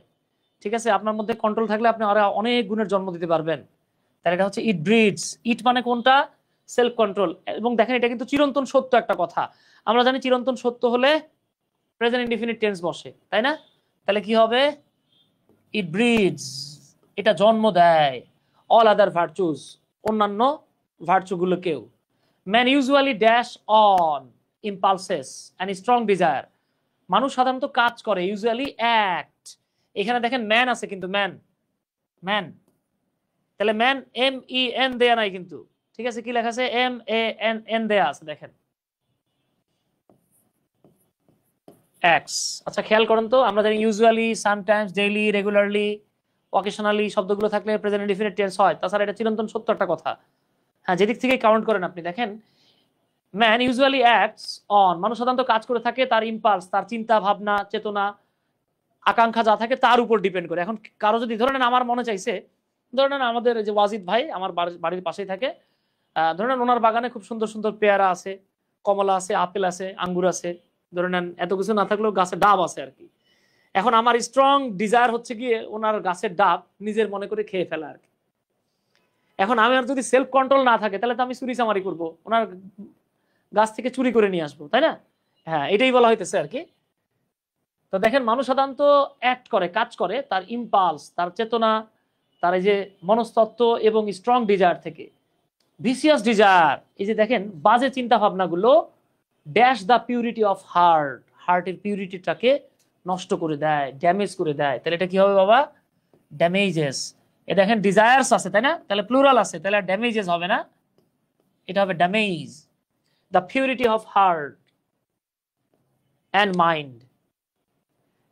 ঠিক আছে? আপনার মধ্যে কন্ট্রোল থাকলে আপনি আরো অনেক গুণের জন্ম দিতে পারবেন। তাহলে এটা হচ্ছে ইট ব্রিডস। ইট মানে কোনটা? Self control. এবং দেখেন, এটা কিন্তু চিরন্তন সত্য একটা কথা। আমরা জানি চিরন্তন সত্য হলে প্রেজেন্ট ইনডিফিনিট টেন্স বসে, তাই না? তাহলে কি হবে? ইট ব্রিডস, এটা জন্ম দেয়। অল আদার ভার্চুস, অন্যান্য ভার্চুগুলোকেও। Man usually dash on impulses and strong desire, মানুষ সাধারণত কাজ করে, ইউজুয়ালি অ্যাক্ট। এখানে দেখেন ম্যান আছে কিন্তু, ম্যান ম্যান, তাহলে ম্যান এম ই এন দেয়া নাই কিন্তু। ঠিক আছে? কি লেখা আছে? এম এ এন এন দেয়া আছে, দেখেন এক্স। আচ্ছা, খেয়াল করেন তো, আমরা জানি usually, sometimes, daily, regularly, occasionally শব্দগুলো থাকলে প্রেজেন্ট ইনডিফিনিট টেন্স হয়। তাছাড়া এটা চিরন্তন সত্য একটা কথা। হ্যাঁ, যেদিক থেকে কাউন্ট করেন আপনি, দেখেন ম্যান ইউজুয়ালি অ্যাক্টস অন, মানুষ সাধারণত কাজ করে থাকে তার ইম্পালস, তার চিন্তা ভাবনা, চেতনা, আকাঙ্ক্ষা যা থাকে তার উপর ডিপেন্ড করে। এখন কারো যদি ধরে নেন আমার মনে চাইছে, ধরে নেন আমাদের যে ওয়াজিদ ভাই আমার বাড়ির পাশেই থাকে, ধরে নেন ওনার বাগানে খুব সুন্দর সুন্দর পেয়ারা আছে, কমলা আছে, আপেল আছে, আঙ্গুর আছে, ধরে নেন এত কিছু না থাকলেও গাছে ডাব আছে আর কি। এখন আমার স্ট্রং ডিজায়ার হচ্ছে গিয়ে ওনার গাছের ডাব নিজের মনে করে খেয়ে ফেলা আর কি। এখন আমি আর যদি সেলফ কন্ট্রোল না থাকে, তাহলে তো আমি চুরি চামারি করবো, ওনার গাছ থেকে চুরি করে নিয়ে আসবো, তাই না? হ্যাঁ, এটাই বলা হইতেছে আর কি। তো দেখেন, মানুষ সাধারণত অ্যাক্ট করে, কাজ করে তার ইম্পালস, তার চেতনা, তার এই যে মনস্তত্ত্ব এবং স্ট্রং ডিজায়ার থেকে। ভিসিয়াস ডিজায়ার, এই যে দেখেন বাজে চিন্তা ভাবনাগুলো dash the purity of heart, হার্টের পিউরিটিটাকে নষ্ট করে দেয়, ড্যামেজ করে দেয়। তাহলে এটা কি হবে বাবা? ড্যামেজেস। এ দেখেন ডিজায়ার্স আছে, তাই না? তাহলে প্লুরাল আছে, তাহলে ড্যামেজেস হবে না, এটা হবে damage. The purity of heart and mind.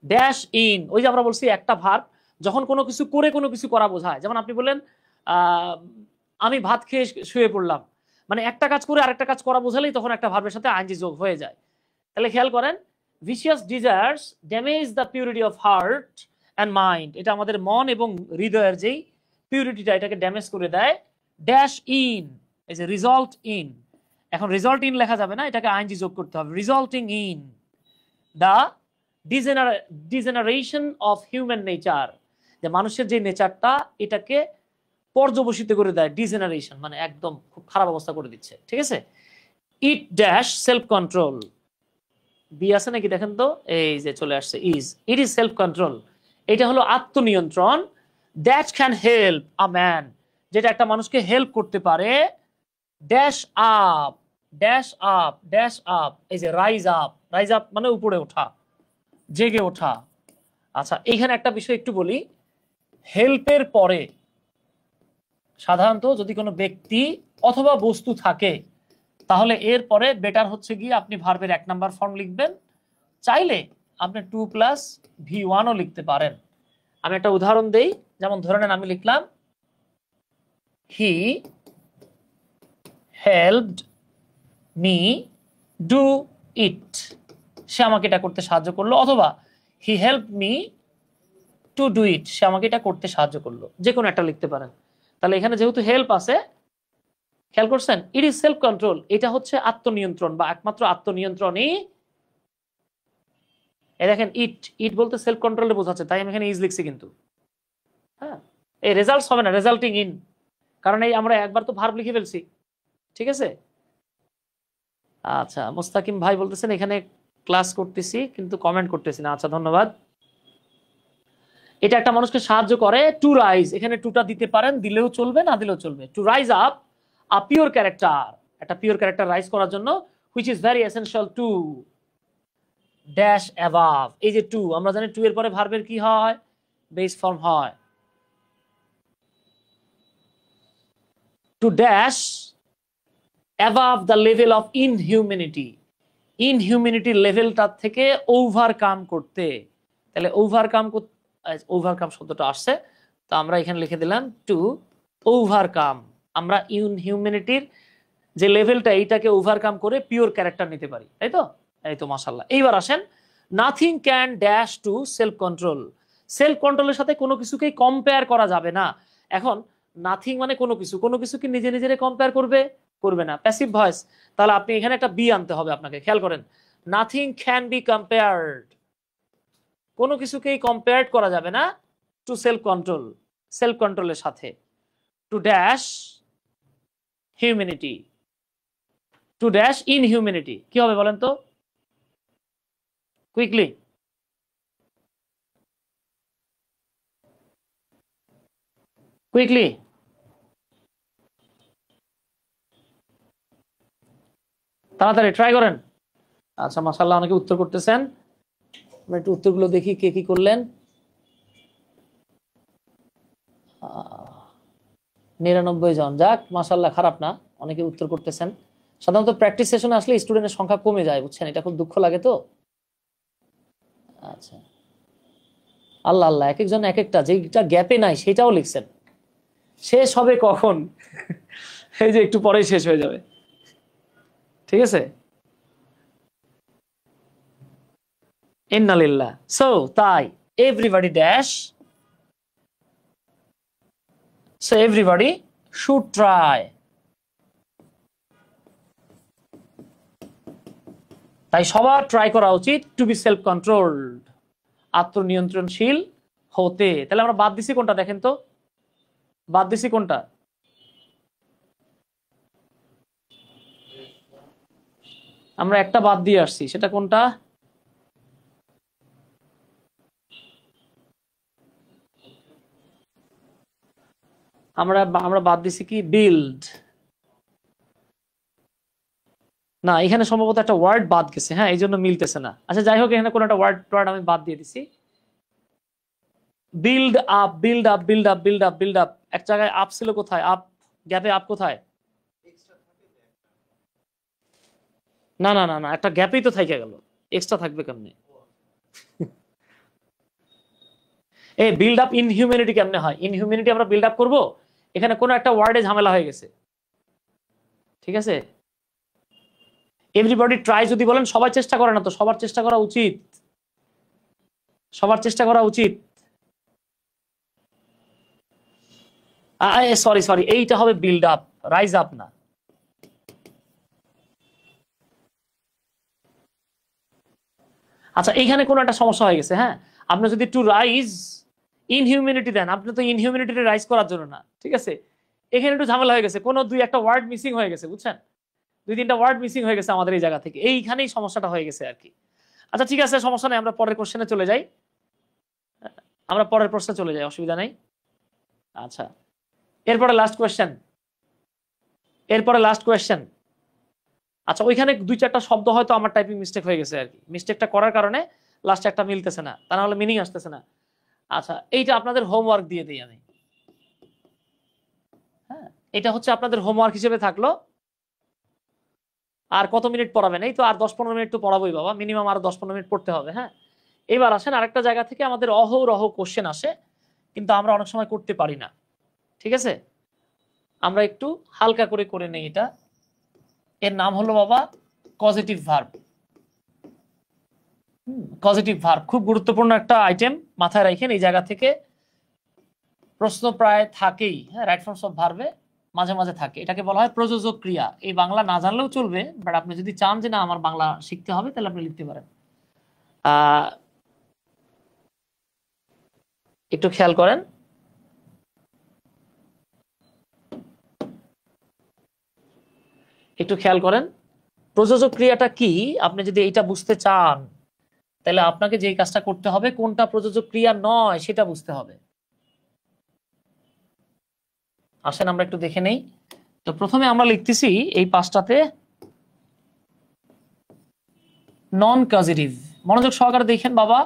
Dash in, ওই যে আমরা বলছি একটা ভার্ব যখন কোনো কিছু করে কোনো কিছু করা বোঝায়, যেমন আপনি বললেন আমি ভাত খেয়ে শুয়ে পড়লাম, মানে একটা কাজ করে আরেকটা কাজ করা বোঝালেই তখন একটা ভার্বের সাথে আইএনজি যোগ হয়ে যায়। তাহলে খেয়াল করেন, vicious desires damage the purity of heart and mind, এটা আমাদের মন এবং হৃদয়ের যেই পিউরিটিটা এটাকে ড্যামেজ করে দেয়। ড্যাশ ইন, এই যে রিজল্ট ইন, এখন রিজল্ট ইন লেখা যাবে না, এটাকে আইএনজি যোগ করতে হবে, resulting in the degeneration of human nature, যে মানুষের যে নেচারটা এটাকে পর্যবসিত করে দেয়, ডিজেনারেশন মানে একদম খুব খারাপ অবস্থা করে দিচ্ছে, ঠিক আছে। It dash self control, be আছে নাকি দেখেন তো, এই যে চলে আসছে is, it is self control, এটা হলো আত্মনিয়ন্ত্রণ। That can help a man, যেটা একটা মানুষকে হেল্প করতে পারে। Dash up, dash up, dash up, এই যে রাইজ আপ, রাইজ আপ মানে উপরে ওঠা, জেগে ওঠা। আচ্ছা এইখানে একটা বিষয় একটু বলি, হেল্পের পরে সাধারণত যদি কোনো ব্যক্তি অথবা বস্তু থাকে তাহলে এর পরে বেটার হচ্ছে গিয়ে আপনি ভার্বের 1 নাম্বার ফর্ম লিখবেন, চাইলে আপনি 2+V1ও লিখতে পারেন। আমি একটা উদাহরণ দেই, যেমন ধরে নেন আমি লিখলাম he helped me do it, সে আমাকে এটা করতে সাহায্য করলো, অথবা he help me to do it, সে আমাকে এটা করতে সাহায্য করলো, যে কোনো একটা লিখতে পারেন। তাহলে এখানে যেহেতু হেল্প আছে, খেয়াল করছেন, ইট ইজ সেলফ কন্ট্রোল, এটা হচ্ছে আত্মনিয়ন্ত্রণ বা একমাত্র আত্মনিয়ন্ত্রণই। এই দেখেন ইট, ইট বলতে সেলফ কন্ট্রোলে বোঝাচ্ছে, তাই আমি এখানে ইজ লিখছি, কিন্তু হ্যাঁ এই রেজাল্টস হবে না, রেজাল্টিং ইন, কারণ এই আমরা একবার তো ভার্ব লিখে ফেলছি, ঠিক আছে। আচ্ছা মুস্তাকিম ভাই বলতেছেন এখানে ক্লাস করতেছি কিন্তু কমেন্ট করতেছি না, আচ্ছা ধন্যবাদ। এটা একটা মানুষকে সাহায্য করে, টু রাইজ, এখানে টুটা দিতে পারেন, দিলেও চলবে না দিলেও চলবে। To rise up a pure character, একটা পিওর ক্যারেক্টার রাইজ করার জন্য, which is very essential to dash above, এই যে টু, আমরা জানি টু এর পরে ভার্বের কি হয়, বেস ফর্ম হয়। To dash above the level of inhumanity, ইনহিউম্যানিটির লেভেলটা থেকে ওভারকাম করতে, তাহলে ওভারকাম, ওভারকাম শব্দটা আসছে, তো আমরা এখানে লিখে দিলাম টু ওভারকাম, আমরা ইনহিউম্যানিটির যে লেভেলটা এইটাকে ওভারকাম করে পিওর ক্যারেক্টার নিতে পারি, তাই তো। এই তো মাশাআল্লাহ। এইবার আসেন, nothing can dash to self control, self কন্ট্রোলের সাথে কোনো কিছুকেই কম্পেয়ার করা যাবে না। এখন নাথিং মানে কোনো কিছু, কোনো কিছু কি নিজে নিজেরে কম্পেয়ার করবে, করবে না, প্যাসিভ ভয়েস, তাহলে আপনি এখানে একটা বি আনতে হবে আপনাকে। খেয়াল করেন, নাথিং ক্যান বি কম্পেয়ার্ড, কোনো কিছুকেই কম্পেয়ার করা যাবে না টু সেলফ কন্ট্রোল, সেলফ কন্ট্রোলের সাথে। To dash humanity, to dash inhumanity, কি হবে বলেন তো কুইকলি। কুইকলি তাড়াতাড়ি ট্রাই করেন। আচ্ছা মাশাআল্লাহ অনেকে উত্তর করতেছেন, আমরা একটু উত্তরগুলো দেখি কে কি করলেন। 99 জন, যাক মাশাআল্লাহ, খারাপ না, অনেকে উত্তর করতেছেন। সাধারণত প্র্যাকটিস সেশনে আসলে স্টুডেন্টের সংখ্যা কমে যায়, বুঝছেন, এটা খুব দুঃখ লাগে তো। আচ্ছা আল্লাহ আল্লাহ, এক একজন এক একটা, যেটা গ্যাপে নাই সেটাও লিখছেন। শেষ হবে কখন? এই যে একটু পরেই শেষ হয়ে যাবে, ঠিক আছে। ইন্নালিল্লাহ, সো তাই everybody dash, so everybody should try, তাই সবার ট্রাই করা উচিত টু বি সেলফ কন্ট্রোলড, আত্মনিয়ন্ত্রণশীল হতে। তাহলে আমরা বাদ দিছি কোনটা দেখেন তো, বাদ দিছি কোনটা, আমরা একটা বাদ দিয়ে আসছি, সেটা কোনটা, আমরা আমরা বাদ দিছি কি, বিল্ড, না এখানে সম্ভবত একটা ওয়ার্ড বাদ গেছে, হ্যাঁ এই জন্য মিলতেছে না। আচ্ছা যাই হোক, এখানে কোন একটা ওয়ার্ড আমি বাদ দিয়ে দিছি। Build up, build up, build up, build up, build up, এক জায়গায় আপ ছিল, কোথায় আপ, গ্যাপে আপ কোথায়, না না না না, একটা গ্যাপই তো থেকে গেল, এক্সট্রা থাকবে কেমনে? এই বিল্ড আপ ইনহিউম্যানিটি কেমনে হয়? ইনহিউম্যানিটি আমরা বিল্ড আপ করবো, এখানে কোনো একটা ওয়ার্ডে ঝামেলা হয়ে গেছে, ঠিক আছে? এভরিবডি ট্রাই যদি বলেন, সবাই চেষ্টা করে না তো, সবার চেষ্টা করা উচিত, সবার চেষ্টা করা উচিত। সরি সরি, এইটা হবে বিল্ড আপ, রাইজ আপ না। আচ্ছা, এইখানে কোনো একটা সমস্যা হয়ে গেছে। হ্যাঁ, আপনি যদি টু রাইজ ইনহিউম্যানিটি দেন, আপনি তো ইনহিউম্যানিটি রাইজ করার জন্য না, ঠিক আছে? এখানে একটু ঝামেলা হয়ে গেছে, কোনো দুই একটা ওয়ার্ড মিসিং হয়ে গেছে, বুঝছেন? দুই তিনটা ওয়ার্ড মিসিং হয়ে গেছে আমাদের এই জায়গা থেকে, এইখানেই সমস্যাটা হয়ে গেছে আর কি। আচ্ছা ঠিক আছে, সমস্যা নেই, আমরা পরের কোশ্চেনে চলে যাই, আমরা পরের প্রশ্নে চলে যাই, অসুবিধা নেই। আচ্ছা, এরপরে লাস্ট কোয়েশ্চেন, এরপরে লাস্ট কোয়েশ্চেন। আচ্ছা, ওইখানে দুই চারটা শব্দ হয়তো আমার টাইপিং মিস্টেক হয়ে গেছে আর কি, মিস্টেকটা করার কারণে লাস্টে একটা মিলতেছে না, তা নাহলে মিনিং আসতেছে না। আচ্ছা, এইটা আপনাদের হোমওয়ার্ক দিয়ে দিই আমি। হ্যাঁ, এটা হচ্ছে আপনাদের হোমওয়ার্ক হিসেবে থাকলো। আর কত মিনিট পড়াবেন? এই তো আর 10-15 মিনিট তো পড়াবোই বাবা, মিনিমাম আরো 10-15 মিনিট পড়তে হবে। হ্যাঁ, এবার আসেন, আরেকটা জায়গা থেকে আমাদের অহরহ কোশ্চেন আসে, কিন্তু আমরা অনেক সময় করতে পারি না, ঠিক আছে? আমরা একটু হালকা করে করে নেই এটা। এর নাম হলো বাবা পজিটিভ ভার্ব। পজিটিভ ভার্ব খুব গুরুত্বপূর্ণ একটা আইটেম, মাথায় রাখেন। এই জায়গা থেকে প্রশ্ন প্রায় থাকেই। হ্যাঁ, রাইট ফর্মস অফ ভার্বে মাঝে মাঝে থাকে। এটাকে বলা হয় প্রযোজক ক্রিয়া। এই বাংলা না জানলেও চলবে, বাট আপনি যদি চান যে না আমার বাংলা শিখতে হবে, তাহলে আপনি লিখতে পারেন। একটু খেয়াল করেন, একটু খেয়াল করেন প্রযোজক ক্রিয়াটা কি। আপনি যদি এইটা বুঝতে চান, তাহলে আপনাকে যে কাজটা করতে হবে, কোনটা প্রযোজক ক্রিয়া নয় সেটা বুঝতে হবে। আসেন আমরা একটু দেখে নেই। তো প্রথমে আমরা লিখতেছি এই পাঁচটাতে নন কজিটিভ, মনোযোগ সহকারে দেখেন বাবা।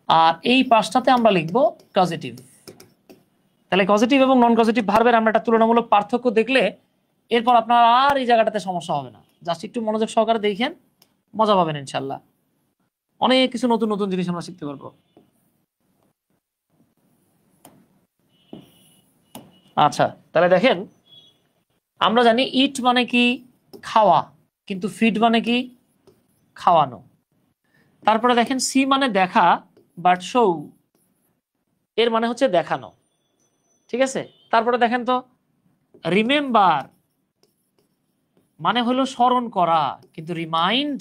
আর এই পাঁচটাতে আমরা লিখব কজিটিভ। তাহলে পজিটিভ এবং নন পজিটিভ ভার্বের আমরা একটা তুলনামূলক পার্থক্য দেখলে এরপর আপনার আর এই জায়গাটাতে সমস্যা হবে না। জাস্ট একটু মনোযোগ সহকারে দেখেন, মজা পাবেন ইনশাল্লাহ। অনেক কিছু নতুন নতুন জিনিস আমরা শিখতে পারবো। আচ্ছা, তাহলে দেখেন, আমরা জানি ইট মানে কি খাওয়া, কিন্তু ফিড মানে কি খাওয়ানো। তারপরে দেখেন সি মানে দেখা, বাট শো এর মানে হচ্ছে দেখানো, ঠিক আছে? তারপরে দেখেন তো রিমেম্বার মানে হলো স্মরণ করা, কিন্তু রিমাইন্ড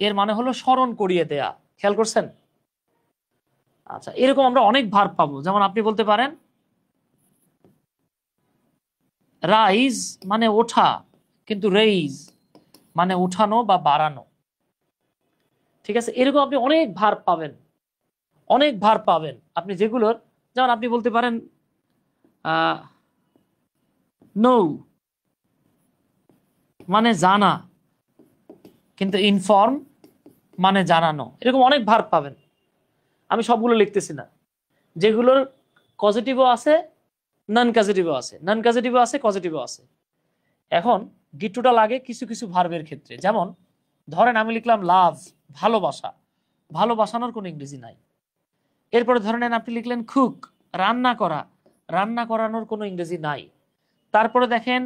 এর মানে হলো স্মরণ করিয়ে দেয়া। খেয়াল করছেন? আচ্ছা, এরকম আমরা অনেক ভার্ব পাবো। যেমন আপনি বলতে পারেন রাইজ মানে ওঠা, কিন্তু রেইজ মানে উঠানো বা বাড়ানো, ঠিক আছে? এরকম আপনি অনেক ভার্ব পাবেন, অনেক ভার্ব পাবেন আপনি যেগুলোর, যেমন আপনি বলতে পারেন নো মানে জানা, কিন্তু ইনফর্ম মানে জানানো। এরকম অনেক ভার্ব পাবেন, আমি সবগুলো লিখতেছি না। যেগুলোর পজিটিভও আছে, নন পজিটিভও আছে, নন পজিটিভও আছে, পজিটিভও আছে। এখন গিট্টুটা লাগে কিছু কিছু ভার্বের ক্ষেত্রে। যেমন ধরেন আমি লিখলাম লাভ, ভালোবাসা, ভালোবাসানোর কোনো ইংরেজি নাই। এরপরে ধরে নেন আপনি লিখলেন কুক, রান্না করা, রান্না করানোর কোনো ইংরেজি নাই। তারপরে দেখেন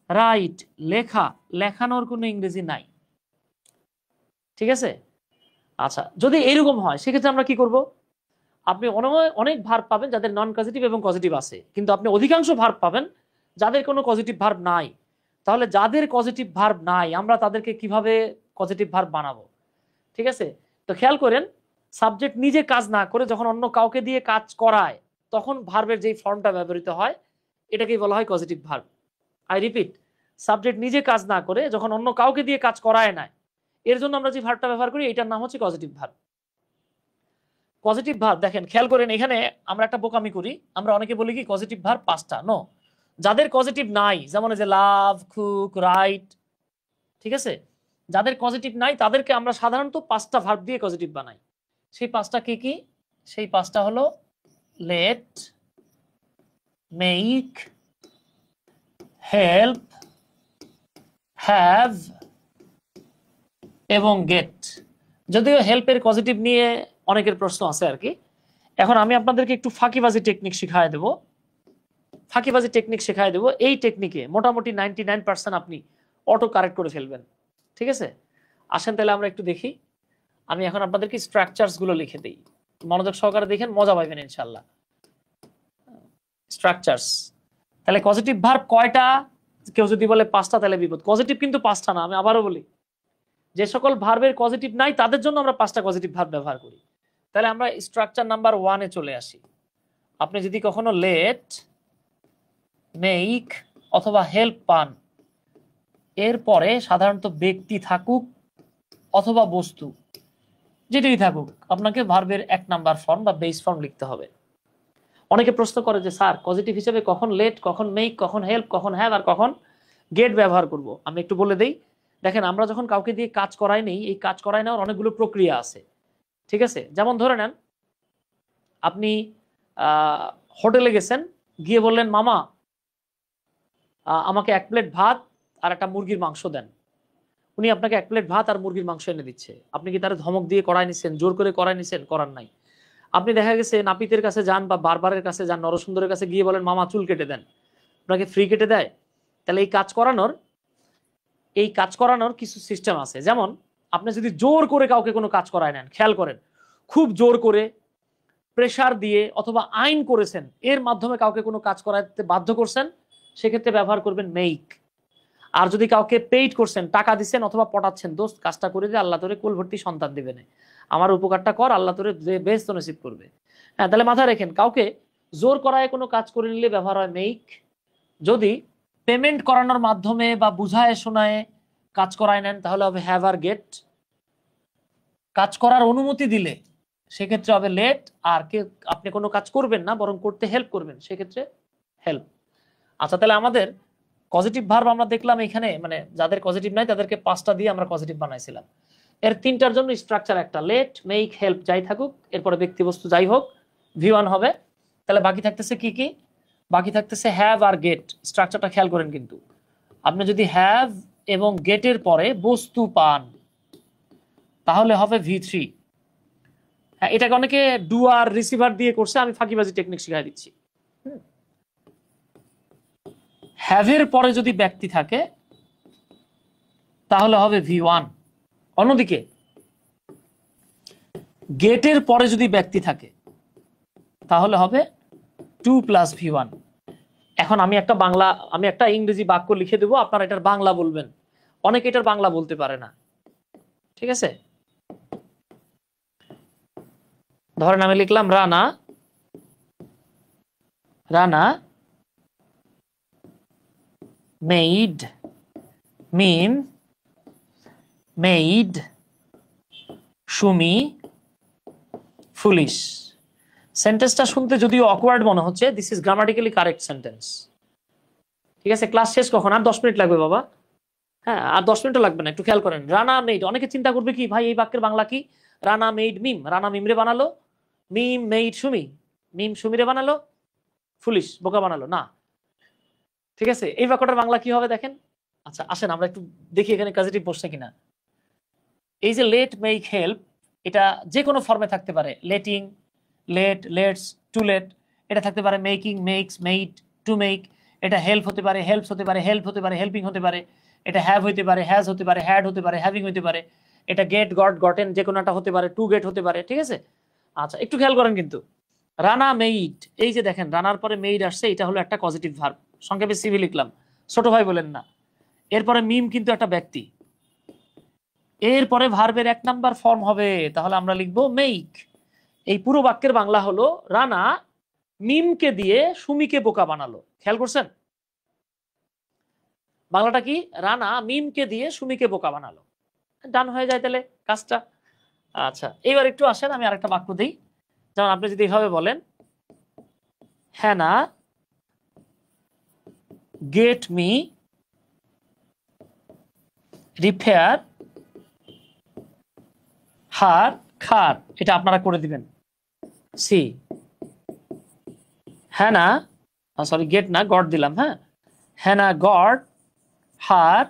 রাইট, লেখা, লেখানোর কোনো ইংরেজি নাই, ঠিক আছে? আচ্ছা, যদি এরকম হয় সেক্ষেত্রে আমরা কি করব? আপনি অনেক ভার্ব পাবেন যাদের নন পজিটিভ এবং পজিটিভ আছে, কিন্তু আপনি অধিকাংশ ভার্ব পাবেন যাদের কোনো পজিটিভ ভার্ব নাই। তাহলে যাদের পজিটিভ ভার্ব নাই, আমরা তাদেরকে কিভাবে পজিটিভ ভার্ব বানাবো? ঠিক আছে, তো খেয়াল করেন, সাবজেক্ট নিজে কাজ না করে যখন অন্য কাউকে দিয়ে কাজ করায়, তখন ভার্বের যেই ফর্মটা ব্যবহৃত হয় এটাকেই বলা হয় positive verb. I repeat, subject নিজে কাজ না করে যখন অন্য কাউকে দিয়ে কাজ করায় না, এর জন্য আমরা যে ভার্বটা ব্যবহার করি এটার নাম হচ্ছে পজিটিভ ভার্ব। পজিটিভ ভার্ব দেখেন, খেয়াল করেন, এখানে আমরা একটা বোকামি করি, আমরা অনেকে বলি কি পজিটিভ ভার্ব 5টা। নো, যাদের পজিটিভ নাই, যেমন যে লাভ, কুক, রাইট, ঠিক আছে, যাদের পজিটিভ নাই তাদেরকে আমরা সাধারণত 5টা ভার্ব দিয়ে পজিটিভ বানাই। সেই 5টা কি কি? সেই 5টা হলো লেট, মেক, হেল্প, হ্যাভ এবং গেট। যদিও হেল্পের পজিটিভ নিয়ে অনেকের প্রশ্ন আছে আর কি। এখন আমি আপনাদেরকে একটু ফাঁকিবাজি টেকনিক শিখাই দেব। ফাঁকিবাজি টেকনিক শেখায় দেবো। এই টেকনিকে মোটামুটি 99% আপনি অটো কারেক্ট করে ফেলবেন। ঠিক আছে, আসেন তাহলে আমরা একটু দেখি। আমি এখন আপনাদেরকে স্ট্রাকচারস গুলো লিখে দিই, মনোযোগ সহকারে দেখেন, মজা পাইবেন ইনশাল্লাহ। স্ট্রাকচারস, তাহলে পজিটিভ ভার্ব কয়টা? কেউ যদি বলে 5টা তাহলে বিপদ। পজিটিভ কিন্তু 5টা না, আমি আবারও বলি, যে সকল ভার্বের পজিটিভ নাই তাদের জন্য আমরা 5টা পজিটিভ ভার্ব ব্যবহার করি। তাহলে আমরা স্ট্রাকচার নাম্বার 1-এ চলে আসি। আপনি যদি কখনো লেট, মেক অথবা হেল্প পান, এরপরে সাধারণত ব্যক্তি থাকুক অথবা বস্তু, যেটাই থাকুক, আপনাকে ভার্বের 1 নাম্বার ফর্ম বা বেস ফর্ম লিখতে হবে। অনেকে প্রশ্ন করে যে স্যার পজিটিভ হিসেবে কখন লেট, কখন মেক, কখন হেল্প, কখন হ্যাভ আর কখন গেট ব্যবহার করব। আমি একটু বলে দেই। দেখেন, আমরা যখন কাউকে দিয়ে কাজ করাই নেই, এই কাজ করাই নেওয়ার অনেকগুলো প্রক্রিয়া আছে। ঠিক আছে, যেমন ধরে নেন আপনি হোটেলে গেছেন, গিয়ে বললেন মামা আমাকে 1 প্লেট ভাত আর একটা মুরগির মাংস দেন। উনি আপনাকে 1 প্লেট ভাত আর মুরগির মাংস এনে দিচ্ছে। আপনি কি তার ধমক দিয়ে করাই নিছেন, জোর করে করাই নিছেন? করার নাই। আপনি দেখা গেছে নাপিতের কাছে যান বা বারবারের কাছে যান, নরসুন্দরের কাছে গিয়ে বলেন মামা চুল কেটে দেন, আপনাকে ফ্রি কেটে দেয়। তাহলে এই কাজ করানোর কিছু সিস্টেম আছে। যেমন আপনি যদি জোর করে কাউকে কোনো কাজ করায় নেন, খেয়াল করেন, খুব জোর করে প্রেসার দিয়ে অথবা আইন করেছেন, এর মাধ্যমে কাউকে কোনো কাজ করাতে বাধ্য করছেন, সেক্ষেত্রে ব্যবহার করবেন মেক। আর যদি কাউকে পেইড করছেন, টাকা দিচ্ছেন অথবা পটাচ্ছেন, দোস্ত কাজটা করে দিয়ে আল্লাহ তোরে কুল ভর্তি সন্তান দিবে না, আমার উপকারটা কর, আল্লাহ তোরে বেহেশত নসিব করবে। হ্যাঁ, তাহলে মাথায় রাখেন, কাউকে জোর করায় কোনো কাজ করে নিলে ব্যবহার হয় মেক। যদি পেমেন্ট করানোর মাধ্যমে বা বুঝায় শোনায় কাজ করায় নেন তাহলে হবে হ্যাভ আর গেট। কাজ করার অনুমতি দিলে সেক্ষেত্রে হবে লেট। আর আপনি কোনো কাজ করবেন না, বরং করতে হেল্প করবেন, সেক্ষেত্রে হেল্প। আচ্ছা, তাহলে আমাদের পজিটিভ ভার্ব আমরা দেখলাম এখানে, মানে যাদের পজিটিভ নাই তাদেরকে 5টা দিয়ে আমরা পজিটিভ বানাইছিলাম। এর 3টার জন্য স্ট্রাকচার একটা, লেট, মেক, হেল্প যাই থাকুক, এরপরে ব্যক্তি বস্তু যাই হোক, V1 হবে। তাহলে বাকি থাকতেছে কি কি? বাকি থাকতেছে হ্যাভ আর গেট। স্ট্রাকচারটা খেয়াল করেন কিন্তু, আপনি যদি হ্যাভ এবং গেটের পরে বস্তু পান তাহলে হবে V3। হ্যাঁ, এটাকে অনেকে ডুয়ার রিসিভার দিয়ে করছে, আমি ফাঁকিবাজি টেকনিক শিখাই দিচ্ছি। হ্যাভের পরে যদি ব্যক্তি থাকে তাহলে হবে V1। অন্যদিকে গেটের পরে যদি ব্যক্তি থাকে তাহলে হবে 2 + V1। এখন আমি একটা ইংরেজি বাক্য লিখে দেবো, আপনারা এটার বাংলা বলবেন। অনেকে এটার বাংলা বলতে পারে না, ঠিক আছে? ধরেন আমি লিখলাম রানা মেইড মিম মেইড সুমি ফুলিশ। সেন্টেন্সটা শুনতে যদিও অকওয়ার্ড মনে হচ্ছে, this is grammatically correct sentence. ঠিক আছে, ক্লাস শেষ কখন? আর 10 মিনিট লাগবে বাবা। হ্যাঁ, আর 10 মিনিটও লাগবে না, একটু খেয়াল করেন। রানা মেইড, অনেকে চিন্তা করবে কি ভাই এই বাক্যের বাংলা কি? রানা মেইড মিম, রানা মিমরে বানালো, মিম মেইড সুমি, মিম সুমিরে বানালো, ফুলিশ বোকা বানালো। না, ঠিক আছে, এই বাক্যটার বাংলা কি হবে দেখেন। আচ্ছা আসেন আমরা একটু দেখি এখানে পজিটিভ বসছে কিনা। এই যে লেট, মেক, হেল্প, এটা যে কোনো ফর্মে থাকতে পারে। Letting, let, let's, to let, এটা থাকতে পারে making, makes, made, to make. এটা হেল্প হতে পারে, হেল্পস হতে পারে, হেল্প হতে পারে, হেল্পিং হতে পারে। এটা হ্যাভ হতে পারে, হ্যাজ হতে পারে, হ্যাড হতে পারে, হ্যাভিং হতে পারে। এটা গেট, গট, গটেন, যে কোনো একটা হতে পারে, টু গেট হতে পারে। ঠিক আছে, আচ্ছা একটু খেয়াল করেন কিন্তু, রানা মেইড, এই যে দেখেন রানার পরে মেইড আসছে, এটা হলো একটা পজিটিভ ভার্ব, সংক্ষেপে সিভি লিখলাম, ছোট ভাই বলেন না। এরপরে মিম কিন্তু একটা ব্যক্তি, এরপরে ভার্বের 1 নাম্বার ফর্ম হবে, তাহলে আমরা লিখবো মেইক। এই পুরো বাক্যের বাংলা হলো রানা মিমকে দিয়ে সুমিকে বোকা বানালো। খেয়াল করছেন বাংলাটা কি? রানা মিমকে দিয়ে সুমিকে বোকা বানালো। ডান হয়ে যায় তাহলে কাজটা। আচ্ছা, এবার একটু আসেন আমি আরেকটা বাক্য দিই। যেমন আপনি যদি এভাবে বলেন, হ্যানা গেট মি রিপেয়ার হার খার, এটা আপনারা করে দিবেন। সি হ্যানা, সরি গেট না, গড দিলাম। হ্যাঁ, হ্যানা গড হার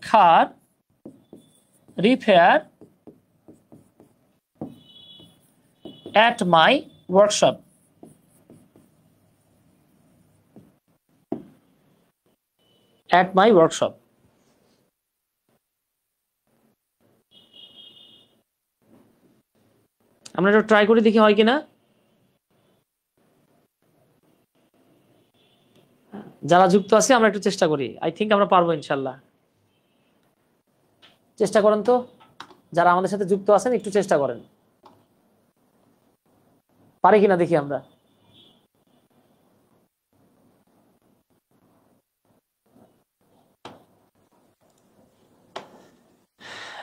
খার repair at my workshop. At my workshop. আমরা একটু ট্রাই করে দেখি হয় কিনা। যারা যুক্ত আছে আমরা একটু চেষ্টা করি, আই থিঙ্ক আমরা পারবো ইনশাল্লাহ। চেষ্টা করেন তো, যারা আমাদের সাথে যুক্ত আছেন একটু চেষ্টা করেন, পারি কিনা দেখি আমরা।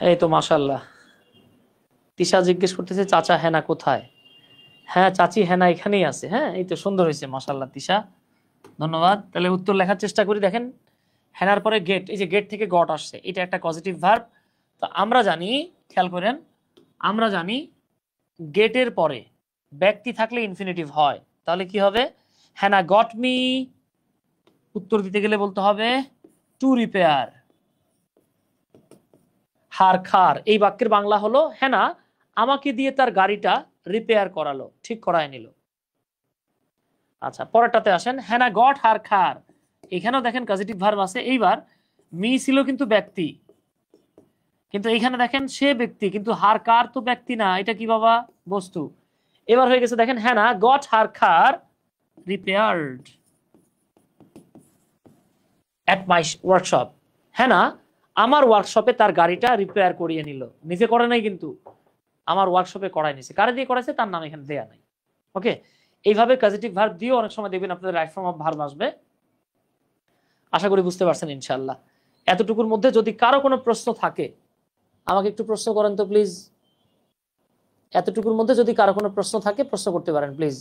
এই তো মাশাআল্লাহ, তিশা জিজ্ঞেস করতেছে চাচা হেনা কোথায়? হ্যাঁ চাচি হেনা এখানেই আছে। হ্যাঁ এই তো সুন্দর হয়েছে মাশাআল্লাহ তিশা, ধন্যবাদ। তাহলে উত্তর লেখার চেষ্টা করি। দেখেন হেনার পরে গেট, এই যে গেট থেকে গট আসছে, এটা একটা পজিটিভ ভার্ব। তো আমরা জানি, খেয়াল করেন, আমরা জানি গেটের পরে ব্যক্তি থাকলে ইনফিনিটিভ হয়। তাহলে কি হবে? হেনা গট মি, উত্তর দিতে গেলে বলতে হবে টু রিপেয়ার হার খার। এই বাক্যের বাংলা হলো হেনা আমাকে দিয়ে তার গাড়িটা রিপেয়ার করালো, ঠিক করায় নিল। আচ্ছা পরেরটাতে আসেন, হেনা গট হার খার। এখানেও দেখেন পজিটিভ ভার্ব আছে। এইবার মি ছিল কিন্তু ব্যক্তি, কিন্তু এইখানে দেখেন সে ব্যক্তি, কিন্তু হার কার তো ব্যক্তি না, এটা কি বাবা? বস্তু। এবার হয়ে গেছে দেখেন হেনা গট হার কার রিপেয়ার্ড এট মাই ওয়ার্কশপ। হেনা আমার ওয়ার্কশপে তার গাড়িটা রিপেয়ার করিয়ে নিল। নিজে করে নাই, কিন্তু আমার ওয়ার্কশপে করাই নিছে। কারে দিয়ে করাইছে তার নাম এখানে দেয়া নাই। ওকে, এইভাবে পজিটিভ ভার্ব দিয়ে অনেক সময় দেখবেন আপনাদের রাইট ফর্ম অফ ভার্ব আসবে। আশা করি বুঝতে পারছেন ইনশাআল্লাহ। এতটুকুর মধ্যে যদি কারো কোনো প্রশ্ন থাকে আমাকে একটু প্রশ্ন করেন তো প্লিজ। এতটুকুর মধ্যে যদি কারো কোনো প্রশ্ন থাকে প্রশ্ন করতে পারেন প্লিজ।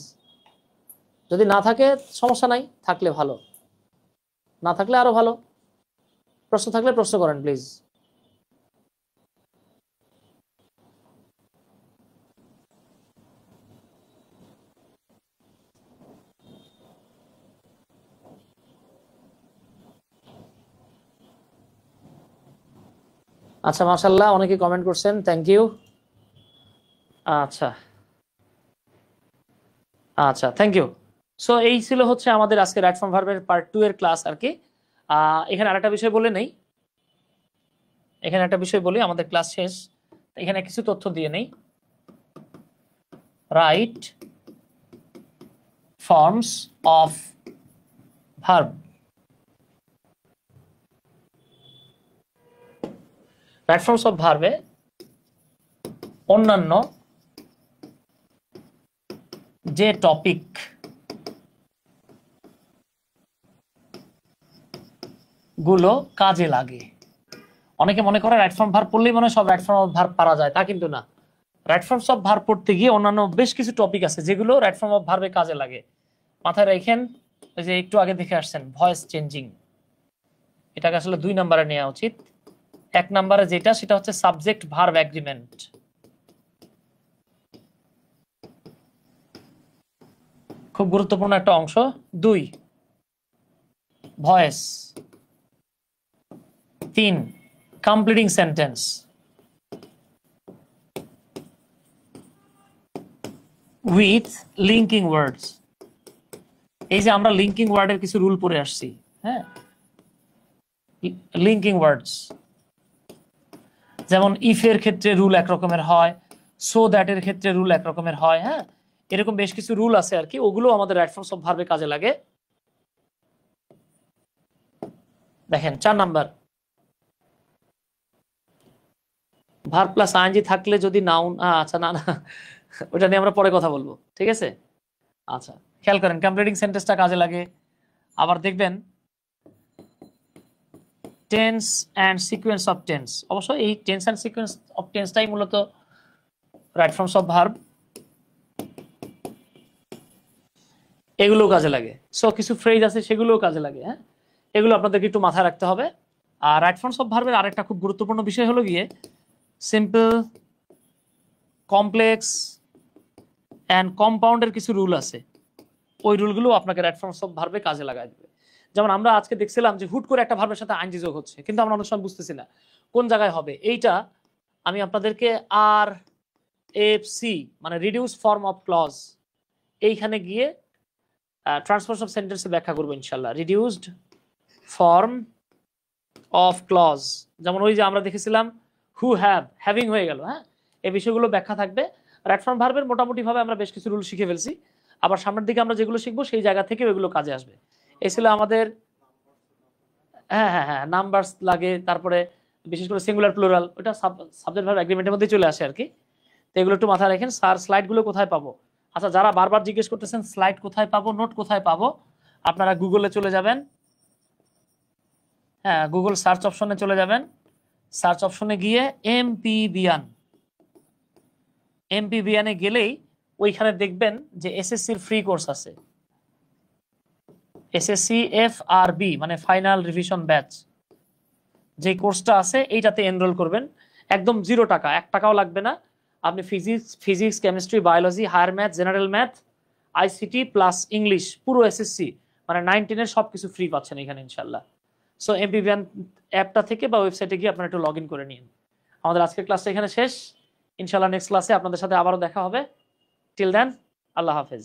যদি না থাকে সমস্যা নাই, থাকলে ভালো, না থাকলে আরো ভালো। প্রশ্ন থাকলে প্রশ্ন করেন প্লিজ। আচ্ছা মাশাআল্লাহ, অনেকে কমেন্ট করছেন, থ্যাংক ইউ। আচ্ছা আচ্ছা, থ্যাংক ইউ। সো এই ছিল হচ্ছে আমাদের আজকে রাইট ফর্ম ভার্বের পার্ট 2 এর ক্লাস আর কি। এখানে আরেকটা বিষয় বলে নেই, এখানে একটা বিষয় বলি, আমাদের ক্লাস শেষ, এখানে কিছু তথ্য দিয়ে নেই। Right forms of verb, right forms of ভার্বে অন্যান্য যে টপিক গুলো কাজে লাগে। অনেকে মনে করে রাইট ফর্ম ভার্ব পড়লেই মনে হয় সব রাইট ফর্ম অফ ভার্ব পারা যায়, তা কিন্তু না। রাইট ফর্মস অফ ভার্ব পড়তে গিয়ে অন্যান্য বেশ কিছু টপিক আছে যেগুলো রাইট ফর্ম অফ ভার্বে কাজে লাগে। মাথায় রাখেন, ওই যে একটু আগে দেখে আসছেন ভয়েস চেঞ্জিং, এটাকে আসলে 2 নম্বরে নেওয়া উচিত। 1 নম্বরে যেটা, সেটা হচ্ছে সাবজেক্ট ভার্ব এগ্রিমেন্ট। খুব গুরুত্বপূর্ণ একটা অংশ। 2 voice. 3 completing sentence. 'with linking words। এই যে আমরা লিঙ্কিং ওয়ার্ডের কিছু রুল পড়ে আসছি, হ্যাঁ, লিঙ্কিং ওয়ার্ডস, যেমন ইফ এর ক্ষেত্রে রুল একরকমের হয়, সো দ্যাট এর ক্ষেত্রে রুল একরকমের হয়, হ্যাঁ, এরকম বেশ কিছু রুল আছে আর কি, ওগুলো আমাদের রাইট ফর্মস অফ ভার্বে কাজে লাগে। দেখেন 4 নাম্বার, ভার্ব প্লাস আইএনজি থাকলে যদি নাউন, আচ্ছা না না, ওটা নিয়ে আমরা পরে কথা বলবো, ঠিক আছে। আচ্ছা খেয়াল করেন, কমপ্লিটিং সেন্টেন্সটা কাজে লাগে। আবার দেখবেন tense and sequence of tense, অবশ্য এই টেন্স অ্যান্ড সিকোয়েন্স অফ টেন্সটাই মূলত রাইট ফর্মস অফ ভার্ব, এগুলো কাজে লাগে। সো কিছু ফ্রেজ আছে সেগুলোও কাজে লাগে, হ্যাঁ, এগুলো আপনাদেরকে একটু মাথায় রাখতে হবে। আর রাইট ফর্মস অফ ভার্বের আরেকটা খুব গুরুত্বপূর্ণ বিষয় হলো গিয়ে সিম্পল, কমপ্লেক্স অ্যান্ড কম্পাউন্ডের কিছু রুল আছে, ওই রুলগুলো আপনাকে রাইট ফর্মস অফ ভার্বে কাজে লাগাই দেবে। যেমন আমরা আজকে দেখছিলাম যে হুট করে একটা ভার্বের সাথে আইনজি যোগ হচ্ছে, কিন্তু আমরা অনেক সময় বুঝতেছি না কোন জায়গায় হবে। এইটা আমি আপনাদেরকে আর এফ সি মানে রিডিউস ফর্ম অফ ক্লজ এইখানে গিয়ে ট্রান্সফরমেশন অফ সেন্টেন্সে ব্যাখ্যা করবো ইনশাল্লাহ। রিডিউসড ফর্ম অফ ক্লজ, যেমন ওই যে আমরা দেখেছিলাম হু হ্যাভিং হয়ে গেল, হ্যাঁ, এই বিষয়গুলো ব্যাখ্যা থাকবে। রাইট ফর্ম ভার্বের মোটামুটি ভাবে আমরা বেশ কিছু রুল শিখে ফেলছি, আবার সামনের দিকে আমরা যেগুলো শিখবো সেই জায়গা থেকে ওইগুলো কাজে আসবে। এই ছিল আমাদের, হ্যাঁ হ্যাঁ হ্যাঁ, নাম্বারস লাগে, তারপরে বিশেষ করে সিঙ্গুলার প্লুরাল, ওটা সাবজেক্ট ভার্ব এগ্রিমেন্টের মধ্যেই চলে আসে আর কি। তো এগুলো একটু মাথায় রাখেন। স্যার স্লাইডগুলো কোথায় পাবো? আচ্ছা, যারা বারবার জিজ্ঞেস করতেছেন স্লাইড কোথায় পাবো, নোট কোথায় পাবো, আপনারা গুগলে চলে যাবেন। হ্যাঁ, গুগল সার্চ অপশনে চলে যাবেন। সার্চ অপশনে গিয়ে এমপি বিয়ানে গেলেই ওইখানে দেখবেন যে এসএসসির ফ্রি কোর্স আছে, এসএসসি FRB মানে ফাইনাল রিভিশন ব্যাচ। যে কোর্সটা আছে এইটাতে এনরোল করবেন, একদম 0 টাকা, 1 টাকাও লাগবে না। আপনি physics, chemistry, biology, higher math, general math, ICT plus English, পুরো এসএসসি মানে 9-10 সবকিছু ফ্রি পাচ্ছেন এখানে ইনশাল্লাহ। সো এমপিভিয়ান অ্যাপটা থেকে বা ওয়েবসাইটে গিয়ে আপনারা একটু লগ ইন করে নিন। আমাদের আজকের ক্লাসটা এখানে শেষ। ইনশাল্লাহ নেক্সট ক্লাসে আপনাদের সাথে আবারও দেখা হবে। টিল দেন, আল্লাহ হাফেজ।